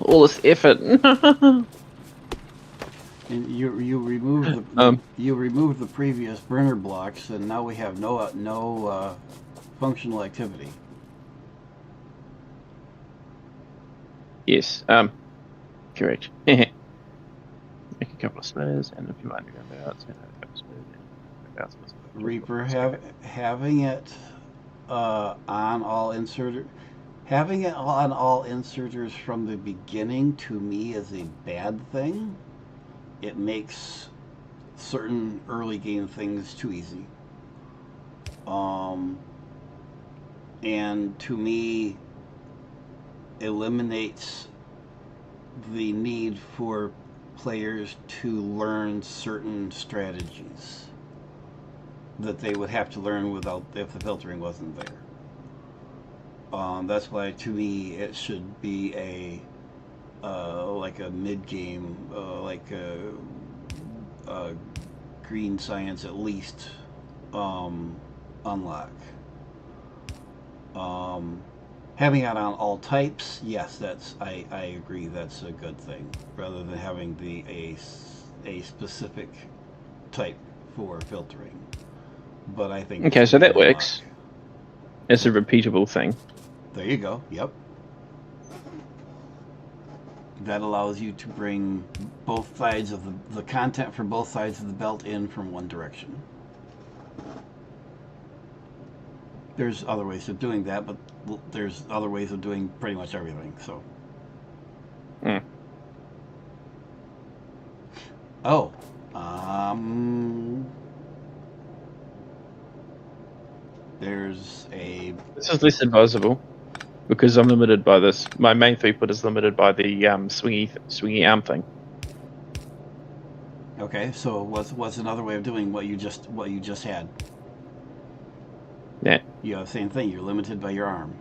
All this effort. And you removed the you removed the previous burner blocks, and now we have no functional activity. Yes. Correct. Make a couple of splitters and a few underground belts and a couple of splitters. Reaper having it on all inserters from the beginning to me is a bad thing. It makes certain early game things too easy. And to me eliminates the need for players to learn certain strategies that they would have to learn if the filtering wasn't there. That's why, to me, it should be like a mid-game, like a green science at least unlock. Having it on all types, yes, I agree, that's a good thing, rather than having a specific type for filtering. But I think okay, so that works. It's a repeatable thing. There you go. Yep. That allows you to bring both sides of the content for both sides of the belt in from one direction. There's other ways of doing that, but there's other ways of doing pretty much everything. So. Oh. There's a. This is less advisable because I'm limited by this. My main throughput is limited by the swingy arm thing. Okay, so what's another way of doing what you just had? Yeah. You have the same thing. You're limited by your arm.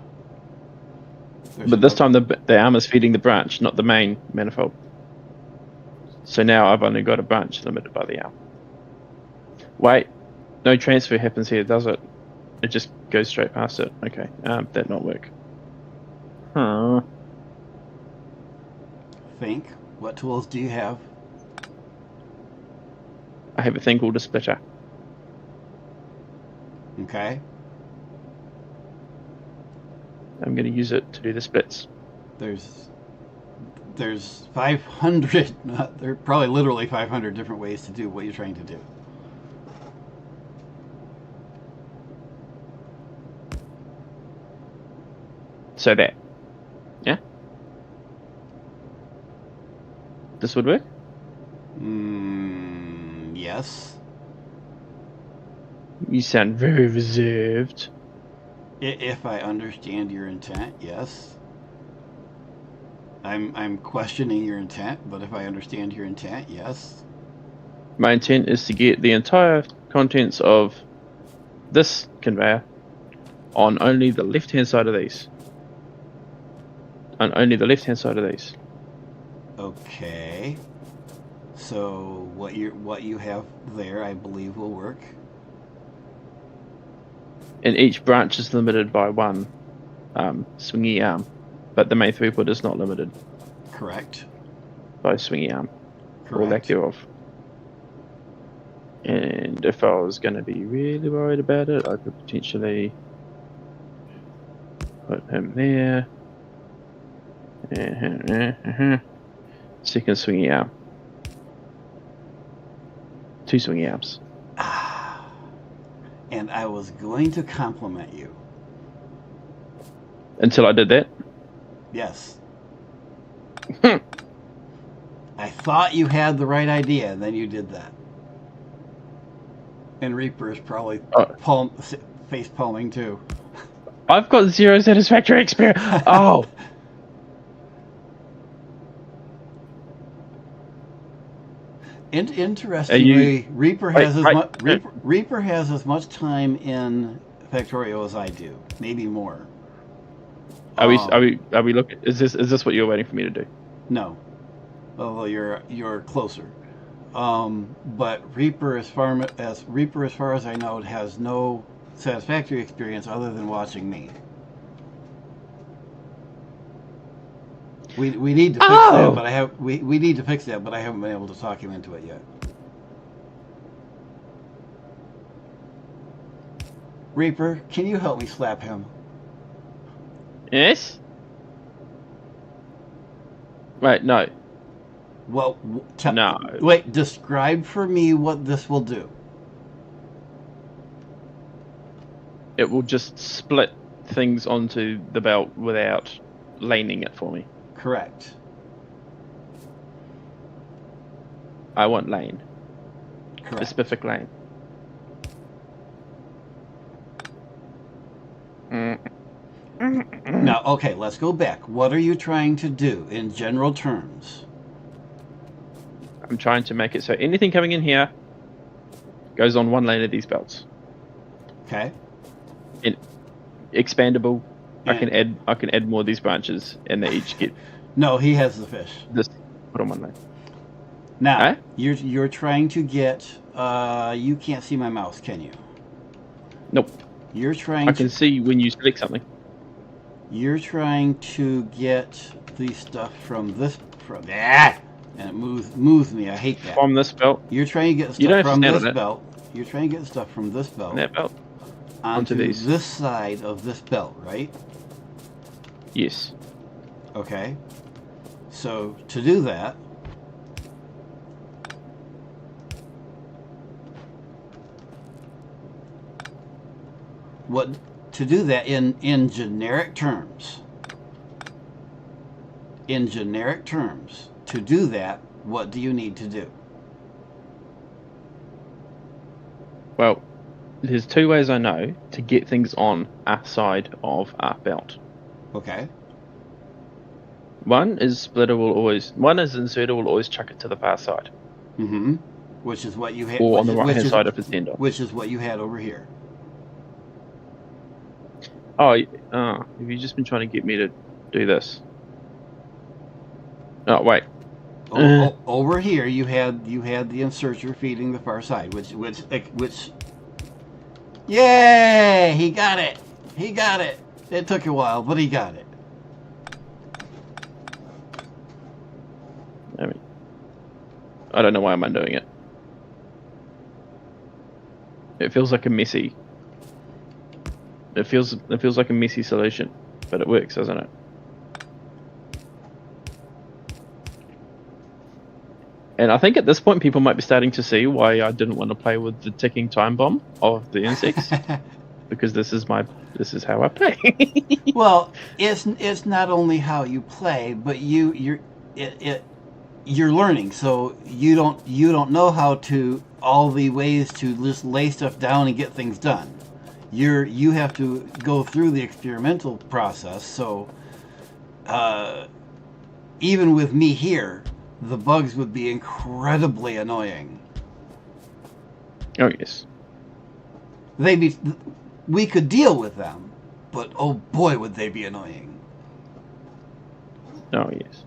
But this time the arm is feeding the branch, not the main manifold. So now I've only got a branch limited by the arm. Wait, no transfer happens here, does it? It just goes straight past it. Okay, that not work. Huh. Think. What tools do you have? I have a thing called a splitter. Okay. I'm going to use it to do the splits. There's 500. There are probably literally 500 different ways to do what you're trying to do. So that. Yeah? This would work? Yes. You sound very reserved. If I understand your intent, yes. I'm questioning your intent, but if I understand your intent, yes. My intent is to get the entire contents of this conveyor on only the left-hand side of these. On only the left-hand side of these. Okay. So what you have there, I believe, will work. And each branch is limited by one swingy arm, but the main throughput is not limited. Correct. By swingy arm, Correct. or lack thereof. And if I was going to be really worried about it, I could potentially put him there. Second swingy arm. Two swingy arms. And I was going to compliment you. Until I did that? Yes. I thought you had the right idea, and then you did that. And Reaper is probably face palming too. I've got zero satisfactory experience. Oh! Interestingly, Reaper has as much time in Factorio as I do, maybe more. Are we looking? Is this what you're waiting for me to do? No, although you're closer. But Reaper, as far as I know, has no satisfactory experience other than watching me. We need to fix that, but we need to fix that, but I haven't been able to talk him into it yet. Reaper, can you help me slap him? Yes. Wait, no. Well, no. Wait, describe for me what this will do. It will just split things onto the belt without laning it for me. Correct. I want lane. Correct. A specific lane. Now, okay, let's go back. What are you trying to do in general terms? I'm trying to make it so anything coming in here goes on one lane of these belts. Okay. Expandable. And I can add more of these branches, and they each get. No, he has the fish. This put on one lane. Now you're trying to get. You can't see my mouse, can you? Nope. You're trying. I can see when you select something. You're trying to get the stuff from this and it moves me. I hate that. From this belt. You're trying to get stuff from this belt. You're trying to get stuff from this belt. That belt. Onto these. This side of this belt, right? Yes. Okay. So to do that, in generic terms, to do that, what do you need to do? Well, there's two ways I know to get things on our side of our belt. Okay. One is inserter will always chuck it to the far side. Mm-hmm. Which is what you had. Or on the right hand side if it's end off. Which is what you had over here. Oh, have you just been trying to get me to do this? Oh, wait. Over here, you had the inserter feeding the far side, which. Yay! He got it. He got it. It took a while, but he got it. I mean, I don't know why I'm undoing it. It feels like a messy. It feels like a messy solution, but it works, doesn't it? And I think at this point, people might be starting to see why I didn't want to play with the ticking time bomb of the insects, because this is how I play. Well, it's not only how you play, but you're learning, so you don't know how to all the ways to just lay stuff down and get things done. You have to go through the experimental process. So even with me here, the bugs would be incredibly annoying. Oh yes, we could deal with them, but oh boy, would they be annoying. oh yes.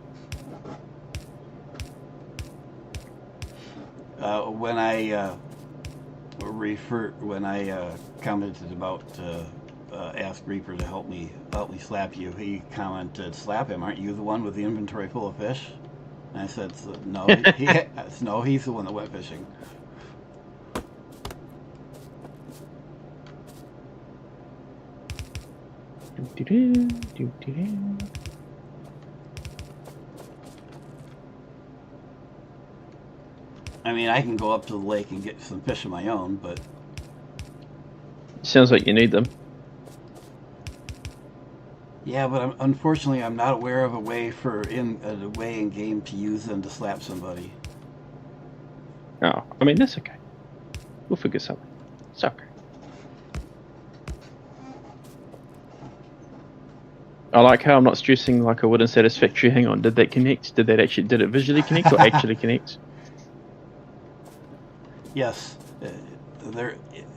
When I commented about ask Reaper to help me slap you, he commented, "Slap him? Aren't you the one with the inventory full of fish?" And I said, "No, no, he's the one that went fishing." I mean, I can go up to the lake and get some fish of my own, but Sounds like you need them. yeah, but unfortunately, I'm not aware of a way in game to use them to slap somebody. Oh, I mean that's okay. We'll figure something. It's okay. I like how I'm not stressing like I would in Satisfactory. Hang on, did that connect? Did it visually connect or actually connect? Yes,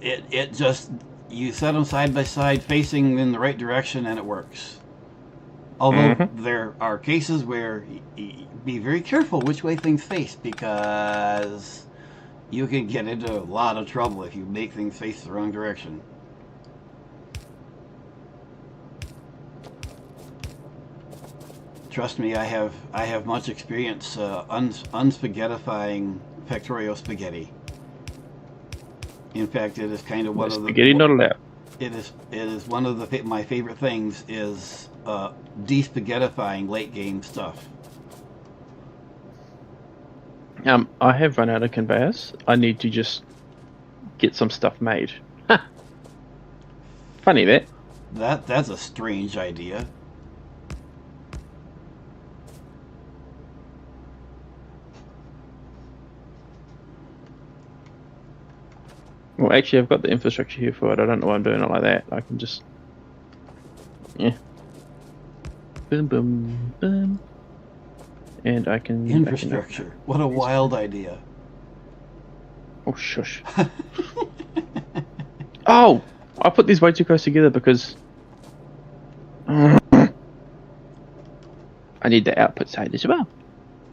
it just, you set them side by side facing in the right direction and it works. Although there are cases where be very careful which way things face, because you can get into a lot of trouble if you make things face the wrong direction. Trust me, I have much experience unspaghettifying Factorio spaghetti. In fact, it is kind of one of the spaghetti not allowed. It is one of my favorite things is de-spaghettifying late game stuff. I have run out of conveyors. I need to just get some stuff made. Funny that. That's a strange idea. Well, actually, I've got the infrastructure here for it. I don't know why I'm doing it like that. I can just... Yeah. Boom, boom, boom. And I can... Infrastructure. What a wild idea. Oh, shush. Oh! I put these way too close together because... I need the output side as well.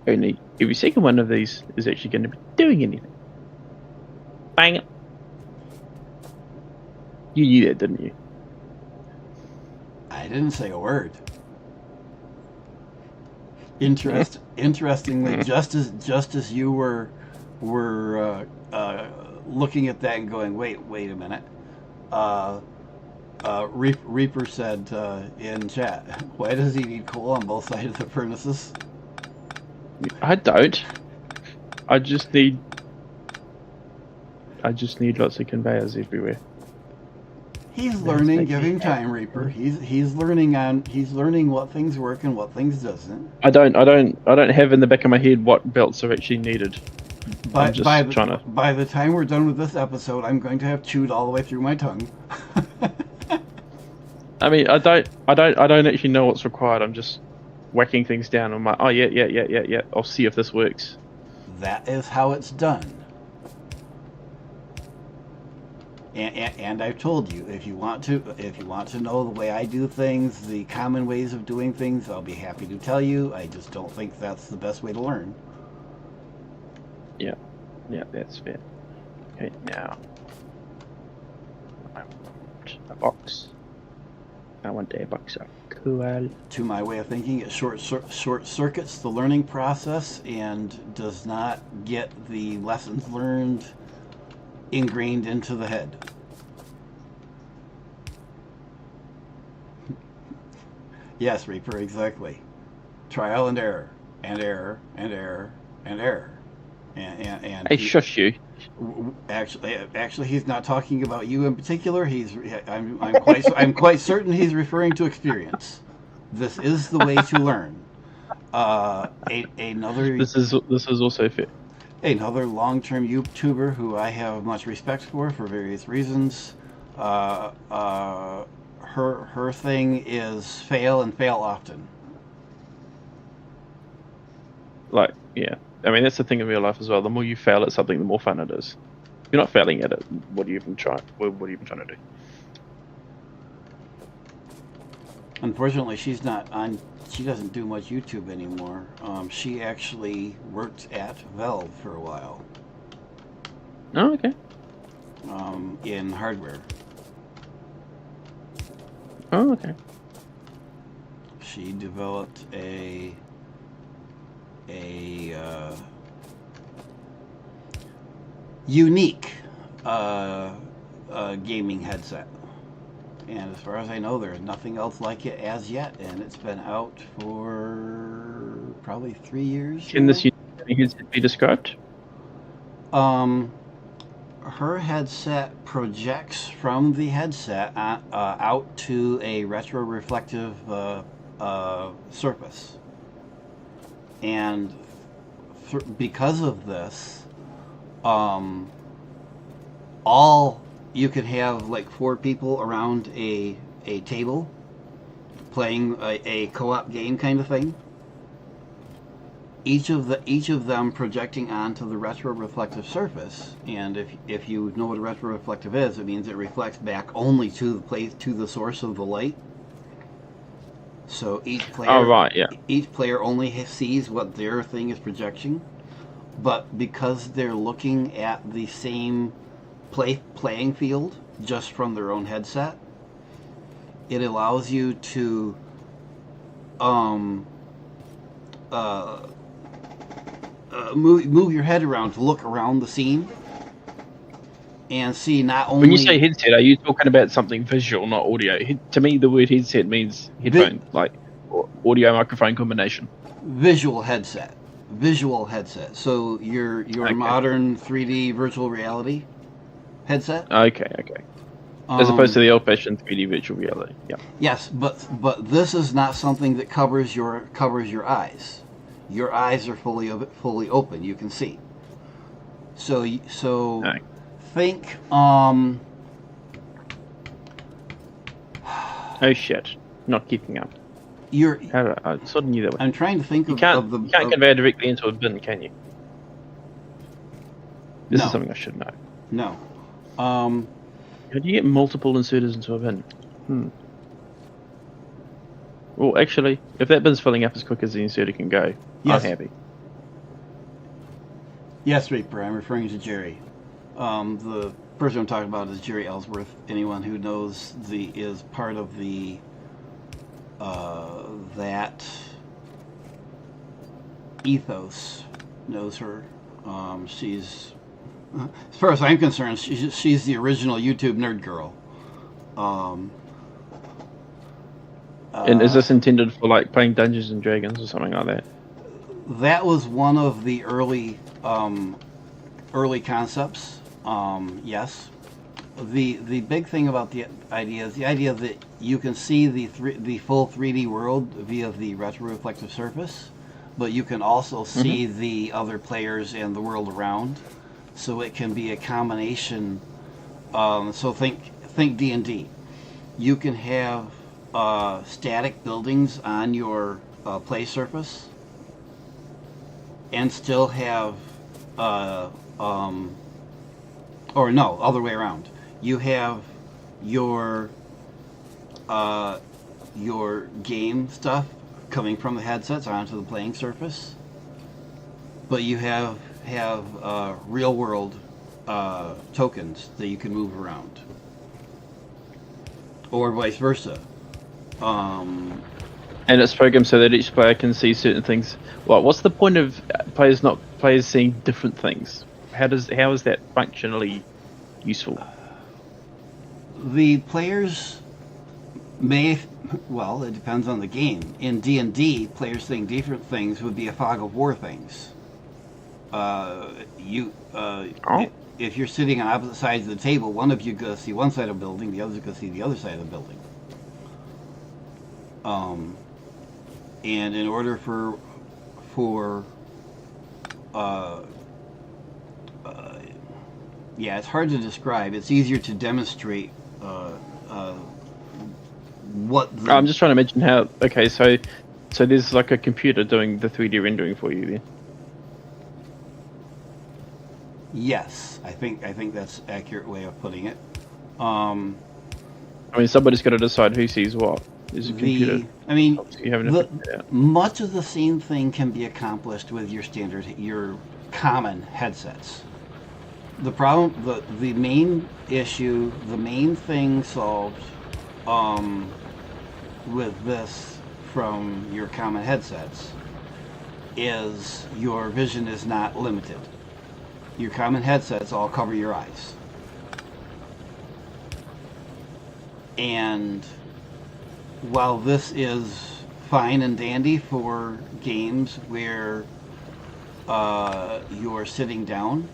Only every second one of these is actually going to be doing anything. Bang it. You knew that, didn't you? I didn't say a word. Interestingly, just as you were looking at that and going, wait a minute. Reaper said in chat, "Why does he need coal on both sides of the furnaces?" I don't. I just need lots of conveyors everywhere. He's learning. Give him time, Reaper. He's learning what things work and what things doesn't. I don't have in the back of my head what belts are actually needed. By trying the time we're done with this episode, I'm going to have chewed all the way through my tongue. I mean, I don't actually know what's required. I'm just whacking things down. I'm like, oh yeah. I'll see if this works. That is how it's done. And I've told you, if you want to know the way I do things, the common ways of doing things, I'll be happy to tell you. I just don't think that's the best way to learn. Yeah, that's fair. Okay, now I want a box. I want a box of cool. To my way of thinking, it short circuits the learning process and does not get the lessons learned ingrained into the head. Yes, Reaper, exactly. Trial and error, and error, and error, and error. And Hey, shush you. Actually, he's not talking about you in particular. I'm quite certain he's referring to experience. This is the way to learn. Another. This is also fair. Another long-term YouTuber who I have much respect for various reasons. Her thing is fail and fail often. Like, yeah. I mean, that's the thing in real life as well. The more you fail at something, the more fun it is. If you're not failing at it, what are you even trying? What are you even trying to do? Unfortunately, she's not on. She doesn't do much YouTube anymore. She actually worked at Valve for a while. Oh, okay. In hardware. Oh, okay. She developed a unique gaming headset. And as far as I know, there's nothing else like it as yet, and it's been out for probably 3 years. Can this headset be described? Her headset projects from the headset out to a retro-reflective surface. And because of this, you could have like 4 people around a table playing a co-op game kind of thing. Each of them projecting onto the retroreflective surface, and if you know what a retroreflective is, it means it reflects back only to the source of the light. So each player only sees what their thing is projecting, but because they're looking at the same playing field just from their own headset, it allows you to move your head around to look around the scene and see not only. When you say headset, are you talking about something visual, not audio? To me, the word headset means headphone, like audio microphone combination. Visual headset. So your Okay. modern 3D virtual reality headset. Okay. As opposed to the old-fashioned 3D virtual reality. Yeah. Yes, but this is not something that covers your eyes. Your eyes are fully open. You can see. So Okay. think. Oh shit! Not keeping up. I sort of knew that. I'm trying to think You can't convey directly into a bin, can you? This No. is something I should know. No. How do you get multiple inserters into a bin? Well, actually, if that bin's filling up as quick as the inserter can go, Yes. I'm happy. Yes, Reaper. I'm referring to Jerry. The person I'm talking about is Jerry Ellsworth. Anyone who knows is part of the that ethos knows her. She's, as far as I'm concerned, she's the original YouTube nerd girl. And is this intended for like playing Dungeons and Dragons or something like that? that was one of the early concepts. Yes, the big thing about the idea is the idea that you can see the full 3D world via the retroreflective surface, but you can also see the other players and the world around. So it can be a combination. So think D&D. You can have static buildings on your play surface, and still have, or no, other way around. You have your game stuff coming from the headsets onto the playing surface, but you have real world tokens that you can move around, or vice versa. And it's programmed so that each player can see certain things. What's the point of players seeing different things? How is that functionally useful? The players may, well, it depends on the game. In D&D, players seeing different things would be a fog of war things. If you're sitting on opposite sides of the table, one of you goes to see one side of the building, the other's going to see the other side of the building. And in order for yeah, it's hard to describe. It's easier to demonstrate what the... I'm just trying to imagine how. Okay, so there's like a computer doing the 3D rendering for you then. Yes, I think that's an accurate way of putting it. I mean, somebody's got to decide who sees what. There's a computer. I mean, yeah. much of the same thing can be accomplished with your common headsets. The problem, the main issue, the main thing solved with this from your common headsets is your vision is not limited. Your common headsets all cover your eyes. And while this is fine and dandy for games where you're sitting down,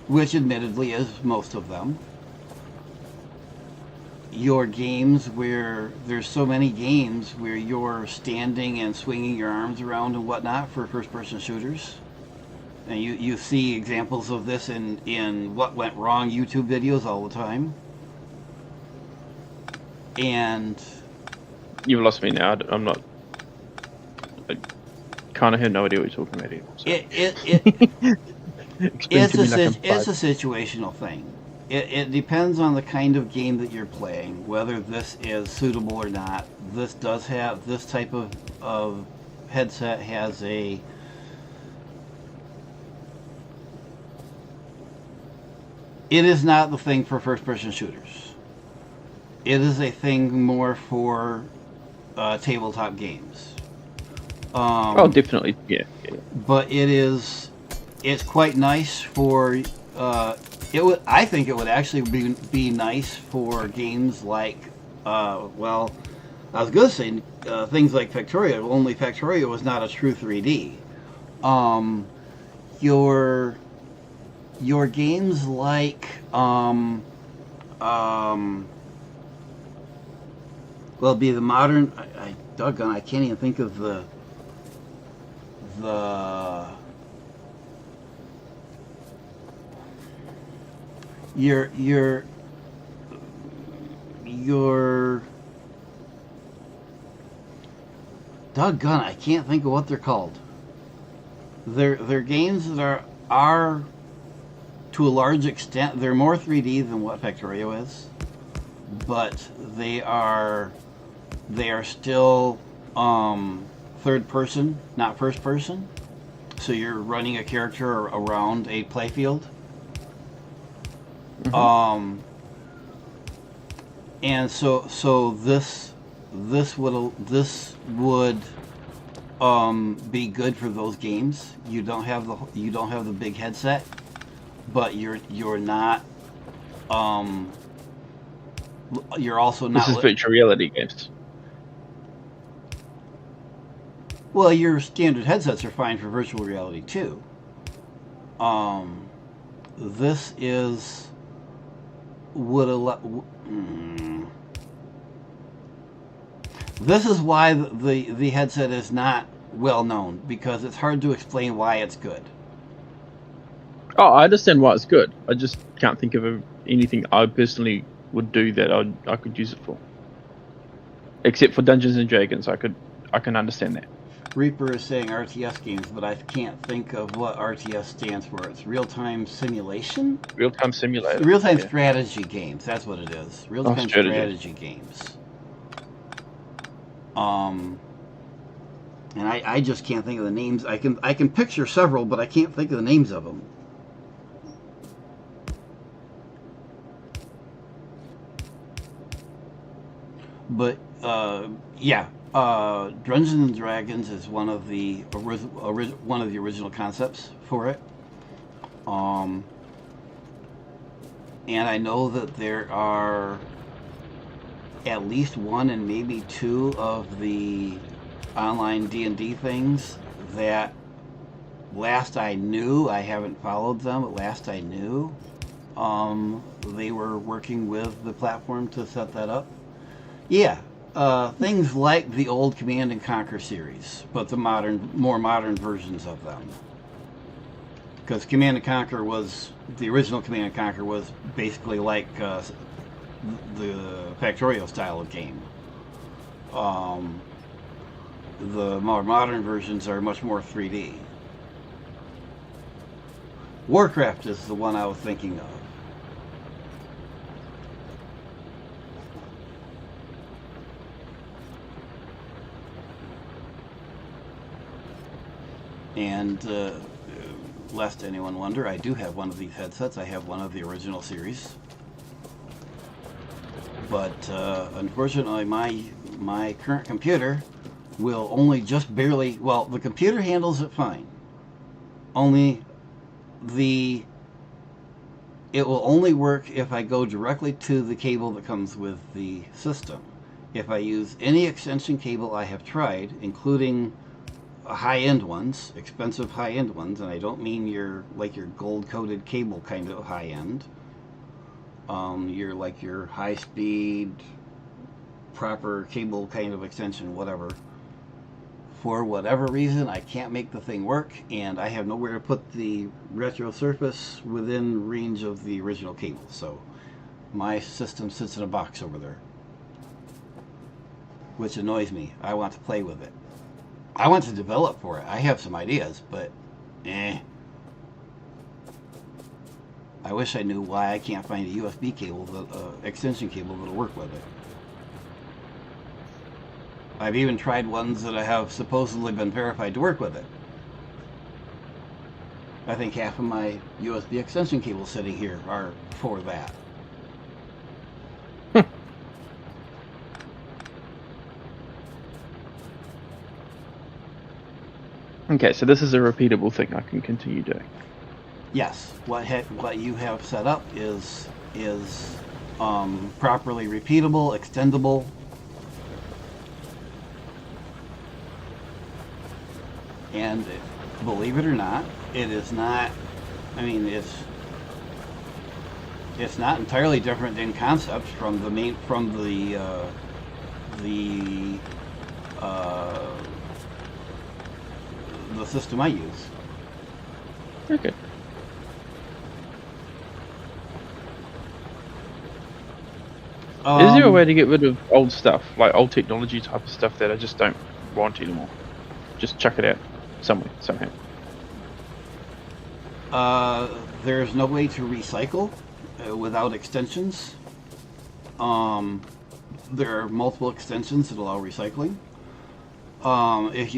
which admittedly is most of them, your games where there's so many games where you're standing and swinging your arms around and whatnot for first-person shooters, and you see examples of this in what went wrong YouTube videos all the time. And you've lost me now. I'm not. I kind of have no idea what you're talking about here. So. It's a situational thing. It depends on the kind of game that you're playing, whether this is suitable or not. This does have, this type of headset has a... It is not the thing for first-person shooters. It is a thing more for tabletop games. Oh, definitely, yeah. But it's quite nice for... I think it would actually be nice for games like, well, I was going to say things like Factorio, only Factorio was not a true 3D. Your games like, well, be the modern, doggone, I can't even think of the your doggone, I can't think of what they're called. They're games that are to a large extent, they're more 3D than what Factorio is, but they are still third person, not first person. So you're running a character around a playfield. Mm-hmm. And so this would be good for those games. You don't have the big headset, but you're not you're also not. This is virtual reality games. Well, your standard headsets are fine for virtual reality too. This is would allow. This is why the headset is not well known, because it's hard to explain why it's good. Oh, I understand why it's good. I just can't think of anything I personally would do that I could use it for. Except for Dungeons and Dragons, I can understand that. Reaper is saying RTS games, but I can't think of what RTS stands for. It's real-time simulation? Real-time simulator. Real-time strategy games. That's what it is. Real-time strategy games. And I just can't think of the names. I can picture several, but I can't think of the names of them. But yeah, Dungeons and Dragons is one of the original concepts for it. And I know that there are at least one and maybe two of the online D&D things that last I knew, I haven't followed them, but last I knew, they were working with the platform to set that up. Yeah, things like the old Command and Conquer series, but the more modern versions of them. Because Command and Conquer the original Command and Conquer was basically like the Factorio style of game. The more modern versions are much more 3D. Warcraft is the one I was thinking of. And lest anyone wonder, I do have one of these headsets. I have one of the original series. But unfortunately, my current computer will only just barely... Well, the computer handles it fine. Only it will only work if I go directly to the cable that comes with the system. If I use any extension cable I have tried, including high-end ones, expensive high-end ones, and I don't mean your gold-coated cable kind of high-end. Your high-speed, proper cable kind of extension, whatever. For whatever reason, I can't make the thing work, and I have nowhere to put the retro surface within range of the original cable. So my system sits in a box over there, which annoys me. I want to play with it. I want to develop for it. I have some ideas, but I wish I knew why I can't find a USB cable, extension cable that'll work with it. I've even tried ones that have supposedly been verified to work with it. I think half of my USB extension cables sitting here are for that. Okay, so this is a repeatable thing I can continue doing. Yes, what you have set up is properly repeatable, extendable. And believe it or not, it is not. I mean, it's not entirely different in concept from the system I use. Okay. Is there a way to get rid of old stuff, like old technology type of stuff that I just don't want anymore? Just chuck it out somewhere, somehow. There's no way to recycle without extensions. There are multiple extensions that allow recycling. If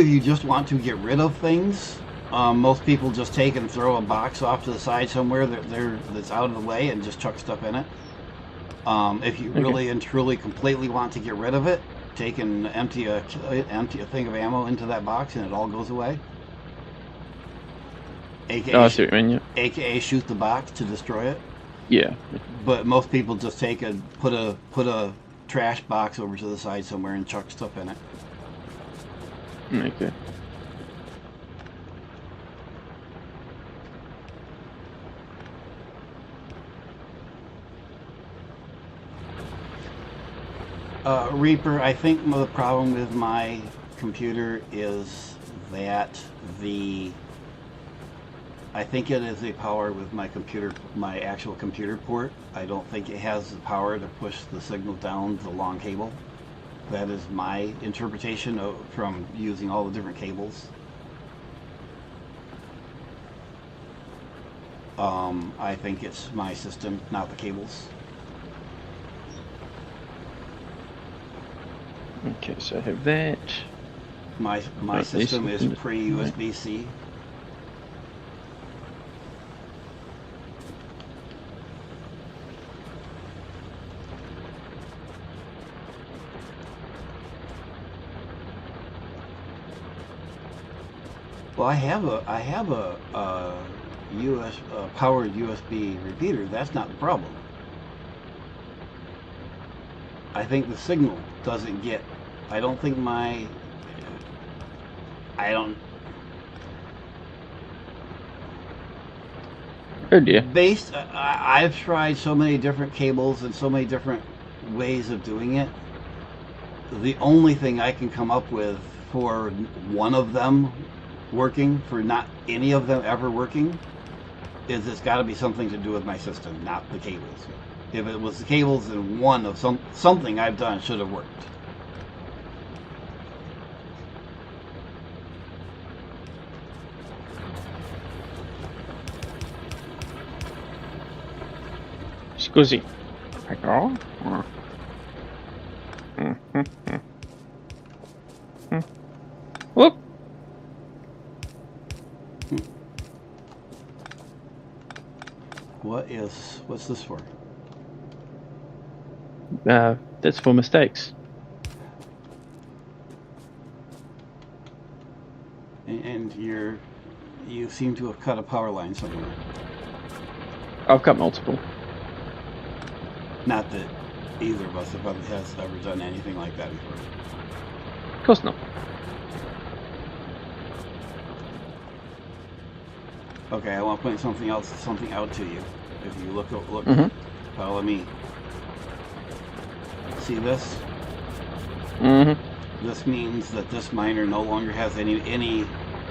you just want to get rid of things, most people just take and throw a box off to the side somewhere that's out of the way and just chuck stuff in it. If you really and truly completely want to get rid of it, take and empty a thing of ammo into that box and it all goes away. AKA, I see what you mean, yeah. AKA shoot the box to destroy it. Yeah. But most people just take and put a trash box over to the side somewhere and chuck stuff in it. Okay. Reaper, I think the problem with my computer is that I think it is a power with my computer, my actual computer port. I don't think it has the power to push the signal down the long cable. That is my interpretation from using all the different cables. I think it's my system, not the cables. Okay, so I have that. My Right, system these- is pre-USB-C. Well, I have a powered USB repeater. That's not the problem. I think the signal doesn't get. I don't think my. I don't. Oh dear. I've tried so many different cables and so many different ways of doing it. The only thing I can come up with for one of them working, for not any of them ever working, is it's got to be something to do with my system, not the cables. If it was the cables, then one of something I've done should have worked. Scusi. Hello? Look. What's this for? That's for mistakes. And you seem to have cut a power line somewhere. I've got multiple. Not that either of us has ever done anything like that before. Of course not. Okay, I want to point something out to you. If you look, follow me. See this? Mm-hmm. This means that this miner no longer has any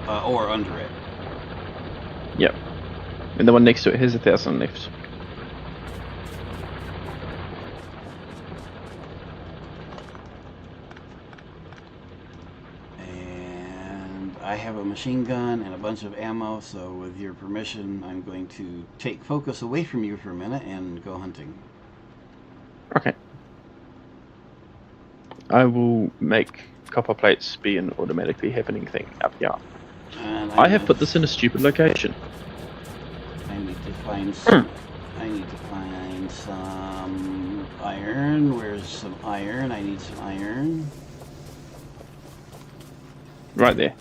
ore under it. Yep. And the one next to it has 1,000 left. And I have a machine gun and a bunch of ammo, so with your permission, I'm going to take focus away from you for a minute and go hunting. Okay. I will make copper plates be an automatically happening thing up here. And I have put this in a stupid location. I need to find some. I need to find some iron. Where's some iron? I need some iron. Right there.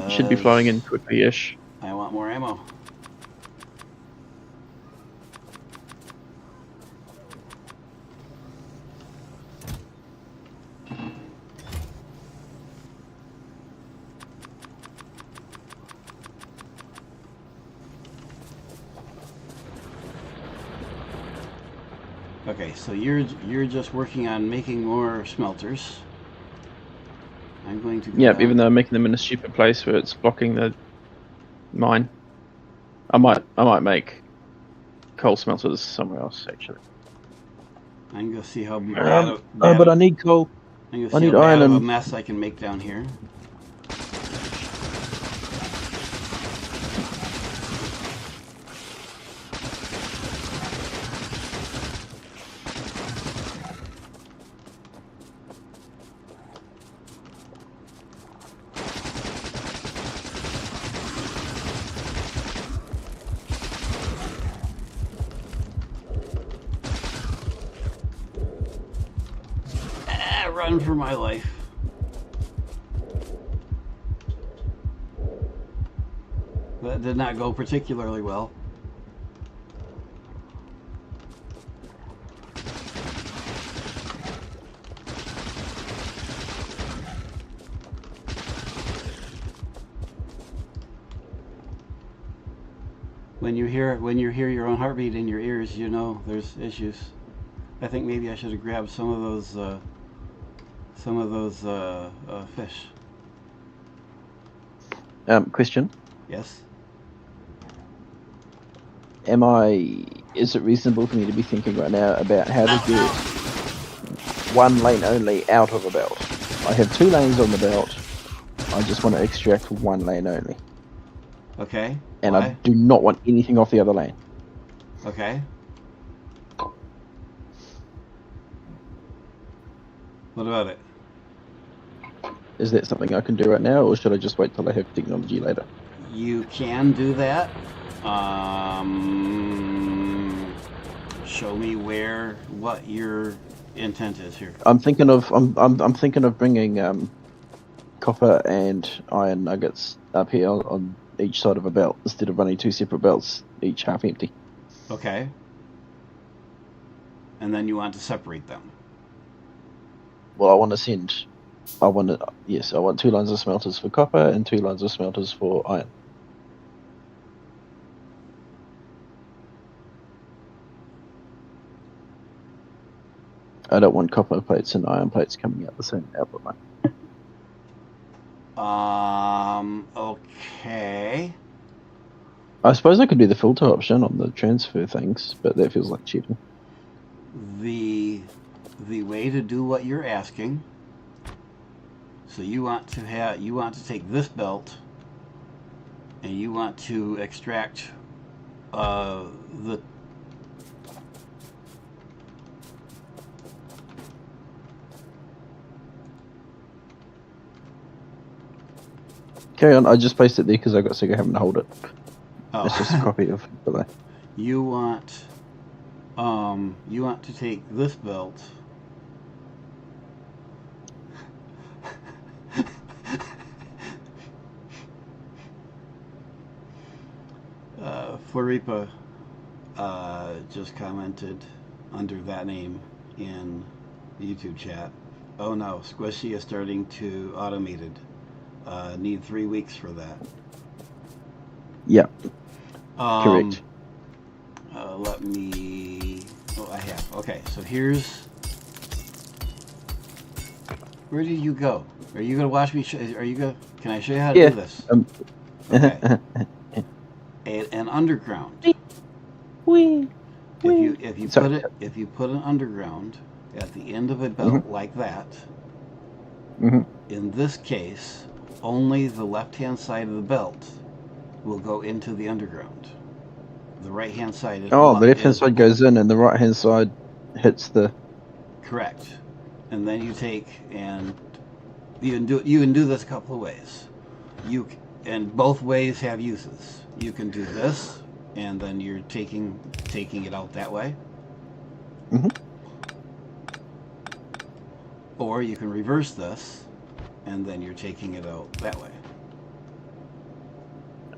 Should be flying in quickly-ish. I want more ammo. Okay, so you're just working on making more smelters. I'm going to go Yeah, down. even though I'm making them in a stupid place where it's blocking the mine. I might make coal smelters somewhere else actually. I'm gonna see how bad, but I need coal. I'm gonna I see need how bad iron of a and- mess I can make down here. Run for my life. That did not go particularly well. When you hear your own heartbeat in your ears, you know there's issues. I think maybe I should have grabbed some of those fish. Question: Yes. Is it reasonable for me to be thinking right now about how to get one lane only out of a belt? I have 2 lanes on the belt. I just want to extract 1 lane only, Okay. and Why? I do not want anything off the other lane. Okay. What about it? Is that something I can do right now, or should I just wait till I have technology later? You can do that. Show me what your intent is here. I'm thinking of bringing copper and iron nuggets up here on each side of a belt instead of running 2 separate belts, each half empty. Okay. And then you want to separate them. Well, I want 2 lines of smelters for copper and 2 lines of smelters for iron. I don't want copper plates and iron plates coming out the same output line. Okay. I suppose I could do the filter option on the transfer things, but that feels like cheating. The way to do what you're asking. So you want to take this belt and you want to extract the Carry on, I just placed it there because I got sick of having to hold it. oh. It's just a copy of below. You want to take this belt Floripa just commented under that name in the YouTube chat. Oh no, Squishy is starting to automated. Need 3 weeks for that. Yeah, correct. Let me. Oh, I have. Okay, so here's. Where did you go? Are you gonna watch me? Are you gonna? Can I show you how to do this? Okay. An underground. Wee. If you Sorry. put an underground at the end of a belt like that, in this case, only the left-hand side of the belt will go into the underground. The right-hand side is the left-hand side goes in and the right-hand side hits the... Correct. And then you take and you can do this a couple of ways. And both ways have uses. You can do this and then you're taking it out that way. Or you can reverse this and then you're taking it out that way.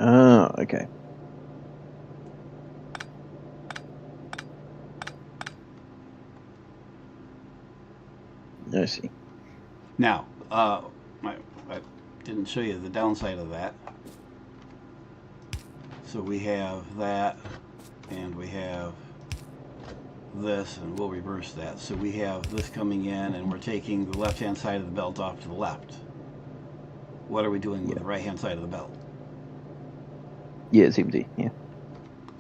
Oh, okay. I see. Now, I didn't show you the downside of that. So we have that, and we have this, and we'll reverse that. So we have this coming in, and we're taking the left-hand side of the belt off to the left. What are we doing with the right-hand side of the belt? Yeah, it's empty, yeah.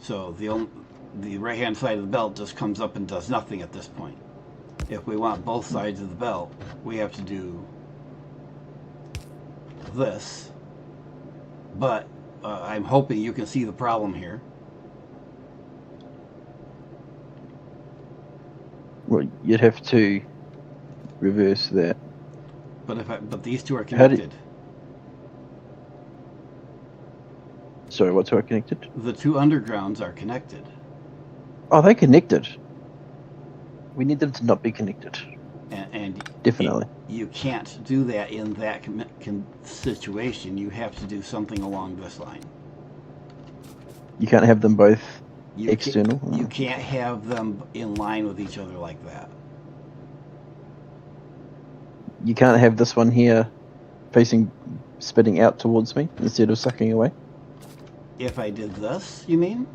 So the right-hand side of the belt just comes up and does nothing at this point. If we want both sides of the belt, we have to do this. But I'm hoping you can see the problem here. Well, you'd have to reverse that. But these two are connected. Sorry, what two are connected? The 2 undergrounds are connected. Oh, they're connected. We need them to not be connected. And definitely. You can't do that in that situation. You have to do something along this line. You can't have them both external? You can't have them in line with each other like that. You can't have this one here spitting out towards me instead of sucking away? If I did this, you mean?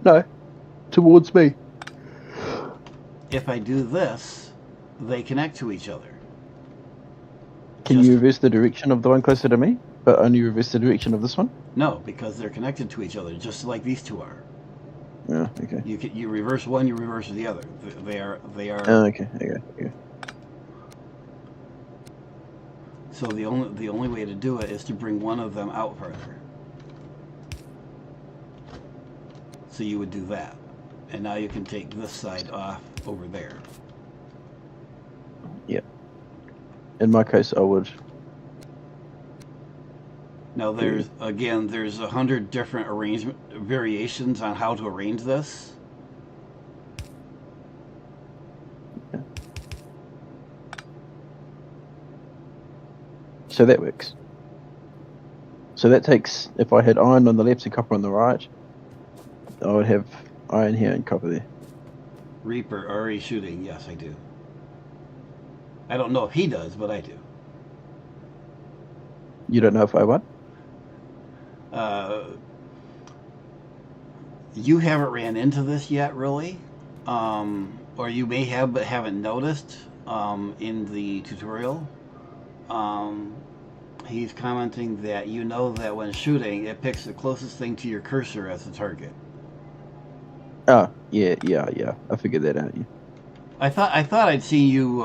No, towards me. If I do this, they connect to each other. Can Just- you reverse the direction of the one closer to me, but only reverse the direction of this one? No, because they're connected to each other, just like these two are. Yeah, okay. You reverse one, you reverse the other. They are. Oh, okay. So the only way to do it is to bring one of them out further. So you would do that, and now you can take this side off over there. In my case, I would. Now there's 100 different arrangement variations on how to arrange this. So that works. So that takes, if I had iron on the left and copper on the right, I would have iron here and copper there. Reaper already shooting. Yes, I do. I don't know if he does, but I do. You don't know if I what? You haven't ran into this yet, really, or you may have but haven't noticed in the tutorial. He's commenting that you know that when shooting, it picks the closest thing to your cursor as the target. Oh, yeah. I figured that out. Yeah. I thought I'd seen you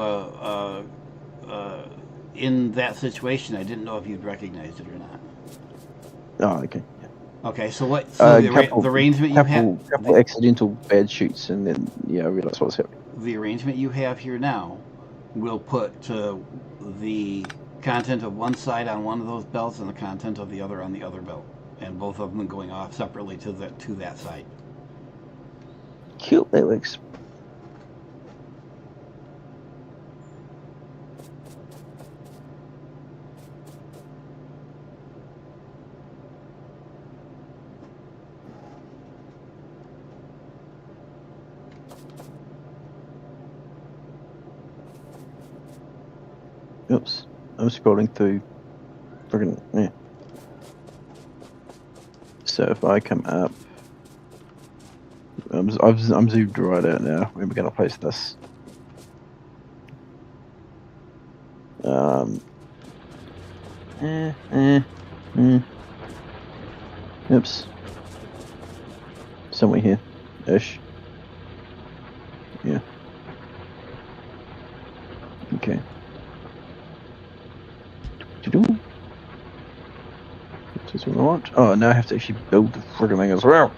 in that situation. I didn't know if you'd recognized it or not. Oh, okay. Okay, so what? So the arrangement you have, couple accidental bad shoots, and then I realized what was happening. The arrangement you have here now will put the content of one side on one of those belts and the content of the other on the other belt, and both of them going off separately to that side. Cool, that works. Oops, I'm scrolling through. Friggin' yeah. So if I come up, I'm zoomed right out now. Where we're gonna place this? Oops. Somewhere here, ish. Yeah. Okay. This is what I want. Oh, now I have to actually build the friggin' thing as well.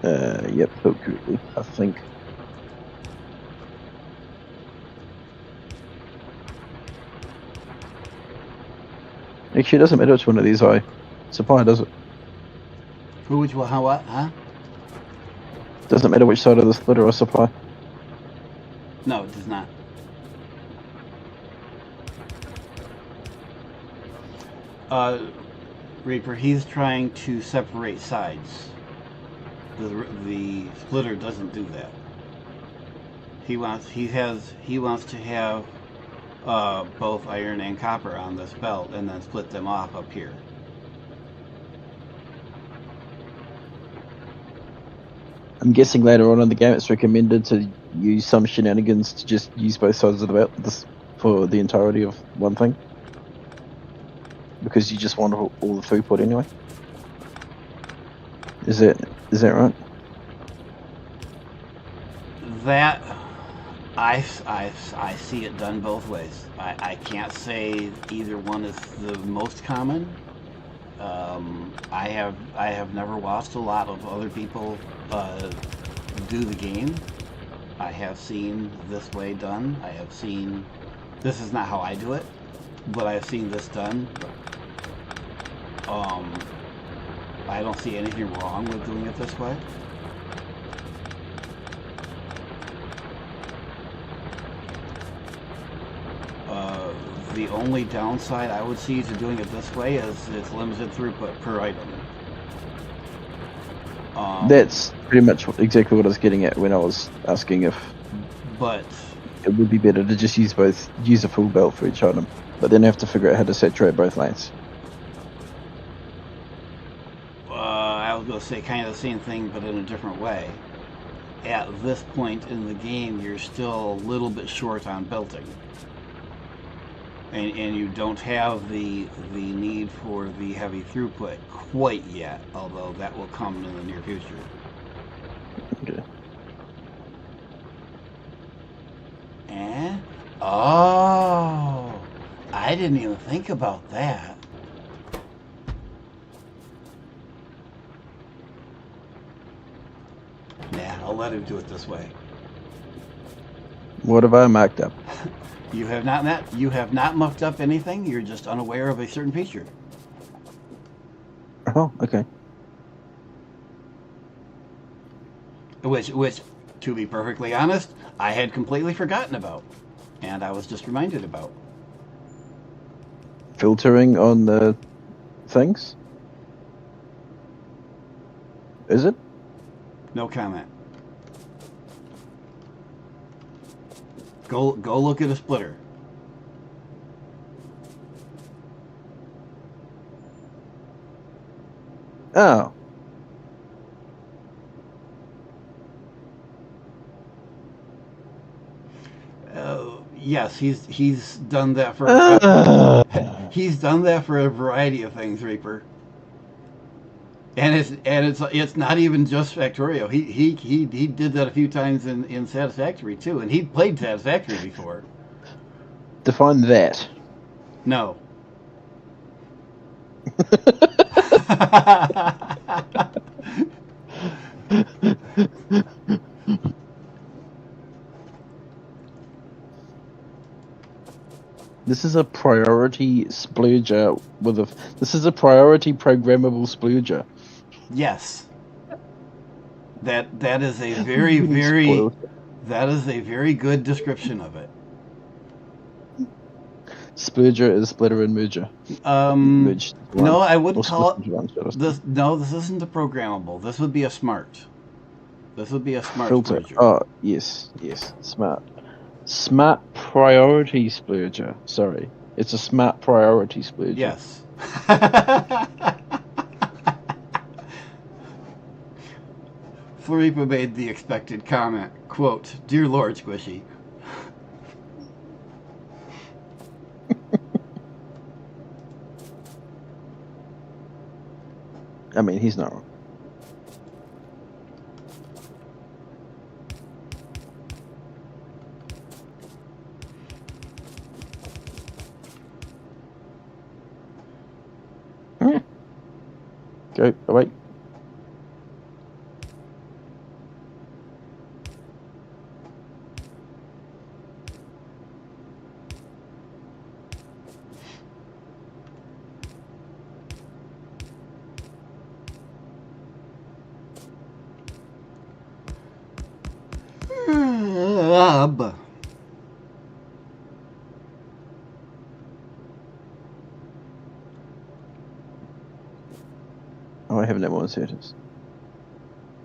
Yep, built correctly, I think. Actually, it doesn't matter which one of these I supply, does it? Which one? How? What? Huh? Doesn't matter which side of the splitter I supply. No, it does not. Reaper, he's trying to separate sides. The splitter doesn't do that. He wants to have both iron and copper on this belt and then split them off up here. I'm guessing later on in the game it's recommended to use some shenanigans to just use both sides of the belt for the entirety of one thing. Because you just want all the throughput anyway. Is that right? That I see it done both ways. I can't say either one is the most common. I have never watched a lot of other people do the game. I have seen this way done. I have seen, this is not how I do it, but I have seen this done. I don't see anything wrong with doing it this way. the only downside I would see to doing it this way is it's limited throughput per item. That's pretty much exactly what I was getting at when I was asking if But it would be better to just use a full belt for each item, but then have to figure out how to saturate both lanes. I was going to say kind of the same thing, but in a different way. At this point in the game, you're still a little bit short on belting. And you don't have the need for the heavy throughput quite yet, although that will come in the near future. Okay. Eh? Oh, I didn't even think about that. Nah, I'll let him do it this way. What have I marked up? You have not mucked up anything. You're just unaware of a certain feature. Oh, okay. Which, to be perfectly honest, I had completely forgotten about, and I was just reminded about. Filtering on the things? Is it? No comment. Go look at a splitter. Oh. Yes, he's done that for he's done that for a variety of things, Reaper. And it's not even just Factorio. He did that a few times in Satisfactory too, and he'd played Satisfactory before. Define that. No. This is a priority splurger this is a priority programmable splurger. Yes. That is a that is a very good description of it. Splurger is splitter and merger. Merged into one. No, I wouldn't Or call split into one, should I say. this. No, this isn't a programmable. This would be a smart. This would be a smart Filter. splurger. Oh, yes, smart. Smart priority splurger. Sorry. It's a smart priority splurger. Yes. Floripa made the expected comment, quote, "Dear Lord Squishy." I mean, he's not wrong. Go, away. Oh, I have no more inserters.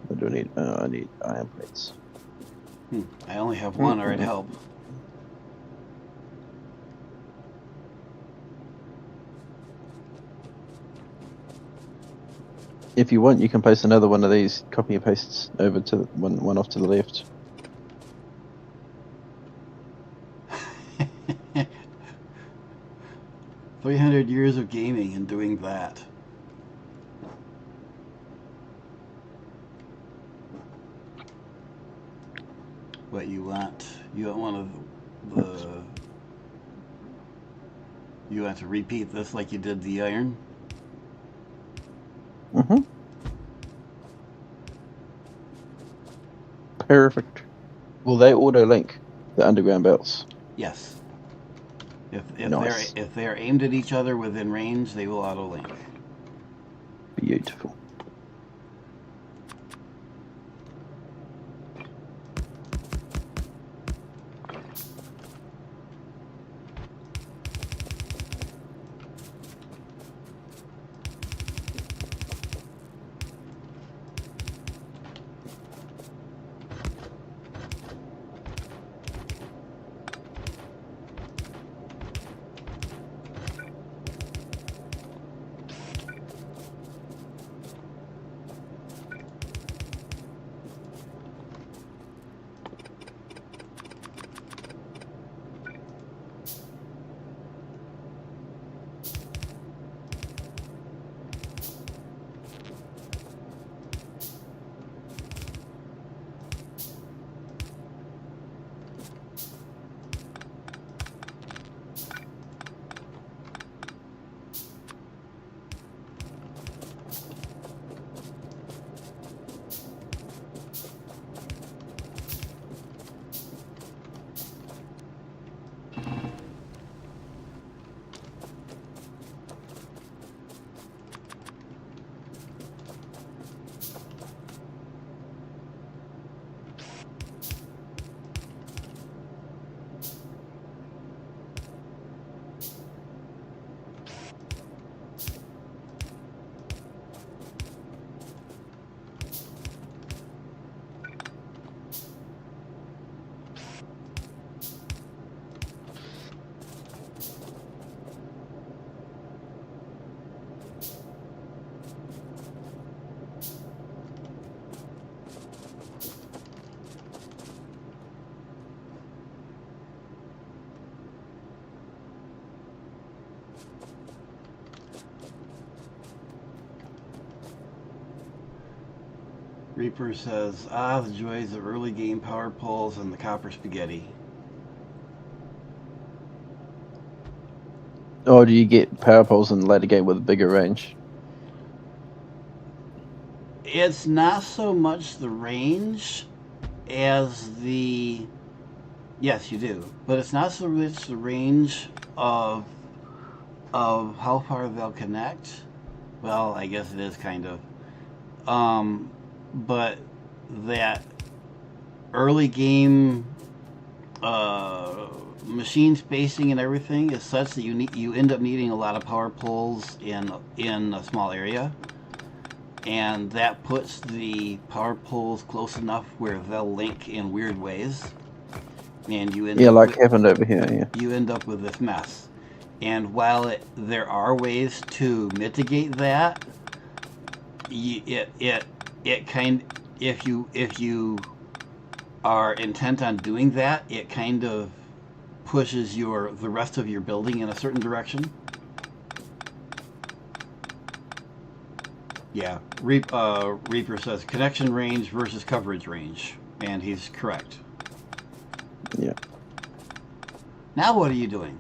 What do I need? I need iron plates. I only have one, or it'd help. If you want, you can paste another one of these copy and pastes over to one off to the left. $300 years of gaming and doing that. What you want? You don't want to you want to repeat this like you did the iron? Mm-hmm. Perfect. Will they auto link the underground belts? Yes. If Nice. they're aimed at each other within range, they will auto link. Beautiful. Reaper says, "Ah, the joys of early game power poles and the copper spaghetti." Or do you get power poles in the later game with a bigger range? It's not so much the range as the. Yes, you do, but it's not so much the range of how far they'll connect. Well, I guess it is kind of. But that early game machine spacing and everything is such that you end up needing a lot of power poles in a small area, and that puts the power poles close enough where they'll link in weird ways, and you end Yeah, up like with, happened over here. Yeah. you end up with this mess. And while there are ways to mitigate that, it kind if you are intent on doing that, it kind of pushes the rest of your building in a certain direction. Yeah, Reaper says connection range versus coverage range, and he's correct. Yeah. Now what are you doing?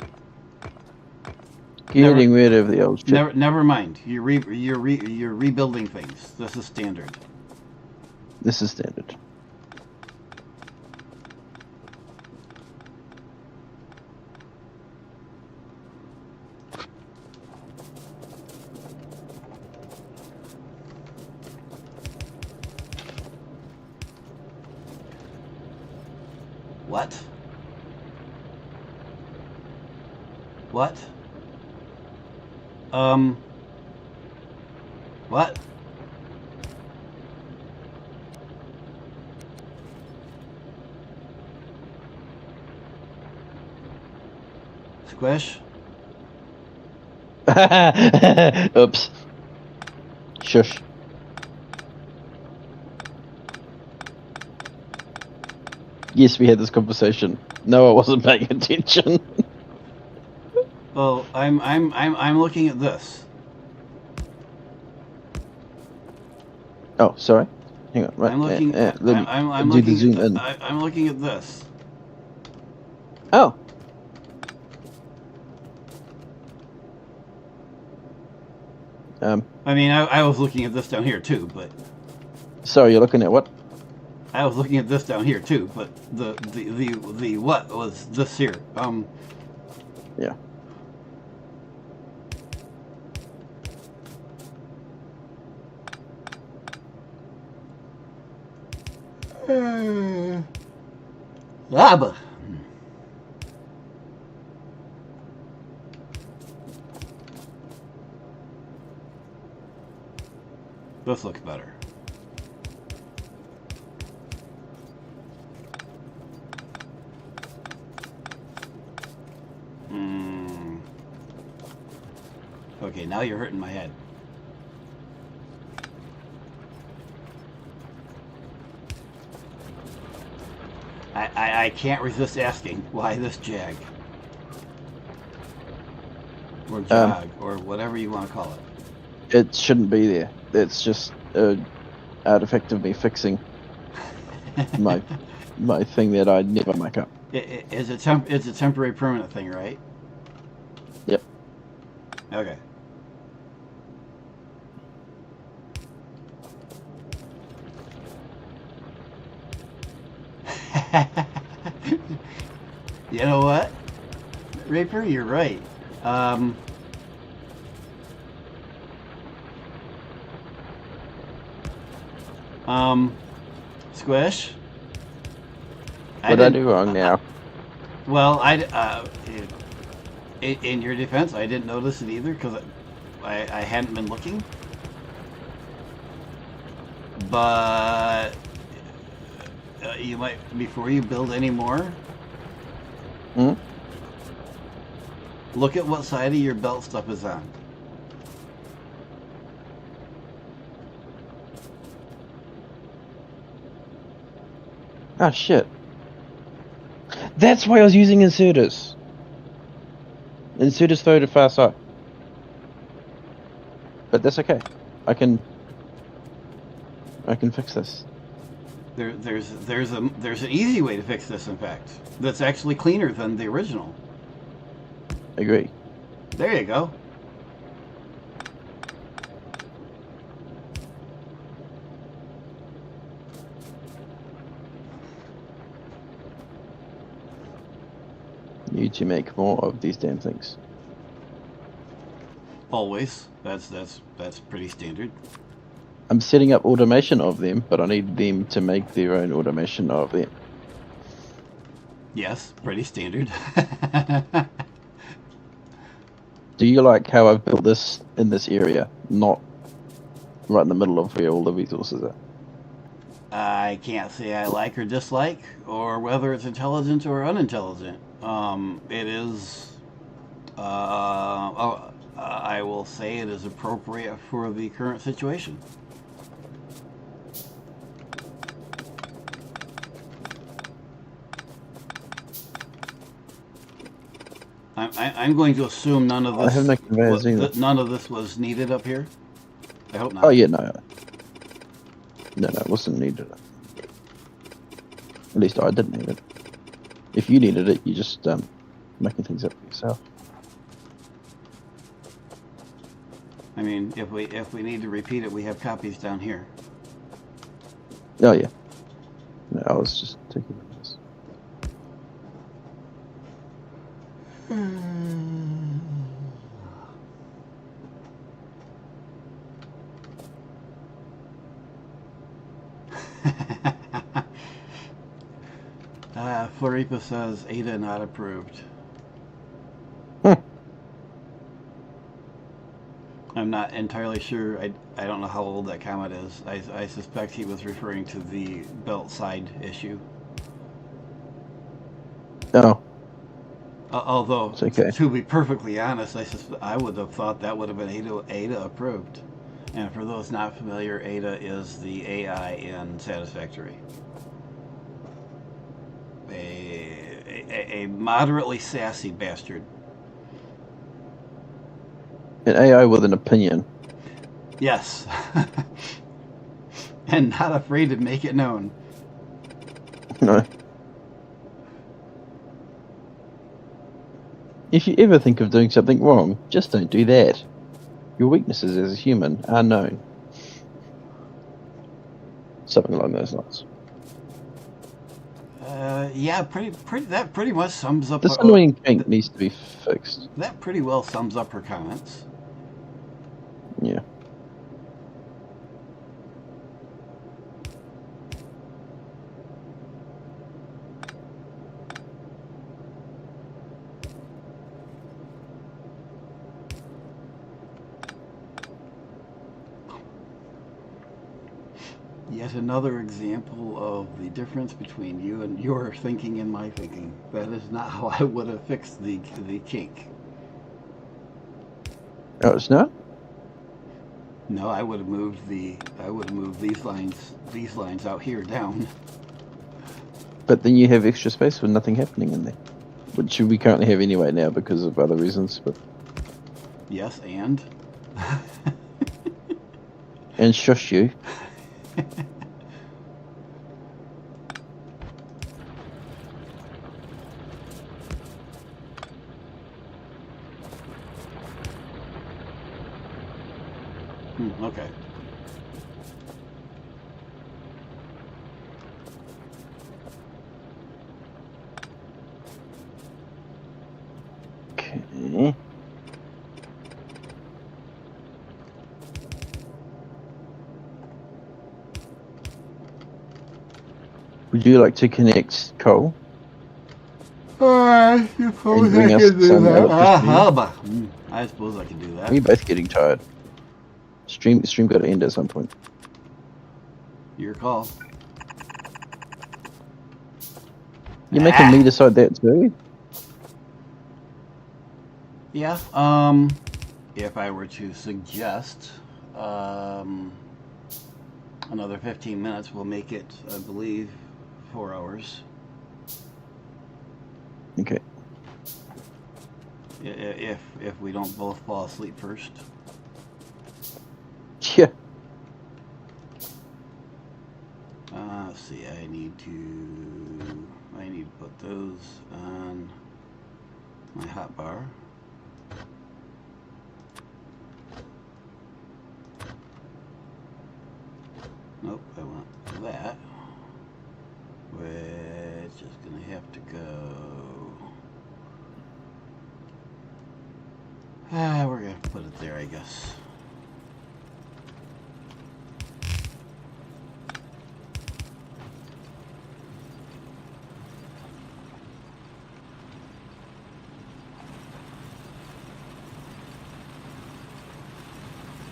Getting rid of the old shit. Never mind. You're rebuilding things. This is standard. This is standard. What? What? What? Squish? Oops. Shush. Yes, we had this conversation. No, I wasn't paying attention. Well, I'm looking at this. Oh, sorry. Hang on. Right. I'm looking. Let me I'm do the looking. zoom in. I'm looking at this. Oh. I mean, I was looking at this down here too, but Sorry, you're looking at what? I was looking at this down here too, but the what was this here? Yeah. Lava. This looks better. Okay, now you're hurting my head. I can't resist asking, why this jag? Or jog, or whatever you want to call it. It shouldn't be there. It's just an artifact of me fixing my thing that I never make up. It's a temporary permanent thing, right? Yep. Okay. You know what, Reaper, you're right. Squish. What did I do wrong now? Well, in your defense, I didn't notice it either because I hadn't been looking. But you might, before you build any more, look at what side of your belt stuff is on. Ah, shit. That's why I was using inserters. Inserters throw to far side. But that's okay. I can fix this. There's an easy way to fix this. In fact, that's actually cleaner than the original. I agree. There you go. Need to make more of these damn things. Always. That's pretty standard. I'm setting up automation of them, but I need them to make their own automation of them. Yes, pretty standard. Do you like how I've built this in this area, not right in the middle of where all the resources are? I can't say I like or dislike, or whether it's intelligent or unintelligent. It is. I will say it is appropriate for the current situation. I'm going to assume none of I have no conveyors either. none of this was needed up here. I hope not. Oh yeah, no, it wasn't needed. At least I didn't need it. If you needed it, you just making things up for yourself. I mean, if we need to repeat it, we have copies down here. Oh yeah. No, I was just taking this. Floripa says Ada not approved. I'm not entirely sure. I don't know how old that comment is. I suspect he was referring to the belt side issue. Oh. Although, Okay. to be perfectly honest, I would have thought that would have been Ada approved. And for those not familiar, Ada is the AI in Satisfactory. A moderately sassy bastard. An AI with an opinion. Yes. And not afraid to make it known. No. If you ever think of doing something wrong, just don't do that. Your weaknesses as a human are known. Something along those lines. Yeah, that pretty much sums up. This annoying kink needs to be fixed. That pretty well sums up her comments. Yeah. Yet another example of the difference between you and your thinking and my thinking. That is not how I would have fixed the kink. Oh, it's not? No, I would have moved these lines out here down. But then you have extra space with nothing happening in there. Which we currently have anyway now because of other reasons, but Yes, and and shush you. Okay. Okay. Would you like to connect coal? I suppose And bring I us can do some that. electricity? I suppose I can do that. We're both getting tired. Stream got to end at some point. Your call. You're making me decide that too? Yeah. If I were to suggest, another 15 minutes will make it, I believe, 4 hours. Okay. If we don't both fall asleep first. Yeah. Let's see. need to put those on my hotbar. Nope, I want that, which is gonna have to go. We're gonna put it there, I guess.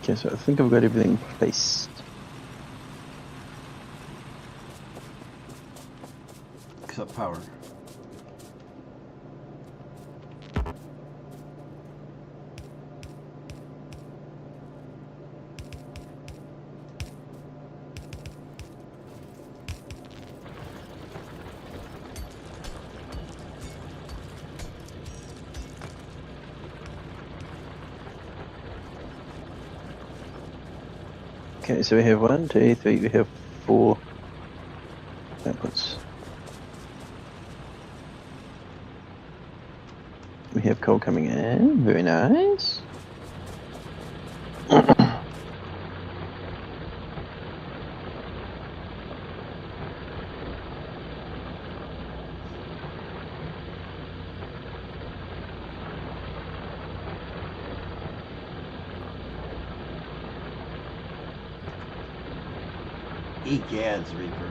Okay, so I think I've got everything placed. Except power. Okay, so we have 1, 2, 3, we have 4 outputs. We have coal coming in, very nice. Egads, Reaper.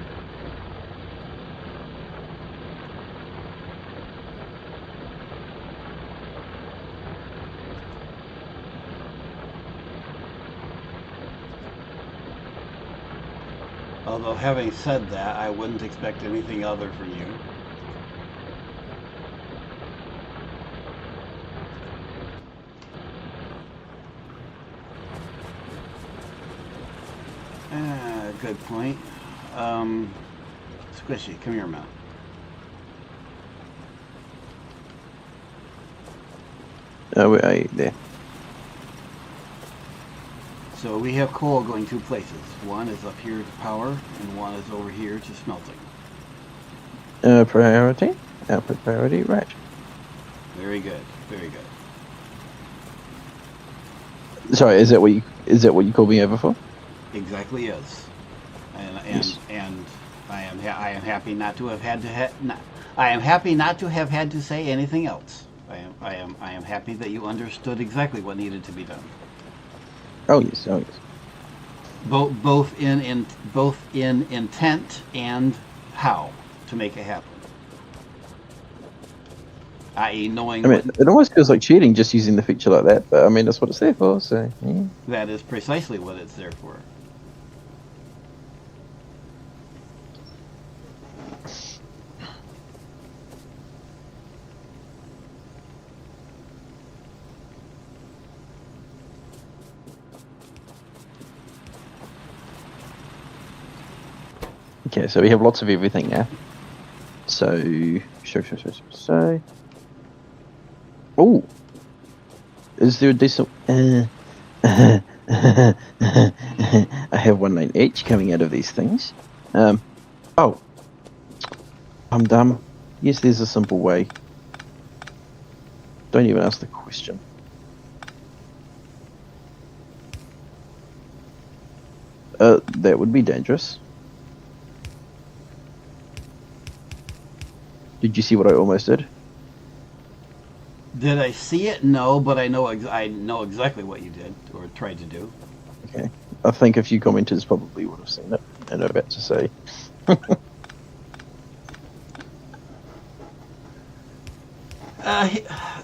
Although, having said that, I wouldn't expect anything other from you. Good point. Squishy, come here, man. Where are you? There. So we have coal going two places. One is up here to power, and one is over here to smelting. Priority? Output priority, right. Very good, very good. Sorry, is that what you called me over for? Exactly is. Yes. And I am happy not to have had to I am happy not to have had to say anything else. I am happy that you understood exactly what needed to be done. Oh yes, oh yes. Both in intent and how to make it happen. I.e., knowing. I mean, it almost feels like cheating just using the feature like that, but I mean that's what it's there for. So yeah. That is precisely what it's there for. Okay, so we have lots of everything now. So, so. Oh, is there a decent? I have 1 lane each coming out of these things. Oh, I'm dumb. Yes, there's a simple way. Don't even ask the question. That would be dangerous. Did you see what I almost did? Did I see it? No, but I know exactly what you did or tried to do. Okay. I think a few commenters probably would have seen it and are about to say.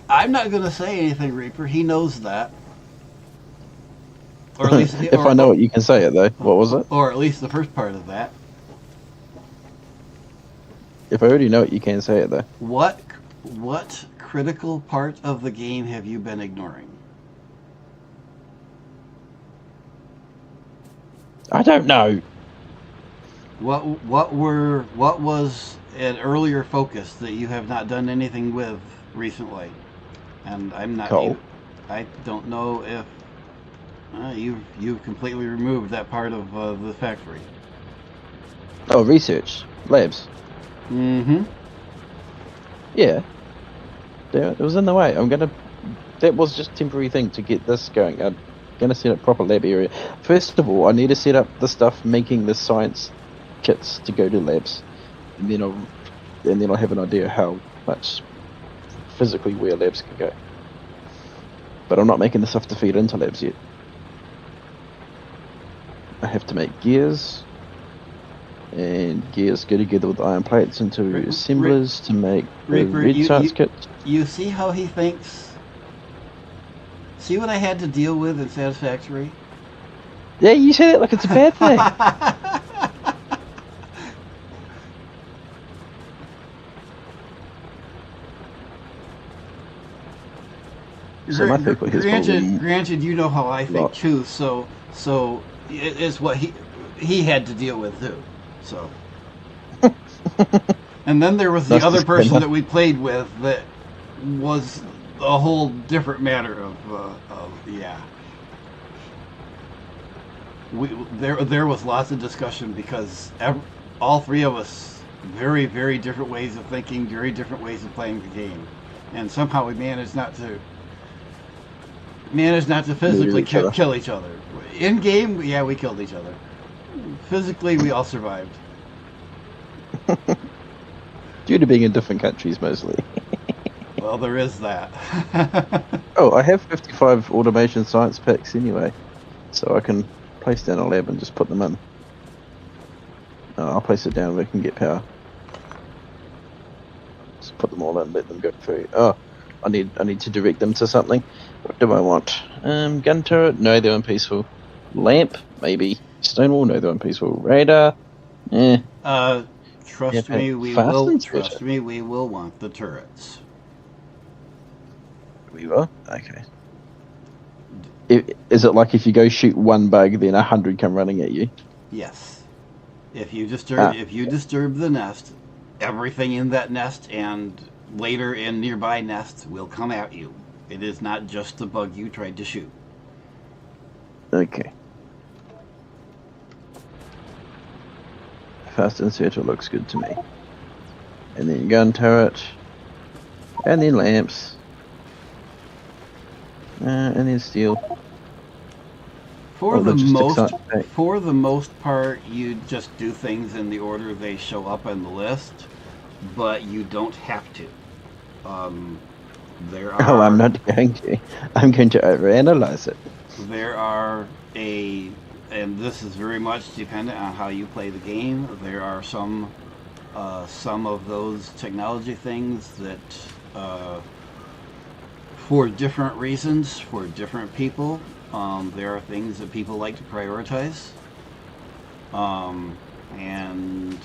I'm not going to say anything, Reaper. He knows that. Or at least, if I know it, you can say it though. What was it? Or at least the first part of that. If I already know it, you can say it though. What critical part of the game have you been ignoring? I don't know. What was an earlier focus that you have not done anything with recently? And I'm not. Coal. I don't know if you've completely removed that part of the factory. Oh, research. labs. Mm-hmm. Yeah. Damn it was in the way. That was just a temporary thing to get this going. I'm gonna set up proper lab area. First of all, I need to set up the stuff making the science kits to go to labs, and then I'll have an idea how much physically where labs can go. But I'm not making the stuff to feed into labs yet. I have to make gears, and gears go together with iron plates into assemblers to make the Reaper, red science kits. You see how he thinks? See what I had to deal with in Satisfactory? Yeah, you say that like it's a bad thing. So my thing is Granted, you know how I think lot. too. So it's what he had to deal with too. So, and then there was the That's other just person enough. that we played with that was a whole different matter of yeah. There was lots of discussion because all three of us very, very different ways of thinking, very different ways of playing the game, and somehow we managed not to physically kill each other. In game, yeah, we killed each other. Physically, we all survived. Due to being in different countries mostly. Well, there is that. Oh, I have 55 automation science packs anyway, so I can place down a lab and just put them in. I'll place it down where we can get power. Just put them all in, let them go through. Oh, I need to direct them to something. What do I want? Gun turret? No, they're unpeaceful. Lamp? Maybe. Stonewall? No, they're unpeaceful. Radar? Eh. Trust Yeah, me, we fast will. and Trust better. me, we will want the turrets. We will? Okay. Is it like if you go shoot one bug, then 100 come running at you? Yes. If you disturb the nest, everything in that nest and later in nearby nests will come at you. It is not just the bug you tried to shoot. Okay. Fast inserter looks good to me. And then gun turret. And then lamps. And then steel. For Oh, the logistics aren't back. for the most part, you just do things in the order they show up on the list, but you don't have to. There are. Oh, I'm not going to. I'm going to overanalyze it. There are and this is very much dependent on how you play the game. There are some of those technology things that, for different reasons, for different people, there are things that people like to prioritize, and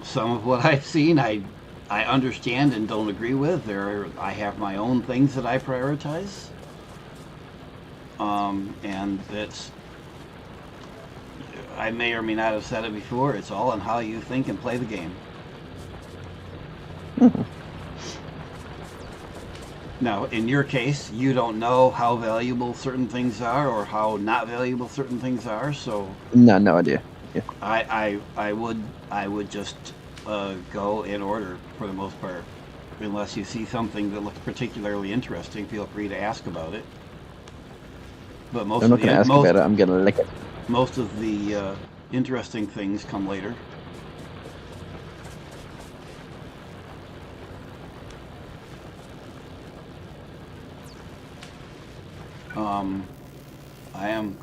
some of what I've seen, I understand and don't agree with. I have my own things that I prioritize. And I may or may not have said it before, it's all on how you think and play the game. Now, in your case, you don't know how valuable certain things are or how not valuable certain things are, so No idea. Yeah. I would just go in order for the most part. Unless you see something that looks particularly interesting, feel free to ask about it. But I'm not going to ask about it. I'm going to lick it. Most of the interesting things come later. I am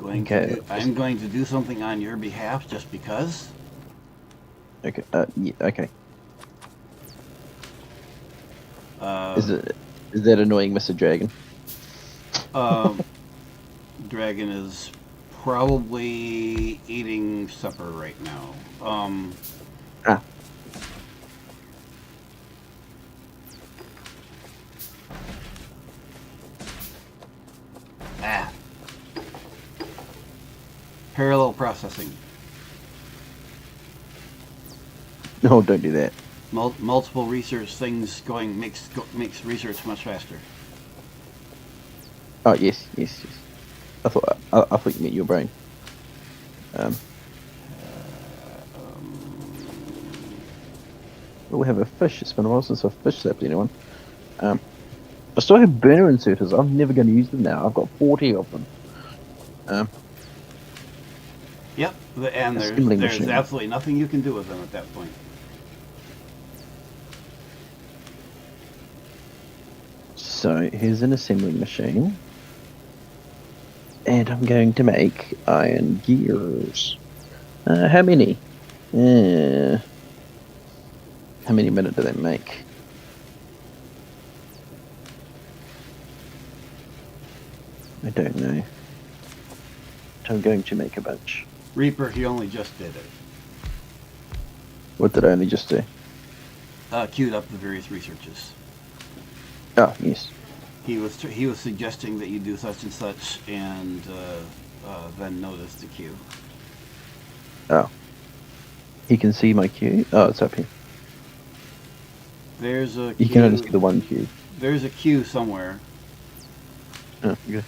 going to do something on your behalf just because. Okay. Yeah, okay. Is that annoying, Mr. Dragon? Dragon is probably eating supper right now. Parallel processing. No, don't do that. Multiple research things going makes research much faster. Oh yes. I thought you meant your brain. Oh, we have a fish. It's been a while since I've fish zapped anyone. I still have burner inserters. I'm never going to use them now. I've got 40 of them. Yep, and Assembly there's machine. absolutely nothing you can do with them at that point. So here's an assembly machine. And I'm going to make iron gears. How many? How many a minute do they make? I don't know. I'm going to make a bunch. Reaper, he only just did it. What did I only just do? Queued up the various researches. Oh, yes. He was suggesting that you do such and such, and then noticed the queue. Oh. He can see my queue? Oh, it's up here. There's a You queue. can only see the one queue. There's a queue somewhere. Oh, good.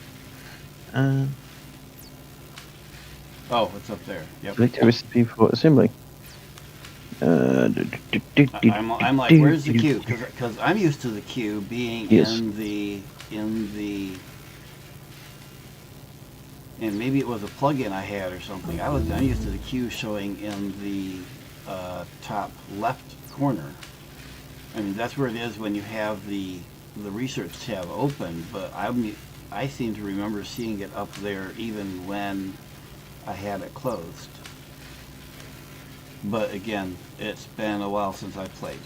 Oh, it's up there. Yep. Select a recipe for assembly. I'm like, where's the queue? Because I'm used to the queue being Yes. in the, and maybe it was a plugin I had or something. I'm used to the queue showing in the top left corner. I mean, that's where it is when you have the research tab open. But I seem to remember seeing it up there even when I had it closed. But again, it's been a while since I played.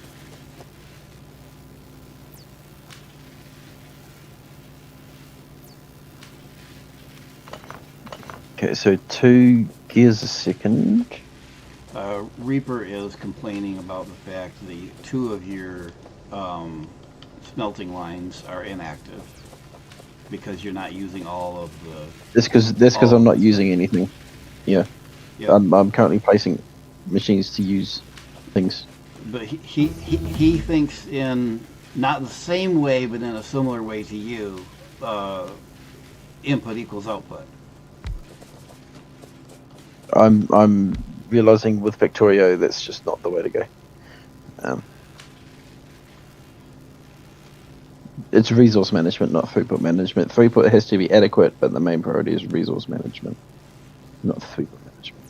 Okay, so 2 gears a second. Reaper is complaining about the fact the 2 of your smelting lines are inactive because you're not using all of the. That's because I'm not using anything. Yeah. Yep. I'm currently placing machines to use things. But he thinks in not the same way, but in a similar way to you, input equals output. I'm realizing with Factorio that's just not the way to go. It's resource management, not throughput management. Throughput has to be adequate, but the main priority is resource management, not throughput management.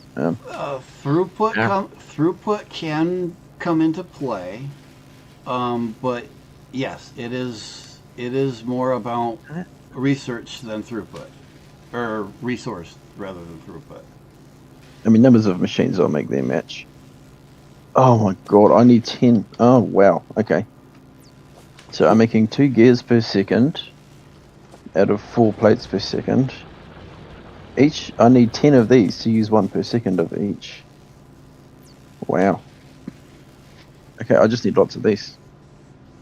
Throughput can come into play, but yes, it is more about research than throughput, or resource rather than throughput. I mean, numbers of machines I'll make their match. Oh my god, I need 10. Oh wow, okay. So I'm making 2 gears per second out of 4 plates per second. Each, I need 10 of these to use 1 per second of each. Wow. Okay, I just need lots of these.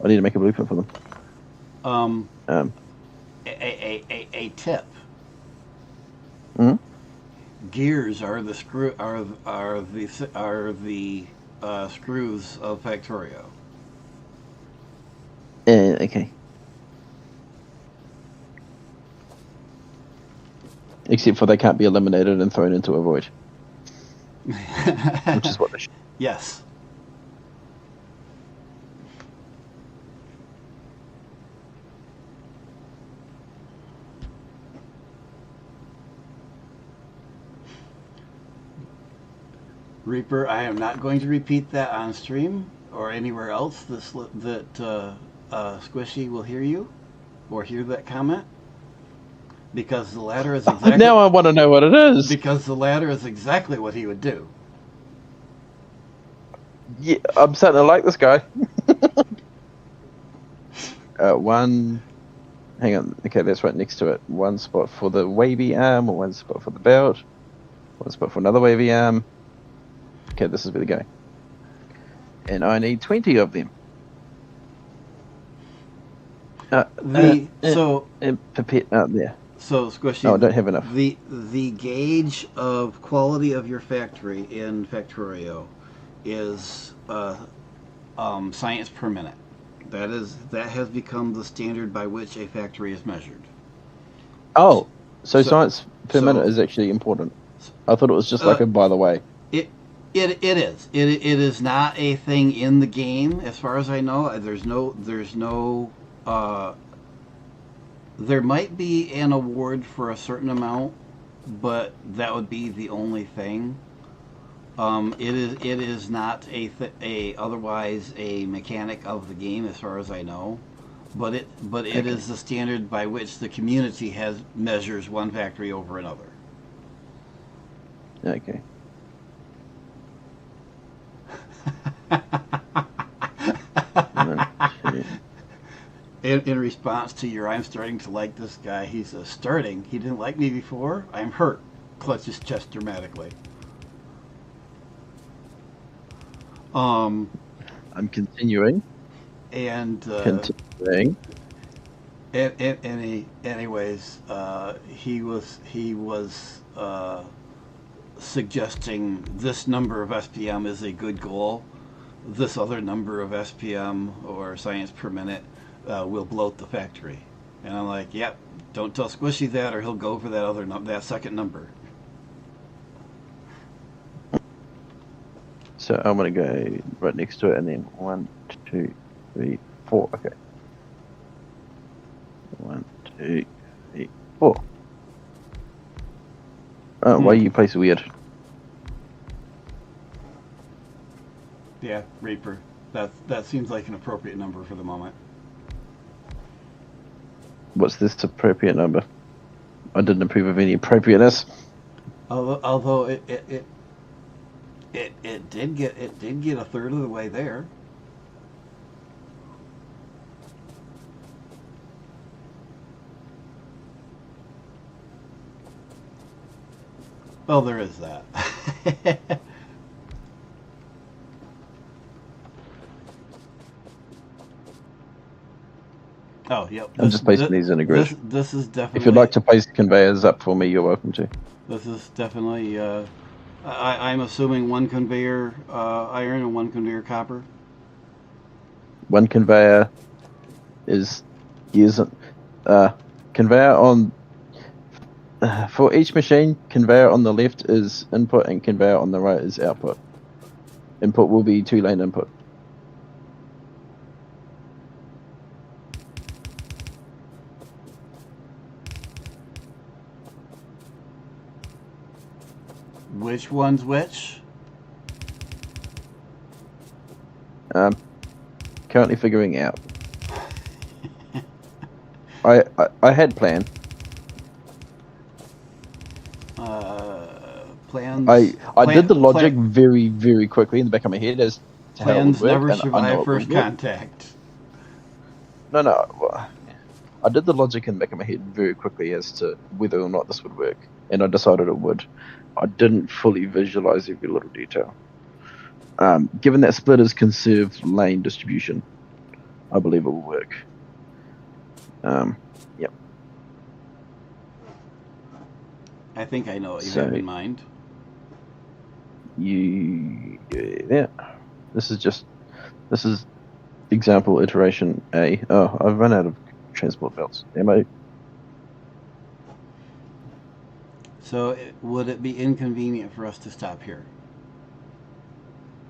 I need to make a blueprint for them. A tip. Hmm? Gears are the screw are the screws of Factorio. Okay. Except for they can't be eliminated and thrown into a void. Which is what they should. Yes. Reaper, I am not going to repeat that on stream or anywhere else that Squishy will hear you or hear that comment, because the latter is exactly. Now I want to know what it is. Because the latter is exactly what he would do. Yeah, I'm starting to like this guy. One. Hang on. Okay, that's right next to it. 1 spot for the wavy arm, 1 spot for the belt, 1 spot for another wavy arm. Okay, this is where they go. And I need 20 of them. Pipette out there. So Squishy. Oh, I don't have enough. The gauge of quality of your factory in Factorio is science per minute. That has become the standard by which a factory is measured. Oh, so science per minute is actually important. I thought it was just like a by the way. It is. It is not a thing in the game, as far as I know. There's no. There might be an award for a certain amount, but that would be the only thing. It is not a otherwise a mechanic of the game, as far as I know. But it Okay. is the standard by which the community has measures one factory over another. Okay. One, two. In response to your, I'm starting to like this guy. He says, starting. He didn't like me before. I'm hurt. Clutches chest dramatically. I'm continuing. And Continuing. anyways, he was suggesting this number of SPM is a good goal. This other number of SPM or science per minute will bloat the factory. And I'm like, yep, don't tell Squishy that, or he'll go for that second number. So I'm gonna go right next to it, and then 1, 2, 3, 4. Okay. 1, 2, 3, 4. Oh, why you place weird? Yeah, Reaper. That seems like an appropriate number for the moment. What's this appropriate number? I didn't approve of any appropriateness. Although it did get a third of the way there. Well, there is that. Oh, yep. I'm just placing these in a grid. This is definitely. If you'd like to place conveyors up for me, you're welcome to. This is definitely. I'm assuming one conveyor iron and one conveyor copper. One conveyor is using conveyor on for each machine. Conveyor on the left is input, and conveyor on the right is output. Input will be 2-lane input. Which one's which? Currently figuring out. I had planned. Plans. I did the logic very, very quickly in the back of my head as to how it Plans would work. never and I know survive it first would work. contact. No. Well, I did the logic in the back of my head very quickly as to whether or not this would work, and I decided it would. I didn't fully visualize every little detail. Given that splitters conserve lane distribution, I believe it will work. Yep. I think I know what you So- have in mind. Yeah. This is example iteration A. Oh, I've run out of transport belts. Ammo. So, would it be inconvenient for us to stop here?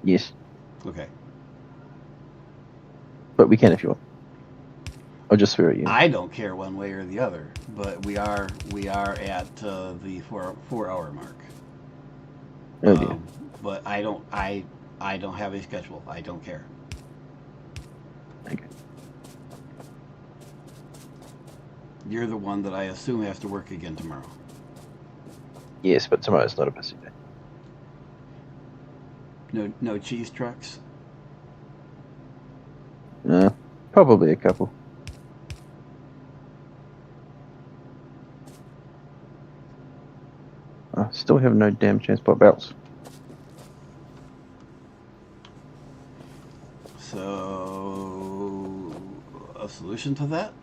Yes, Okay. but we can if you want. I'll just swear at you. I don't care one way or the other, but we are at the 4-hour mark. Oh dear. But I don't have a schedule. I don't care. Okay. You're the one that I assume has to work again tomorrow. Yes, but tomorrow's not a busy day. No cheese trucks. Probably a couple. I still have no damn transport belts. So, a solution to that?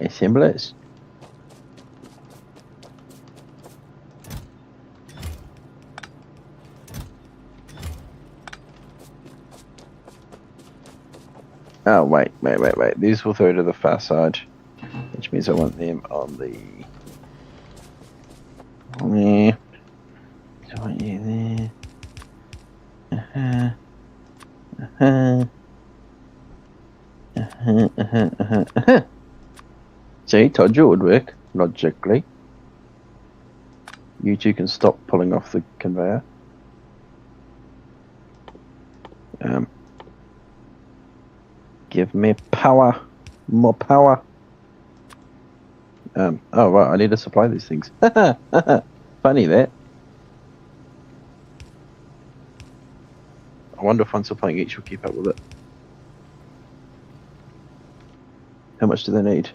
Assemblers. Oh, wait. These will throw to the far side, which means I want them on the... See, told you it would work, logically. You two can stop pulling off the conveyor. Give me power. More power. Oh, right, I need to supply these things. Funny that. I wonder if one supplying each will keep up with it. How much do they need?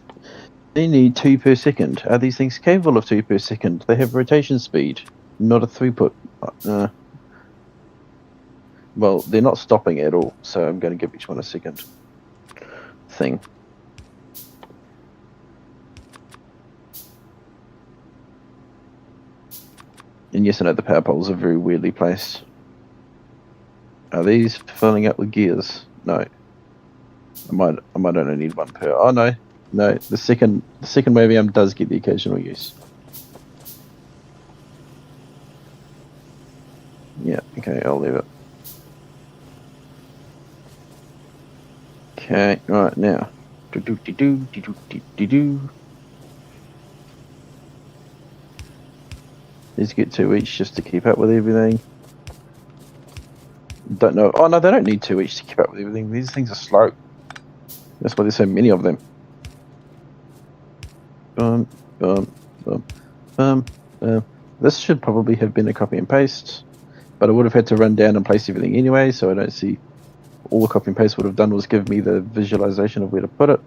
They need 2 per second. Are these things capable of 2 per second? They have rotation speed, not a throughput. Well, they're not stopping at all, so I'm going to give each one a second thing. And yes, I know the power poles are very weirdly placed. Are these filling up with gears? No. I might only need 1 per. Oh no, the second wave arm does get the occasional use. Yeah, okay, I'll leave it. Okay, right now. Let's get 2 each just to keep up with everything. Don't know. Oh no, they don't need 2 each to keep up with everything. These things are slow. That's why there's so many of them. This should probably have been a copy and paste, but I would have had to run down and place everything anyway, so I don't see. All the copy and paste would have done was give me the visualization of where to put it.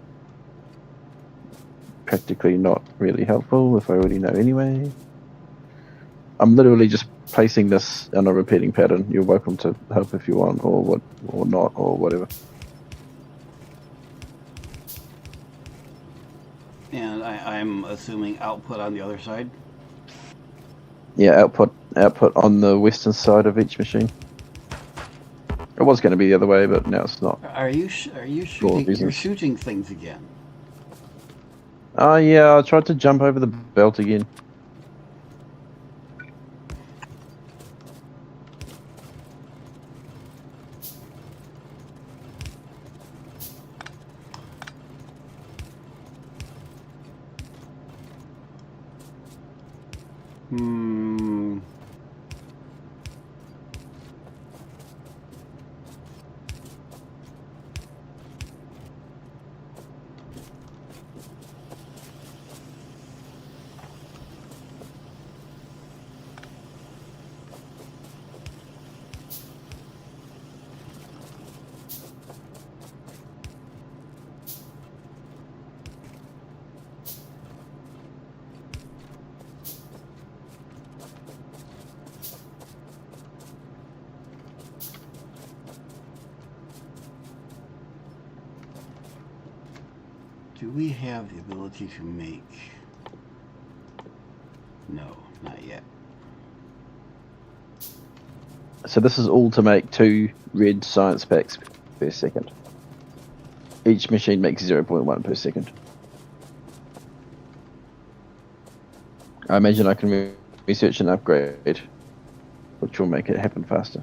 Practically not really helpful if I already know anyway. I'm literally just placing this in a repeating pattern. You're welcome to help if you want, or not, or whatever. And I'm assuming output on the other side. Yeah, output on the western side of each machine. It was going to be the other way, but now it's not. Are you shooting? You're shooting things again. Oh yeah, I tried to jump over the belt again. Do we have the ability to make? No, not yet. So this is all to make 2 red science packs per second. Each machine makes 0.1 per second. I imagine I can research an upgrade, which will make it happen faster.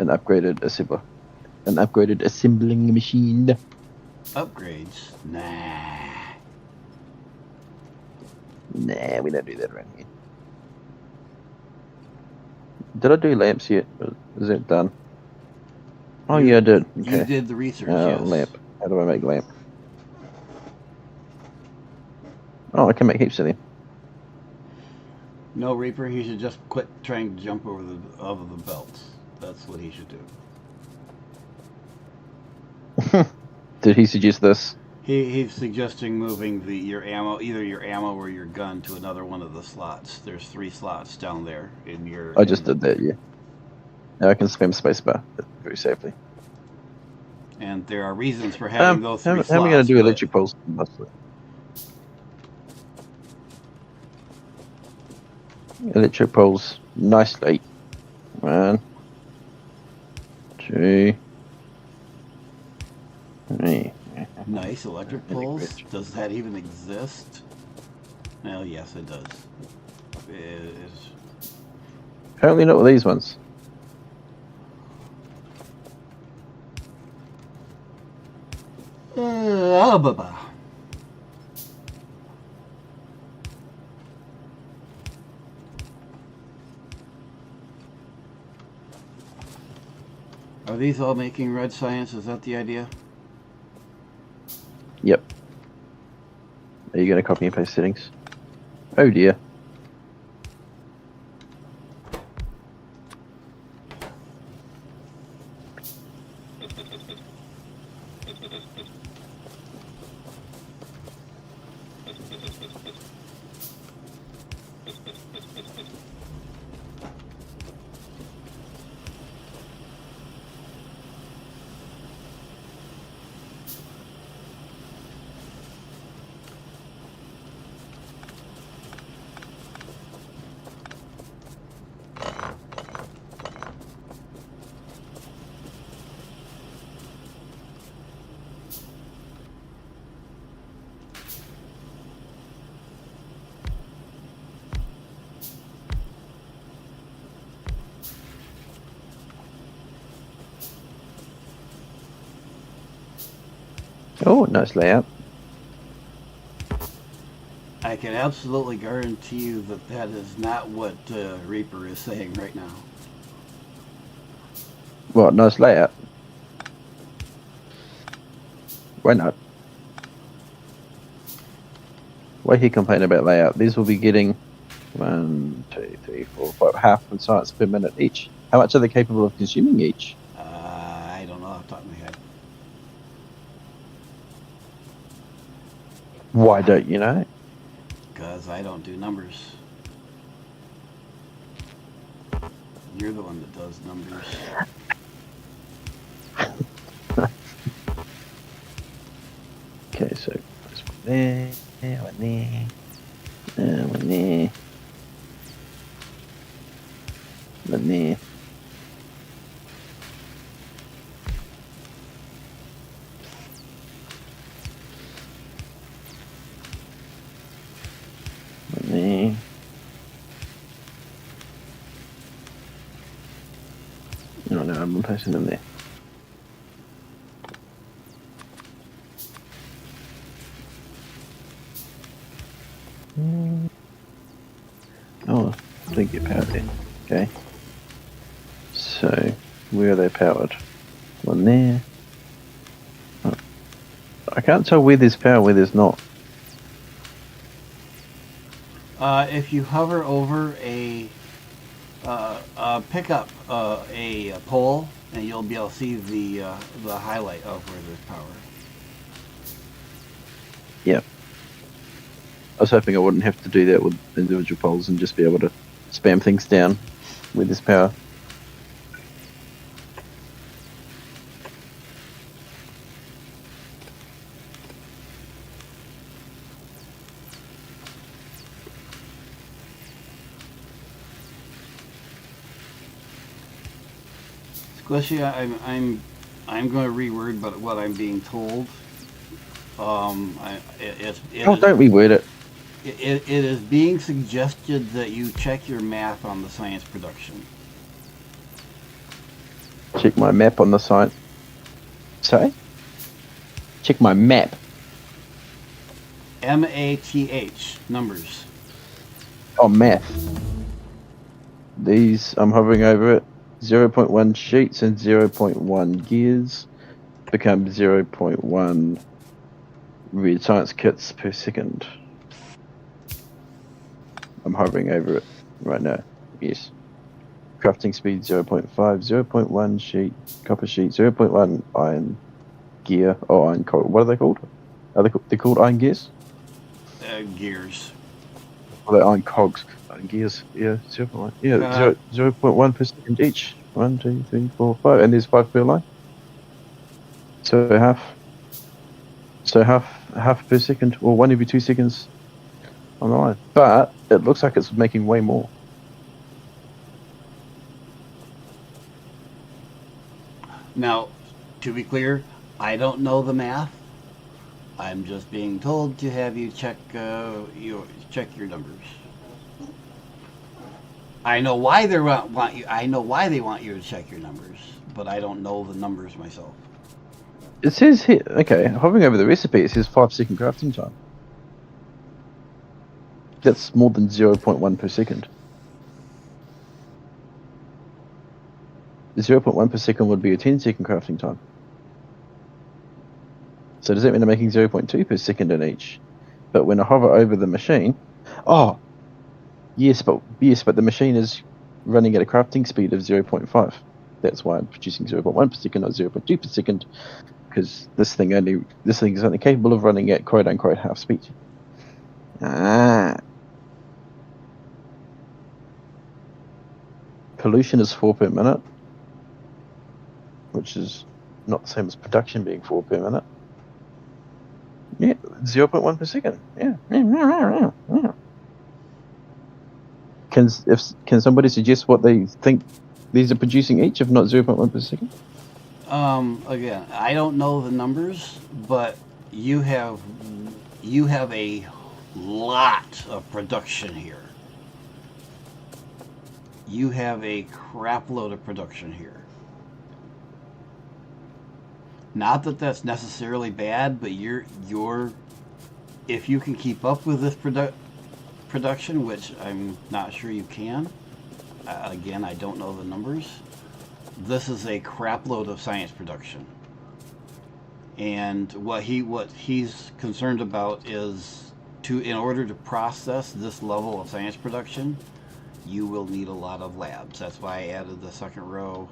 An upgraded assembler. An upgraded assembling machine. Upgrades? Nah. Nah, we don't do that around here. Did I do lamps yet? Is that done? Oh yeah, I did. Okay. You did the research, yes. Lamp. How do I make lamp? Oh, I can make heaps of them. No, Reaper, he should just quit trying to jump over the belts. That's what he should do. Did he suggest this? He's suggesting moving either your ammo or your gun to another one of the slots. There's 3 slots down there in your. I just did that, yeah. Now I can spam spacebar very safely. And there are reasons for having those 3 slots. How am I going to do electric poles mostly? Electric poles nicely. 1, 2, 3. Nice electric poles. Does that even exist? Well, yes, it does. Apparently not with these ones. Are these all making red science? Is that the idea? Yep. Are you going to copy and paste settings? Oh dear. Oh, nice layout. I can absolutely guarantee you that that is not what Reaper is saying right now. What, nice layout? Why not? Why he complain about layout? These will be getting 1, 2, 3, 4, 5, half in science per minute each. How much are they capable of consuming each? I don't know off the top of my head. Why don't you know? Because I don't do numbers. You're the one that does numbers. Okay, so this one there, one there, one there, one there. One there. No, no, I'm placing them there. Oh, I think get powered there. Okay. So, where are they powered? One there. Oh, I can't tell where there's power, where there's not. If you hover over pick up a pole, and you'll be able to see the highlight of where there's power. Yeah. I was hoping I wouldn't have to do that with individual poles and just be able to spam things down where there's power. Squishy, I'm going to reword, but what I'm being told. Don't reword it. It is being suggested that you check your math on the science production. Check my map on the site. Sorry? Check my map. MATH, numbers. Oh, math. These, I'm hovering over it. 0.1 sheets and 0.1 gears become 0.1 red science kits per second. I'm hovering over it right now. Yes. Crafting speed 0.5, 0.1 sheet, copper sheet, 0.1 iron gear, or iron coal. What are they called? They're called iron gears? Gears. Or they're iron cogs. Iron gears, yeah, 0.1. Yeah, 0.1 per second each. 1, 2, 3, 4, 5. And there's 5 per line. So half per second, or 1 every 2 seconds on the line. But it looks like it's making way more. Now, to be clear, I don't know the math. I'm just being told to have you check your numbers. I know why they want you. I know why they want you to check your numbers, but I don't know the numbers myself. It says here, okay, hovering over the recipe, it says 5-second crafting time. That's more than 0.1 per second. 0.1 per second would be a 10-second crafting time. So does that mean I'm making 0.2 per second in each? But when I hover over the machine, yes, but the machine is running at a crafting speed of 0.5. That's why I'm producing 0.1 per second, not 0.2 per second, because this thing is only capable of running at quote unquote half speed. Pollution is 4 per minute, which is not the same as production being 4 per minute. Yeah, 0.1 per second. Yeah. Can somebody suggest what they think these are producing each, if not 0.1 per second? Again, I don't know the numbers, but you have a lot of production here. You have a crap load of production here. Not that that's necessarily bad, but you're if you can keep up with this production, which I'm not sure you can. Again, I don't know the numbers. This is a crap load of science production. And what he's concerned about is in order to process this level of science production, you will need a lot of labs. That's why I added the second row.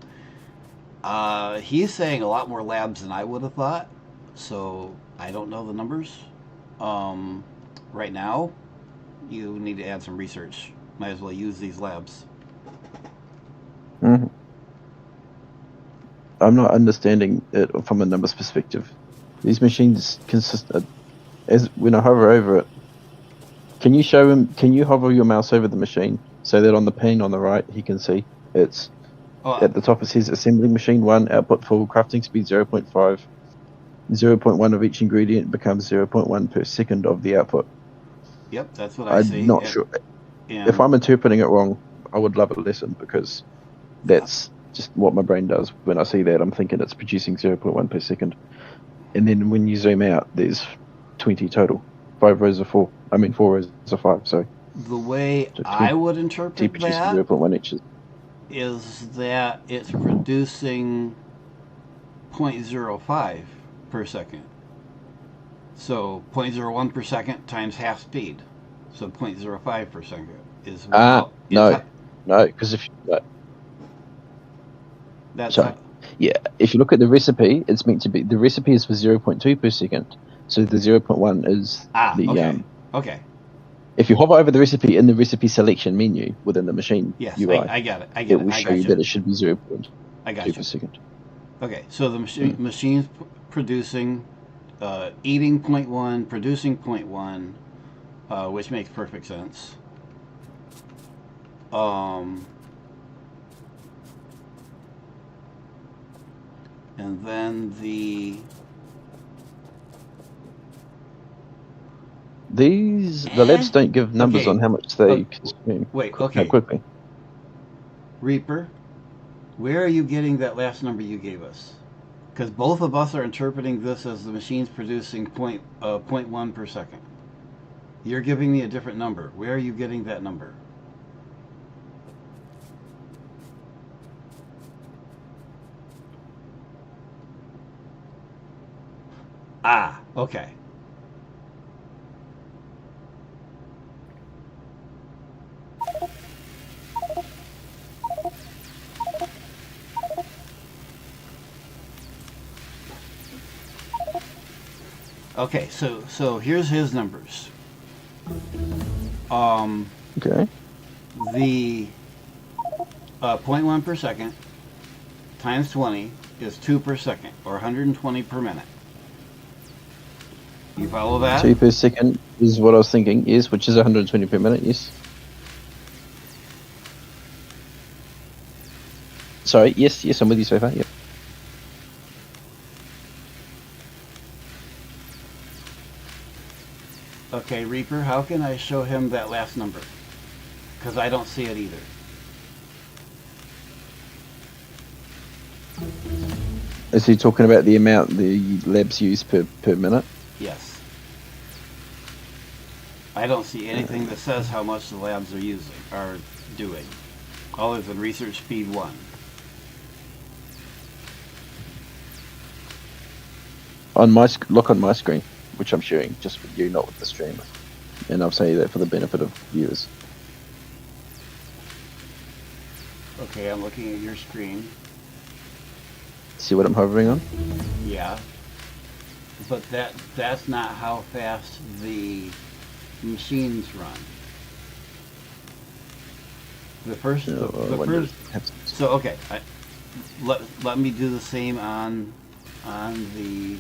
He's saying a lot more labs than I would have thought, so I don't know the numbers. Right now, you need to add some research. Might as well use these labs. Mm-hmm. I'm not understanding it from a numbers perspective. These machines consist of, as when I hover over it, can you hover your mouse over the machine so that on the pane on the right he can see it's at the top it says assembly machine 1, output full, crafting speed 0.5, 0.1 of each ingredient becomes 0.1 per second of the output. Yep, that's what I see. I'm not sure. If I'm interpreting it wrong, I would love a lesson, because that's just what my brain does. When I see that, I'm thinking it's producing 0.1 per second. And then when you zoom out, there's 20 total. 4 rows of 5, sorry. The way So I would interpret that 0.1 each. Is that it's producing 0.05 per second. So 0.01 per second times half speed. So 0.05 per second is no, because if that's if you look at the recipe, it's meant to be, the recipe is for 0.2 per second. So the 0.1 is okay. If you hover over the recipe in the recipe selection menu within the machine UI, I got it. It will show you that it should be 0.2 per second. Okay, so the machine's producing, eating 0.1, producing 0.1, which makes perfect sense. And then the labs don't give numbers on how much they consume. Okay. Quickly. Reaper, where are you getting that last number you gave us? Because both of us are interpreting this as the machine's producing 0.1 per second. You're giving me a different number. Where are you getting that number? Okay. Okay, so here's his numbers. Okay. The 0.1 per second times 20 is 2 per second, or 120 per minute. You follow that? 2 per second is what I was thinking, yes, which is 120 per minute, yes. Sorry, yes, I'm with you so far, yeah. Okay, Reaper, how can I show him that last number? Because I don't see it either. Is he talking about the amount the labs use per minute? Yes. I don't see anything that says how much the labs are doing, other than research speed 1. look on my screen, which I'm sharing just with you, not with the stream, and I'll say that for the benefit of viewers. Okay, I'm looking at your screen. See what I'm hovering on? Yeah. But that's not how fast the machines run. The first, No, the I wonder- first. So okay, let me do the same on the.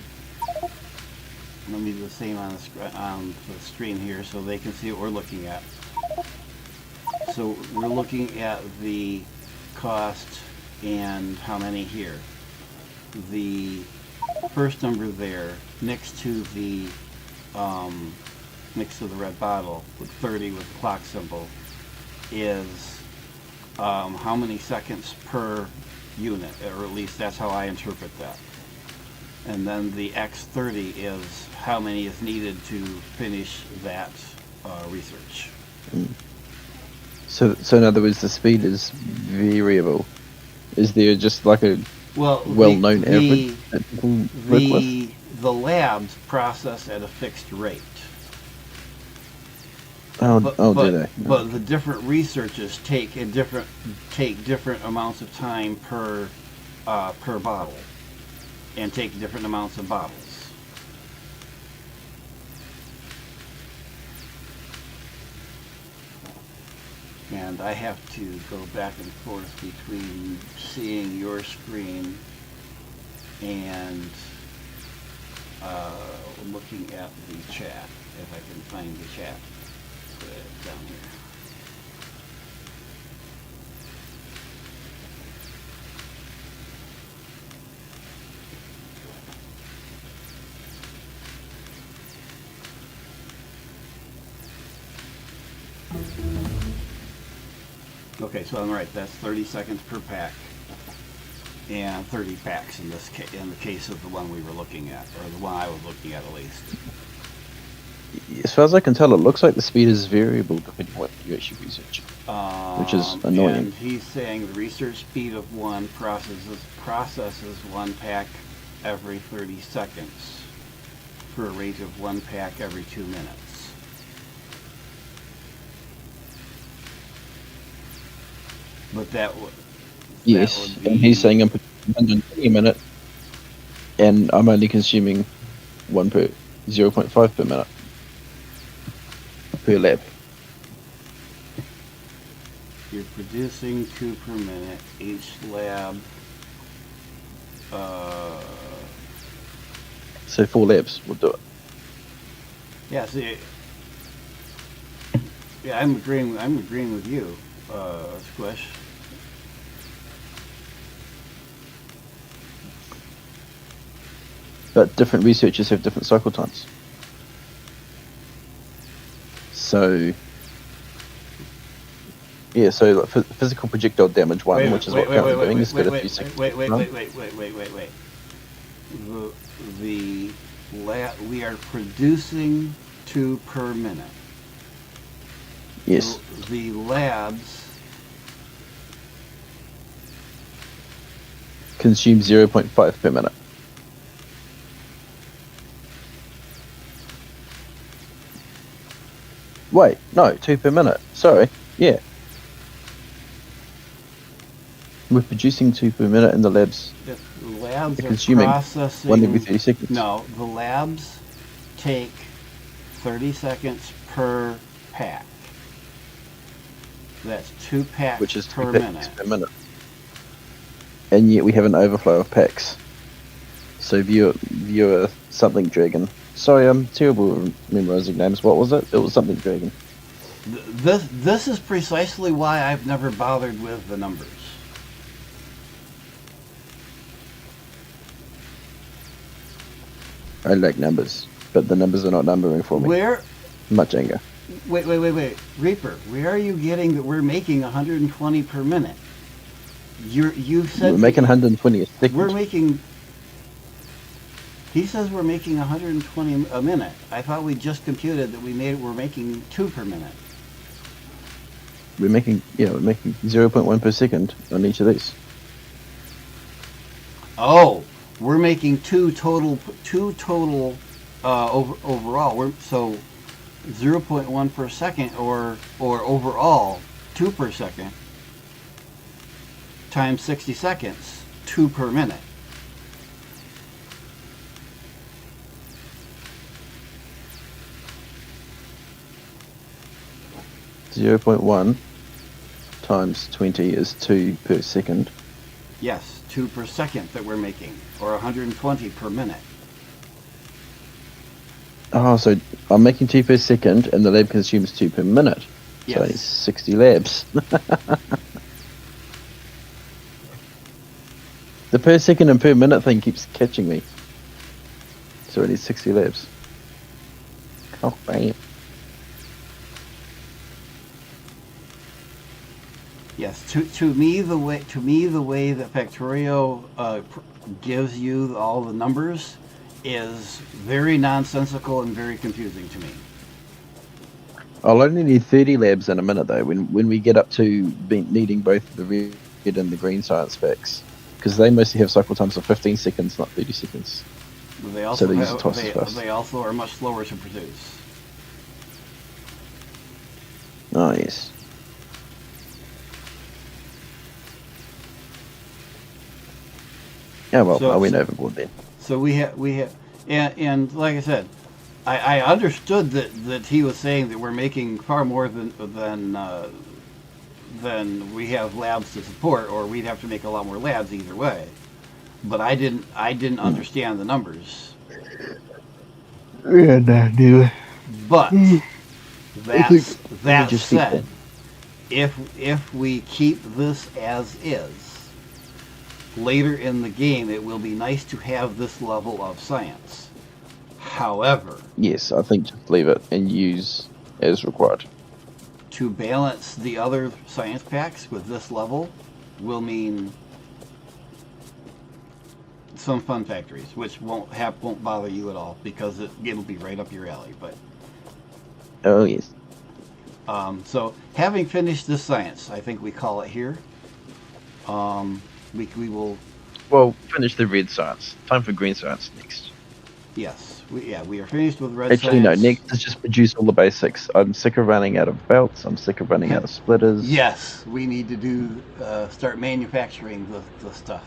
Let me do the same on the stream here, so they can see what we're looking at. So we're looking at the cost and how many here. The first number there, next to the red bottle with 30 with the clock symbol, is how many seconds per unit, or at least that's how I interpret that. And then the X30 is how many is needed to finish that research. So in other words, the speed is variable. Is there just like a well-known average that people work with? The labs process at a fixed rate. Oh, do they? But the different researches take different amounts of time per bottle, and take different amounts of bottles. And I have to go back and forth between seeing your screen and looking at the chat, if I can find the chat. Put it down here. Okay, so I'm right. That's 30 seconds per pack, and 30 packs in this in the case of the one we were looking at, or the one I was looking at least. As far as I can tell, it looks like the speed is variable depending on what you actually research, which is annoying. And he's saying the research speed of one processes one pack every 30 seconds for a rate of one pack every 2 minutes. But that would. Yes, and he's saying I'm producing 120 a minute, and I'm only consuming 0.5 per minute per lab. You're producing 2 per minute. Each lab. So 4 labs will do it. Yeah. See. Yeah, I'm agreeing with you, Squish. But different researchers have different cycle times. So, yeah, so like physical projectile damage one, which is what I'm doing, is got a few seconds. Wait. We are producing 2 per minute. Yes. The labs Consume 0.5 per minute. Wait, no, 2 per minute. Sorry, yeah. We're producing 2 per minute in the labs. The labs They're are consuming processing. 1 every 30 seconds. No, the labs take 30 seconds per pack. That's 2 packs Which is per 2 packs minute. per minute. And yet we have an overflow of packs. So viewer something dragon. Sorry, I'm terrible at memorizing names. What was it? It was something dragon. This is precisely why I've never bothered with the numbers. I like numbers, but the numbers are not numbering for me. Where? Much anger. Wait. Reaper, where are you getting that we're making 120 per minute? You've said We're making 120 a second. we're making. He says we're making 120 a minute. I thought we just computed that we're making 2 per minute. We're making 0.1 per second on each of these. Oh, we're making two total overall. So 0.1 per second, or overall 2 per second times 60 seconds, 2 per minute. .1 times 20 is 2 per second. Yes, 2 per second that we're making, or 120 per minute. Oh, so I'm making 2 per second, and the lab consumes 2 per minute. Yes. So I need 60 labs. The per second and per minute thing keeps catching me. So I need 60 labs. Oh, bam. Yes, to me the way that Factorio gives you all the numbers is very nonsensical and very confusing to me. I'll only need 30 labs in a minute though. When we get up to needing both the red and the green science packs, because they mostly have cycle times of 15 seconds, not 30 seconds. They also So they use it twice as fast. they also are much slower to produce. Oh yes. Yeah, well, I went overboard then. So we have, and like I said, I understood that he was saying that we're making far more than we have labs to support, or we'd have to make a lot more labs either way. But I didn't understand the numbers. Yeah, no, neither. But that said, if we keep this as is, later in the game it will be nice to have this level of science. However, Yes, I think just leave it and use as required. to balance the other science packs with this level will mean some fun factories, which won't bother you at all because it'll be right up your alley. But Oh yes. so having finished this science, I think we call it here. We will. Well, finish the red science. Time for green science next. Yes, we are finished with red Actually, science. no. Next is just produce all the basics. I'm sick of running out of belts. I'm sick of running out of splitters. Yes, we need to start manufacturing the stuff.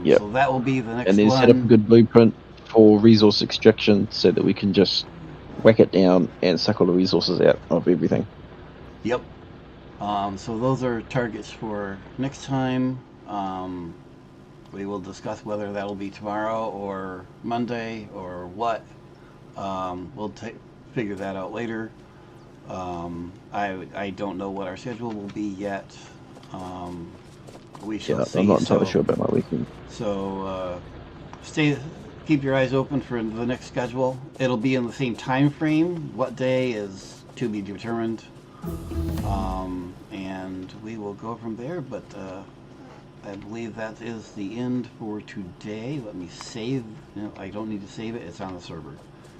Yep. So that will be the next And then one. set up a good blueprint for resource extraction so that we can just whack it down and suck all the resources out of everything. Yep. So those are targets for next time. We will discuss whether that'll be tomorrow or Monday or what. We'll figure that out later. I don't know what our schedule will be yet. We shall see. I'm not entirely sure about my weekend. So keep your eyes open for the next schedule. It'll be in the same time frame. What day is to be determined. And we will go from there, but I believe that is the end for today. Let me save. No, I don't need to save it. It's on the server.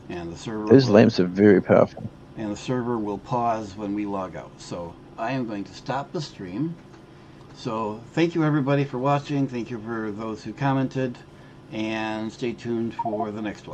And the server. Those lamps are very powerful. And the server will pause when we log out. So I am going to stop the stream. So thank you everybody for watching. Thank you for those who commented. And stay tuned for the next one.